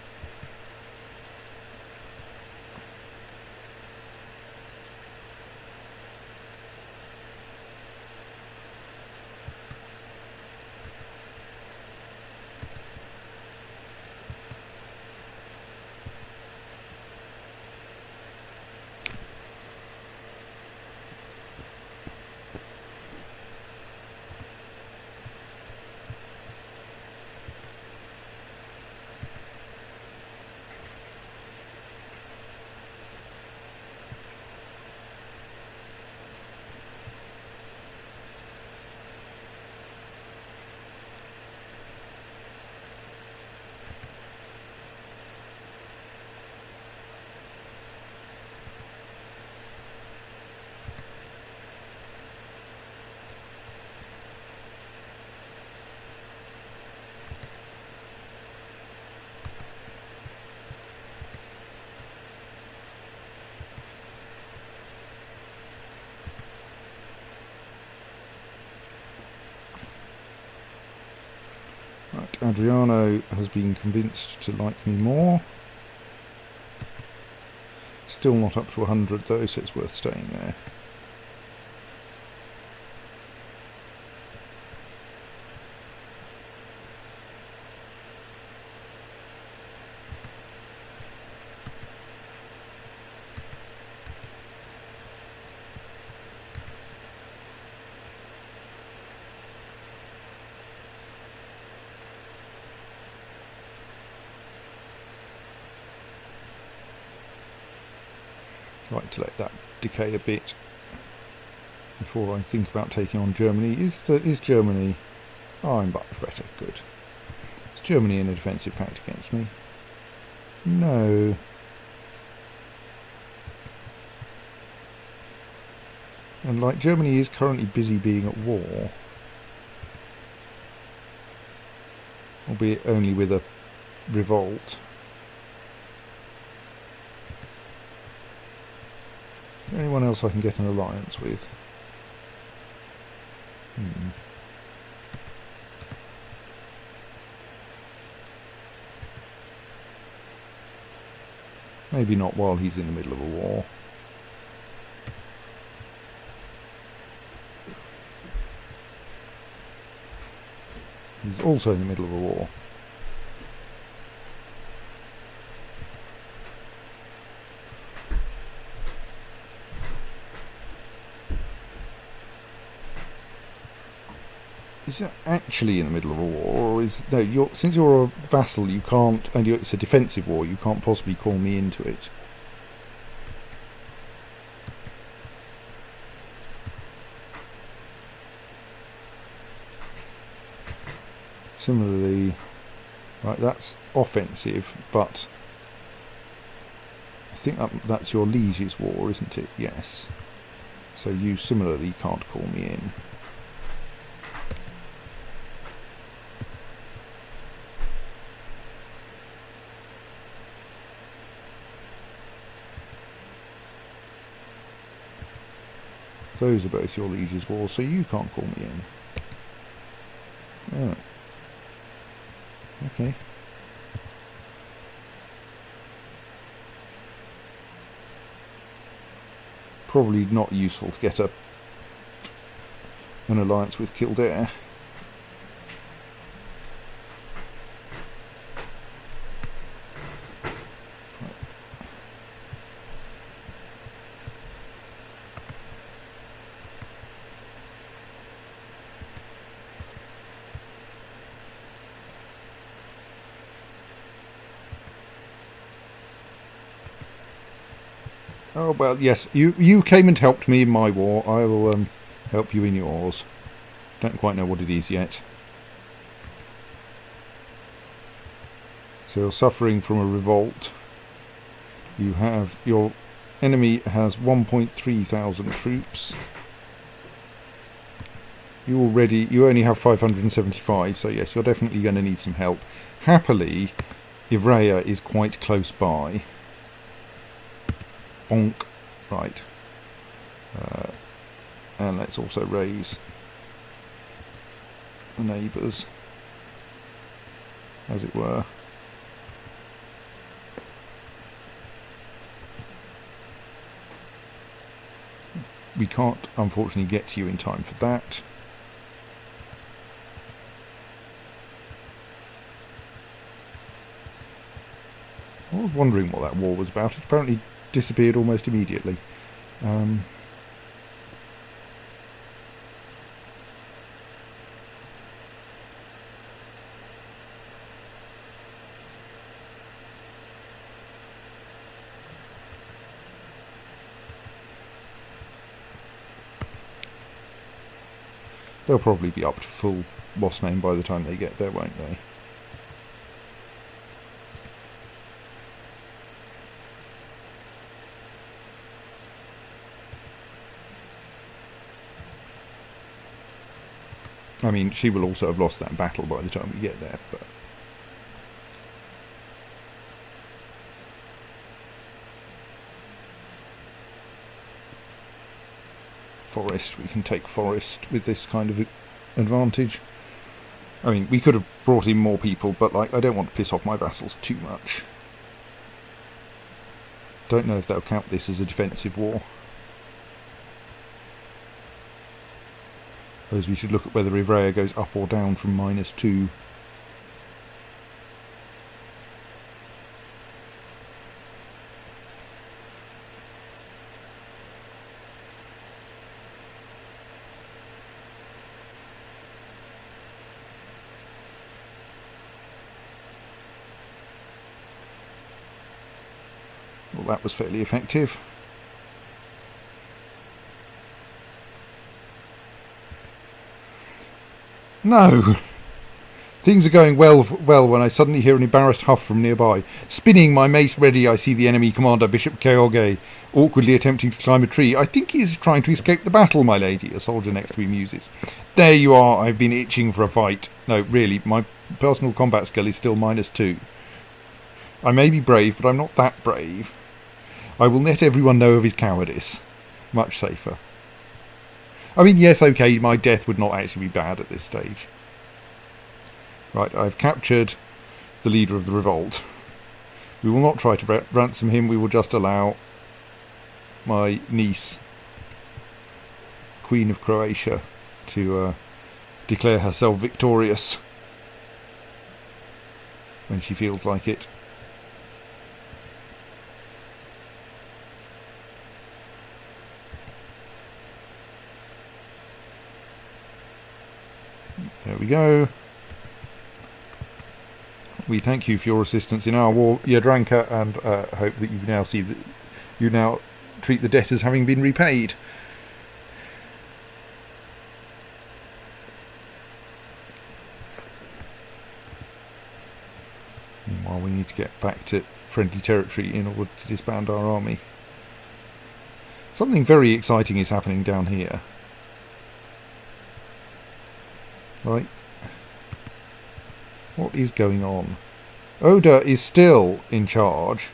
Right, Adriano has been convinced to like me more. Still not up to 100 though, so it's worth staying there. Like to let that decay a bit before I think about taking on Germany. Is Germany... Oh, I'm much better. Good. Is Germany in a defensive pact against me? No. And like Germany is currently busy being at war. Albeit only with a revolt. Is there anyone else I can get an alliance with? Maybe not while he's in the middle of a war. He's also in the middle of a war. Is it actually in the middle of a war, or is no? Since you're a vassal, you can't, and it's a defensive war. You can't possibly call me into it. Similarly, right, that's offensive, but I think that's your liege's war, isn't it? Yes. So you similarly can't call me in. Those are both your liege's wars, so you can't call me in. Oh. Okay. Probably not useful to get an alliance with Kildare. Oh, well, yes, you came and helped me in my war. I will help you in yours. Don't quite know what it is yet. So you're suffering from a revolt. You have... Your enemy has 1.3 thousand troops. You only have 575, so yes, you're definitely going to need some help. Happily, Ivrea is quite close by. Bonk. Right. And let's also raise the neighbours, as it were. We can't, unfortunately, get to you in time for that. I was wondering what that war was about. It apparently disappeared almost immediately. They'll probably be up to full boss name by the time they get there, won't they? I mean, she will also have lost that battle by the time we get there, but... Forest, we can take Forest with this kind of advantage. I mean, we could have brought in more people, but like, I don't want to piss off my vassals too much. Don't know if they'll count this as a defensive war. Suppose we should look at whether Ivrea goes up or down from -2. Well, that was fairly effective. No! Things are going well when I suddenly hear an embarrassed huff from nearby. Spinning my mace ready, I see the enemy commander, Bishop Keoge, awkwardly attempting to climb a tree. I think he is trying to escape the battle, my lady, a soldier next to me muses. There you are, I've been itching for a fight. No, really, my personal combat skill is still -2. I may be brave, but I'm not that brave. I will let everyone know of his cowardice. Much safer. I mean, yes, okay, my death would not actually be bad at this stage. Right, I've captured the leader of the revolt. We will not try to ransom him, we will just allow my niece, Queen of Croatia, to declare herself victorious when she feels like it. There we go. We thank you for your assistance in our war, Yadranka, and hope that you now treat the debt as having been repaid. Meanwhile, we need to get back to friendly territory in order to disband our army. Something very exciting is happening down here. Like, what is going on? Oda is still in charge,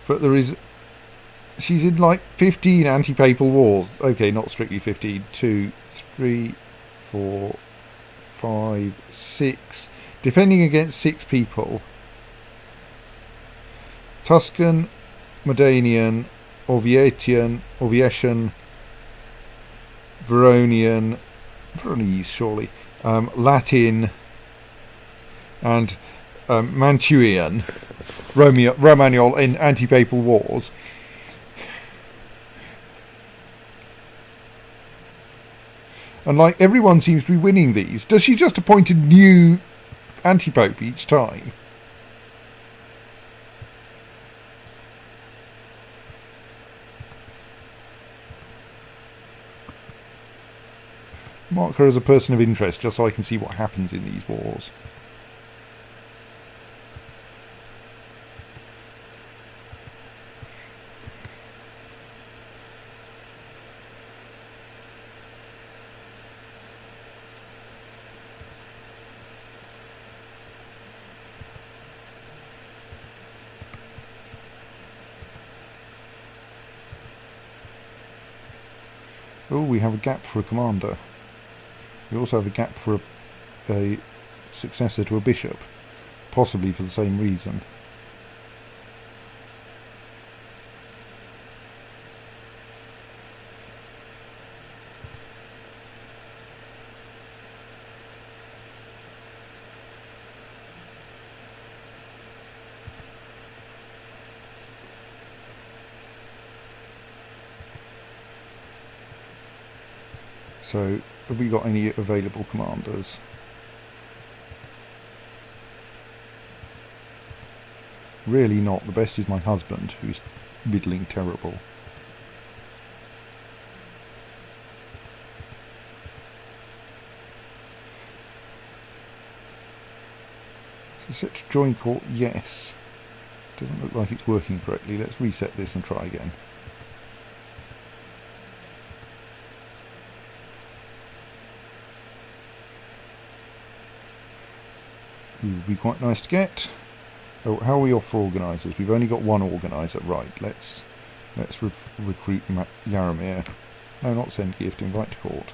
but she's in like 15 anti-papal wars. Okay, not strictly 15. 2, 3, 4, 5, 6. Defending against 6 people. Tuscan, Modanian, Orvietian, Veronian, Veronese, surely, Latin, and Mantuan, Romagnol in anti-papal wars. And like, everyone seems to be winning these. Does she just appoint a new anti-pope each time? Mark her as a person of interest, just so I can see what happens in these wars. Oh, we have a gap for a commander. We also have a gap for a successor to a bishop, possibly for the same reason. So, have we got any available commanders? Really not. The best is my husband, who's middling terrible. So set to join court, yes. Doesn't look like it's working correctly. Let's reset this and try again. It would be quite nice to get. Oh, how are we off for organisers? We've only got one organiser. Right, let's recruit Yaramir. No, not send gift, invite to court.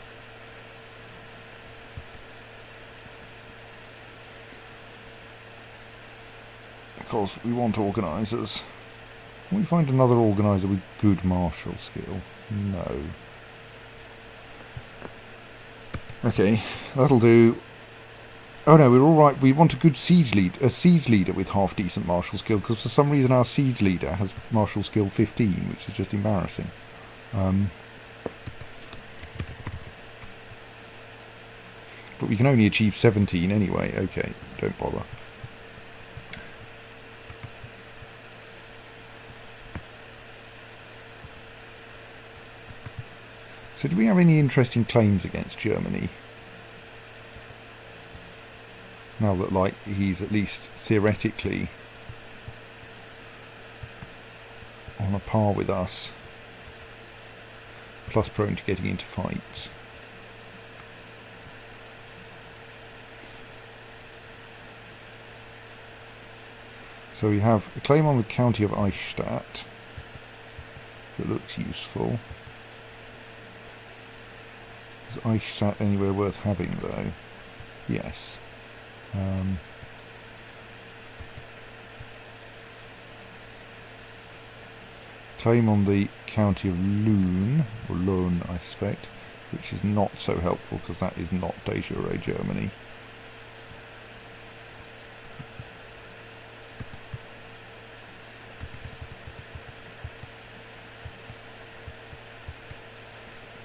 because we want organisers. Can we find another organiser with good martial skill? No. Okay, that'll do. Oh no, we're all right. We want a good siege leader with half decent martial skill, because for some reason our siege leader has martial skill 15, which is just embarrassing. But we can only achieve 17 anyway. Okay, don't bother. So do we have any interesting claims against Germany? Now that, like, he's at least theoretically on a par with us, plus prone to getting into fights. So we have a claim on the county of Eichstätt that looks useful. Is Eichstätt anywhere worth having, though? Yes. Claim on the county of Loon, or Lohn, I suspect, which is not so helpful because that is not de jure Germany.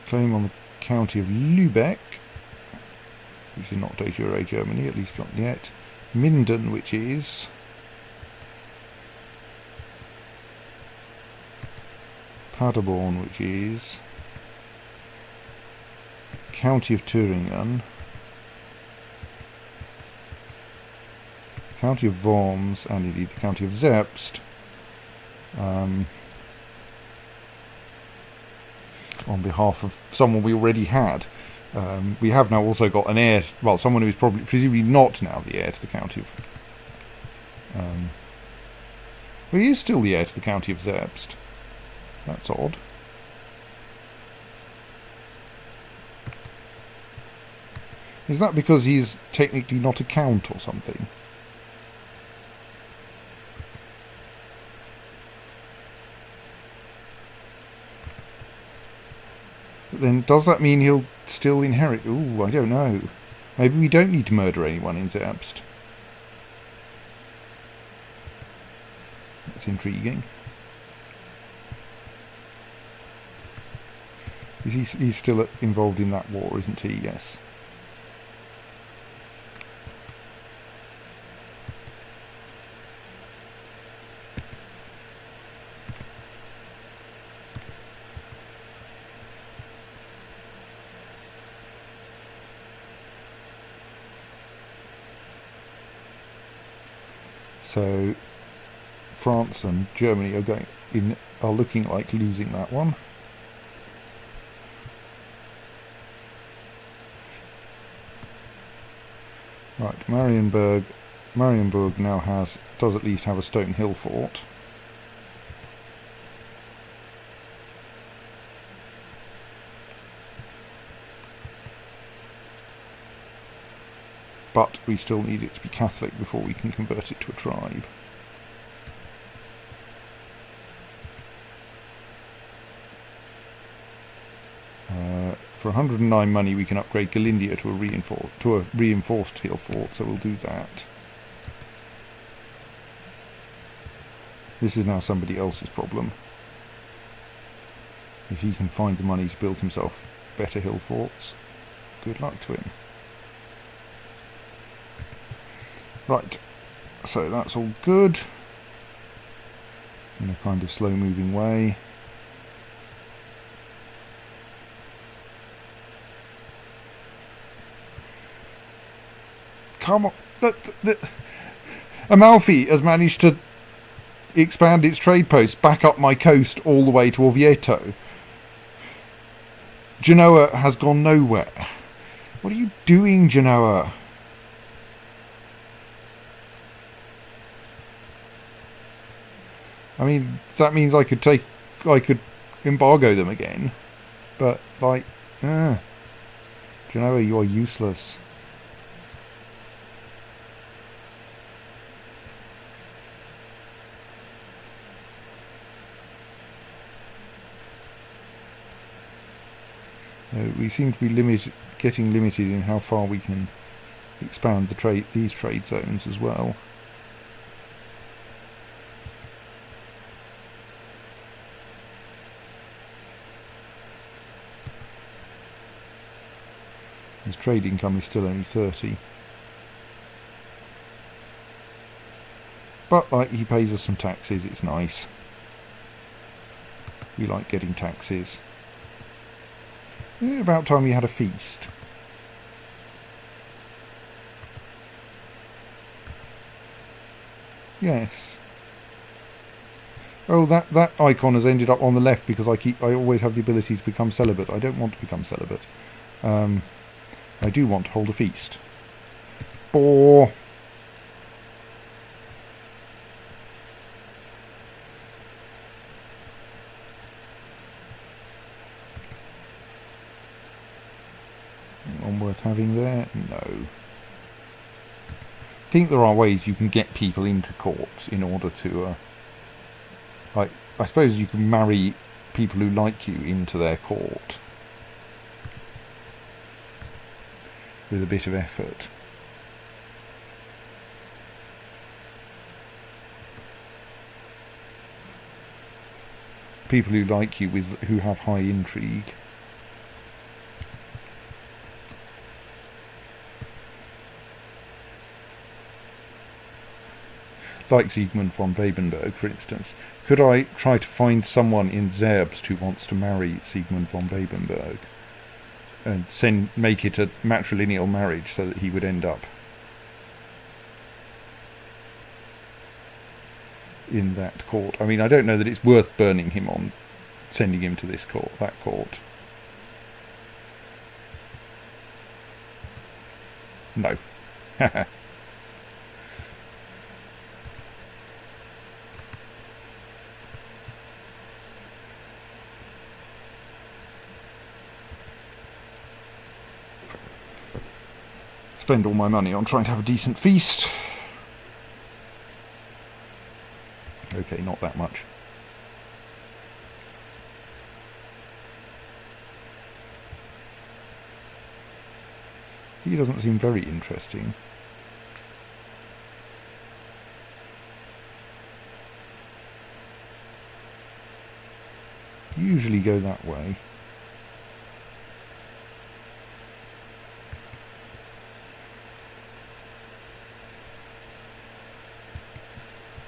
Claim on the county of Lübeck, which is not de jure Germany, at least not yet. Minden, which is Paderborn, which is county of Thüringen, county of Worms, and indeed the county of Zerbst. On behalf of someone we already had. We have now also got an heir, well, someone who is probably, presumably not now the heir to the county of... well, he is still the heir to the county of Zerbst. That's odd. Is that because he's technically not a count or something? But then does that mean he'll still inherit? Ooh, I don't know. Maybe we don't need to murder anyone in Zerbst. That's intriguing. He's still involved in that war, isn't he? Yes. So France and Germany are looking like losing that one. Right, Marienburg now does at least have a stone hill fort. But we still need it to be Catholic before we can convert it to a tribe. For 109 money we can upgrade Galindia to a reinforced hill fort, so we'll do that. This is now somebody else's problem. If he can find the money to build himself better hill forts, good luck to him. Right, so that's all good in a kind of slow moving way. Come on, Amalfi has managed to expand its trade posts back up my coast all the way to Orvieto. Genoa has gone nowhere. What are you doing, Genoa? I mean, that means I could embargo them again, but like, Genoa, you are useless. We seem to be getting limited in how far we can expand these trade zones as well. His trade income is still only 30. But like, he pays us some taxes, it's nice. We like getting taxes. About time we had a feast. Yes. Oh, that icon has ended up on the left because I always have the ability to become celibate. I don't want to become celibate. I do want to hold a feast. Bore. One worth having there? No. I think there are ways you can get people into courts in order to, like, I suppose you can marry people who like you into their court with a bit of effort. People who like you who have high intrigue. Like Siegmund von Babenberg, for instance. Could I try to find someone in Zerbst who wants to marry Siegmund von Babenberg and make it a matrilineal marriage so that he would end up in that court? I mean, I don't know that it's worth burning him on sending him to this court, that court. No. Spend all my money on trying to have a decent feast. Okay, not that much. He doesn't seem very interesting. Usually go that way.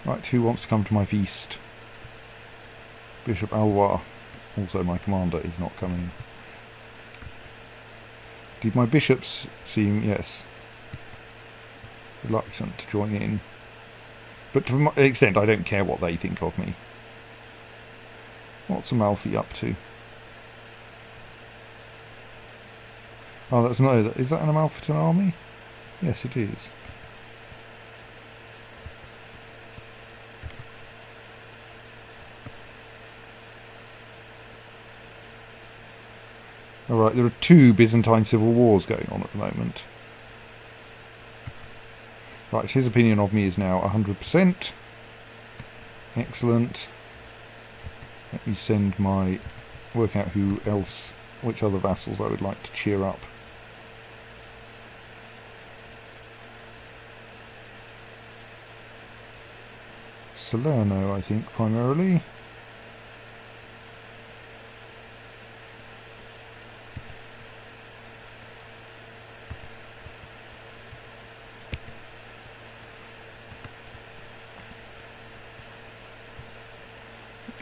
Right, who wants to come to my feast? Bishop Alwar, also my commander, is not coming. Did my bishops seem, yes, reluctant to join in? But to an extent, I don't care what they think of me. What's Amalfi up to? Oh, that's no. Is that an Amalfitan army? Yes, it is. Alright, there are 2 Byzantine civil wars going on at the moment. Right, his opinion of me is now 100%. Excellent. Let me work out which other vassals I would like to cheer up. Salerno, I think, primarily.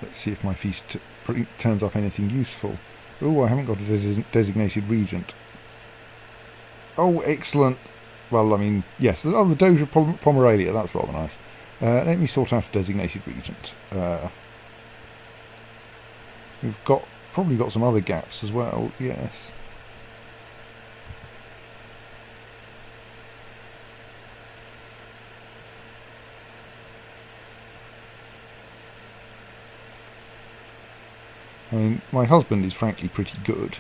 Let's see if my feast turns up anything useful. Oh, I haven't got a designated regent. Oh, excellent. Well, I mean, yes. Oh, the Doge of Pomerania. That's rather nice. Let me sort out a designated regent. We've probably got some other gaps as well. Yes. I mean, my husband is frankly pretty good.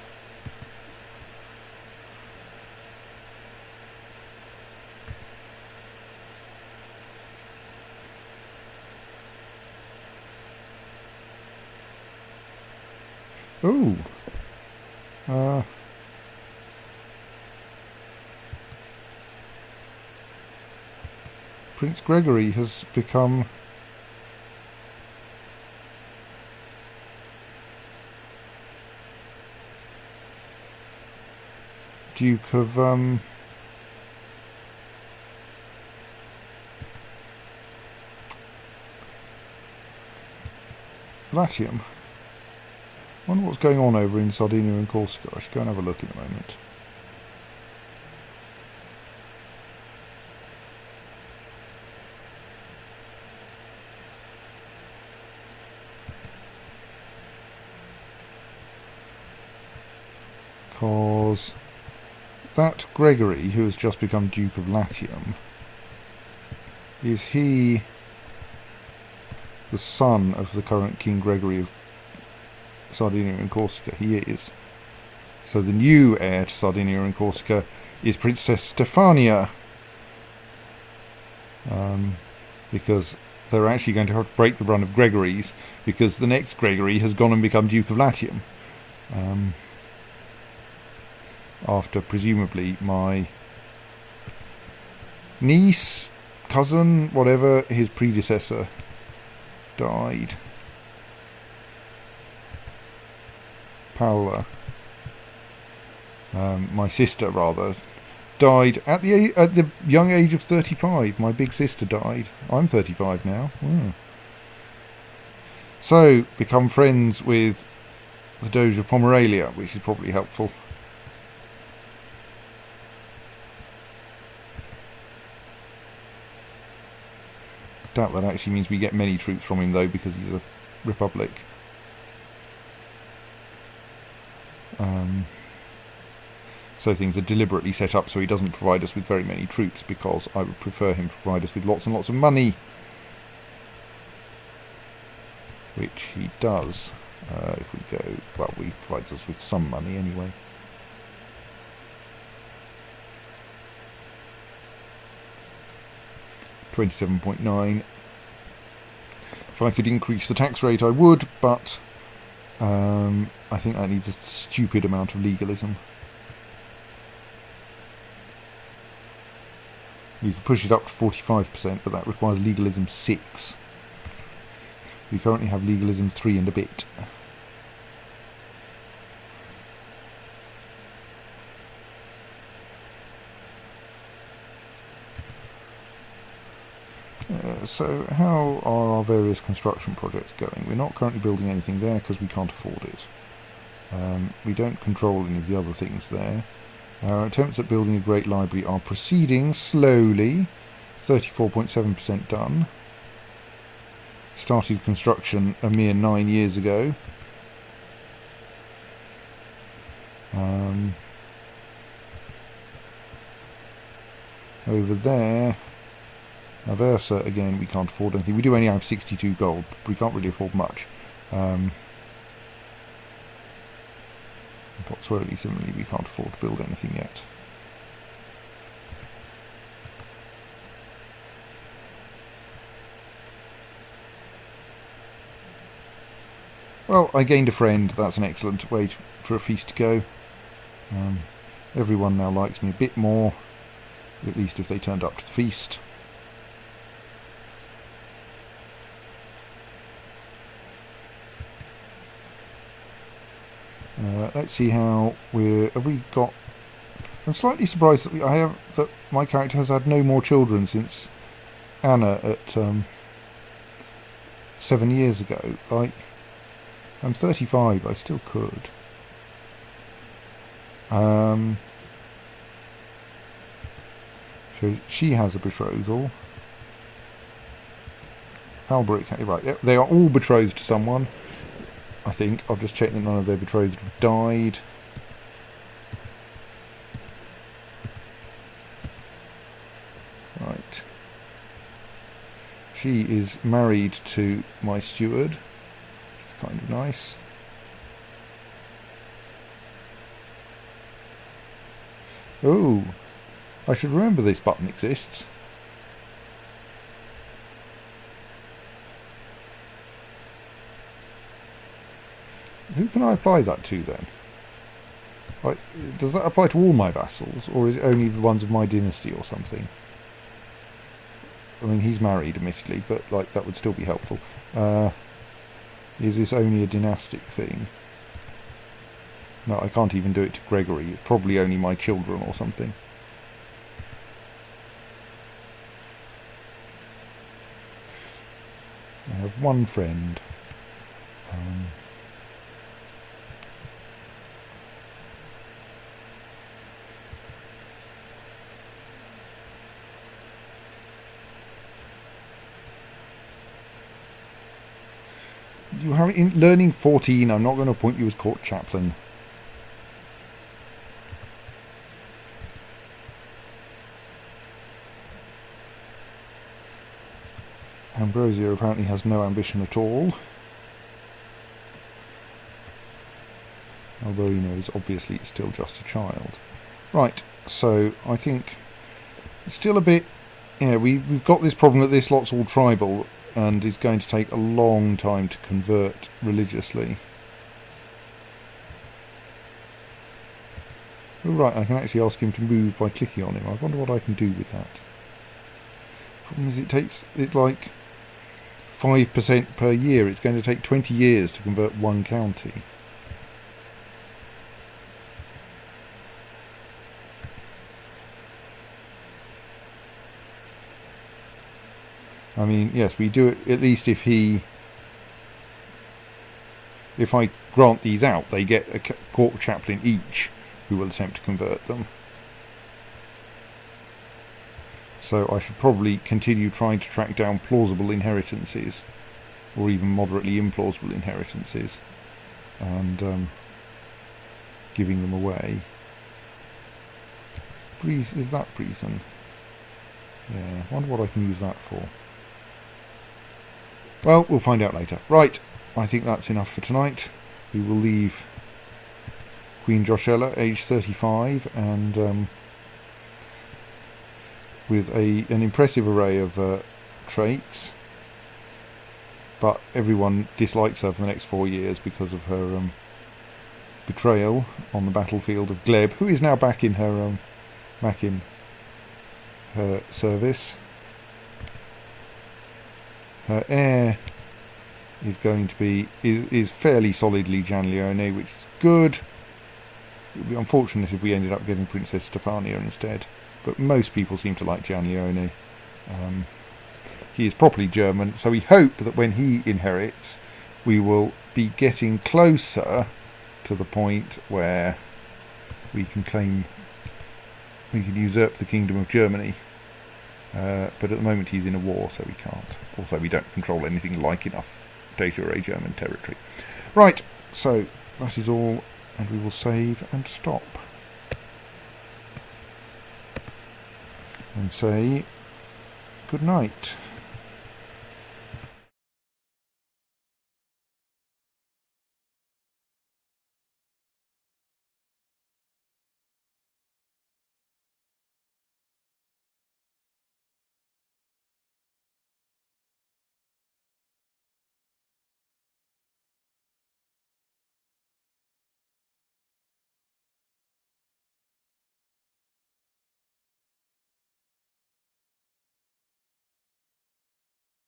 Oh, Prince Gregory has become Duke of Latium. I wonder what's going on over in Sardinia and Corsica. I should go and have a look in a moment. Because that Gregory, who has just become Duke of Latium, is he the son of the current King Gregory of Sardinia and Corsica? He is. So the new heir to Sardinia and Corsica is Princess Stefania. Because they're actually going to have to break the run of Gregories, because the next Gregory has gone and become Duke of Latium. After presumably my niece, cousin, whatever, his predecessor died. Paola, my sister rather, died at the young age of 35. My big sister died. I'm 35 now. So become friends with the Doge of Pomerania, which is probably helpful. Doubt that actually means we get many troops from him though, because he's a republic. So things are deliberately set up so he doesn't provide us with very many troops, because I would prefer him to provide us with lots and lots of money, which he does. If we go, well, he provides us with some money anyway. $27.9. If I could increase the tax rate, I would, but I think that needs a stupid amount of legalism. You can push it up to 45%, but that requires legalism 6. We currently have legalism 3 and a bit. So how are our various construction projects going? We're not currently building anything there because we can't afford it. We don't control any of the other things there. Our attempts at building a great library are proceeding slowly. 34.7% done. Started construction a mere 9 years ago. Over there, Aversa, again, we can't afford anything. We do only have 62 gold, but we can't really afford much. Pozzuoli, similarly, we can't afford to build anything yet. Well, I gained a friend. That's an excellent way for a feast to go. Everyone now likes me a bit more, at least if they turned up to the feast. Let's see how have we got. I'm slightly surprised that that my character has had no more children since Anna at 7 years ago. Like, I'm 35, I still could. So she has a betrothal. Alberic, right, yep, they are all betrothed to someone. I think. I'll just check that none of their betrothed have died. Right. She is married to my steward, which is kind of nice. Oh, I should remember this button exists. Who can I apply that to then? Like, does that apply to all my vassals, or is it only the ones of my dynasty or something? I mean, he's married, admittedly, but like that would still be helpful. Is this only a dynastic thing? No, I can't even do it to Gregory. It's probably only my children or something. I have one friend. You have in learning 14. I'm not going to appoint you as court chaplain. Ambrosia apparently has no ambition at all. Although, you know, he's obviously still just a child. Right, so I think it's still a bit... Yeah, we've got this problem that this lot's all tribal and is going to take a long time to convert religiously. Oh, right, I can actually ask him to move by clicking on him. I wonder what I can do with that. Problem is it's like 5% per year. It's going to take 20 years to convert one county. I mean, yes, we do it at least if I grant these out, they get a court chaplain each who will attempt to convert them. So I should probably continue trying to track down plausible inheritances, or even moderately implausible inheritances, and giving them away. Is that Breezen? Yeah, I wonder what I can use that for. Well, we'll find out later. Right, I think that's enough for tonight. We will leave Queen Joshella, age 35, and with an impressive array of traits. But everyone dislikes her for the next 4 years because of her betrayal on the battlefield of Gleb, who is now back in her service. Her heir is going to be is fairly solidly Gianleone, which is good. It would be unfortunate if we ended up getting Princess Stefania instead, but most people seem to like Gianleone. He is properly German, so we hope that when he inherits, we will be getting closer to the point where we can usurp the Kingdom of Germany. But at the moment he's in a war, so we can't. Also, we don't control anything like enough Data Array German territory. Right, so that is all, and we will save and stop. And say good night.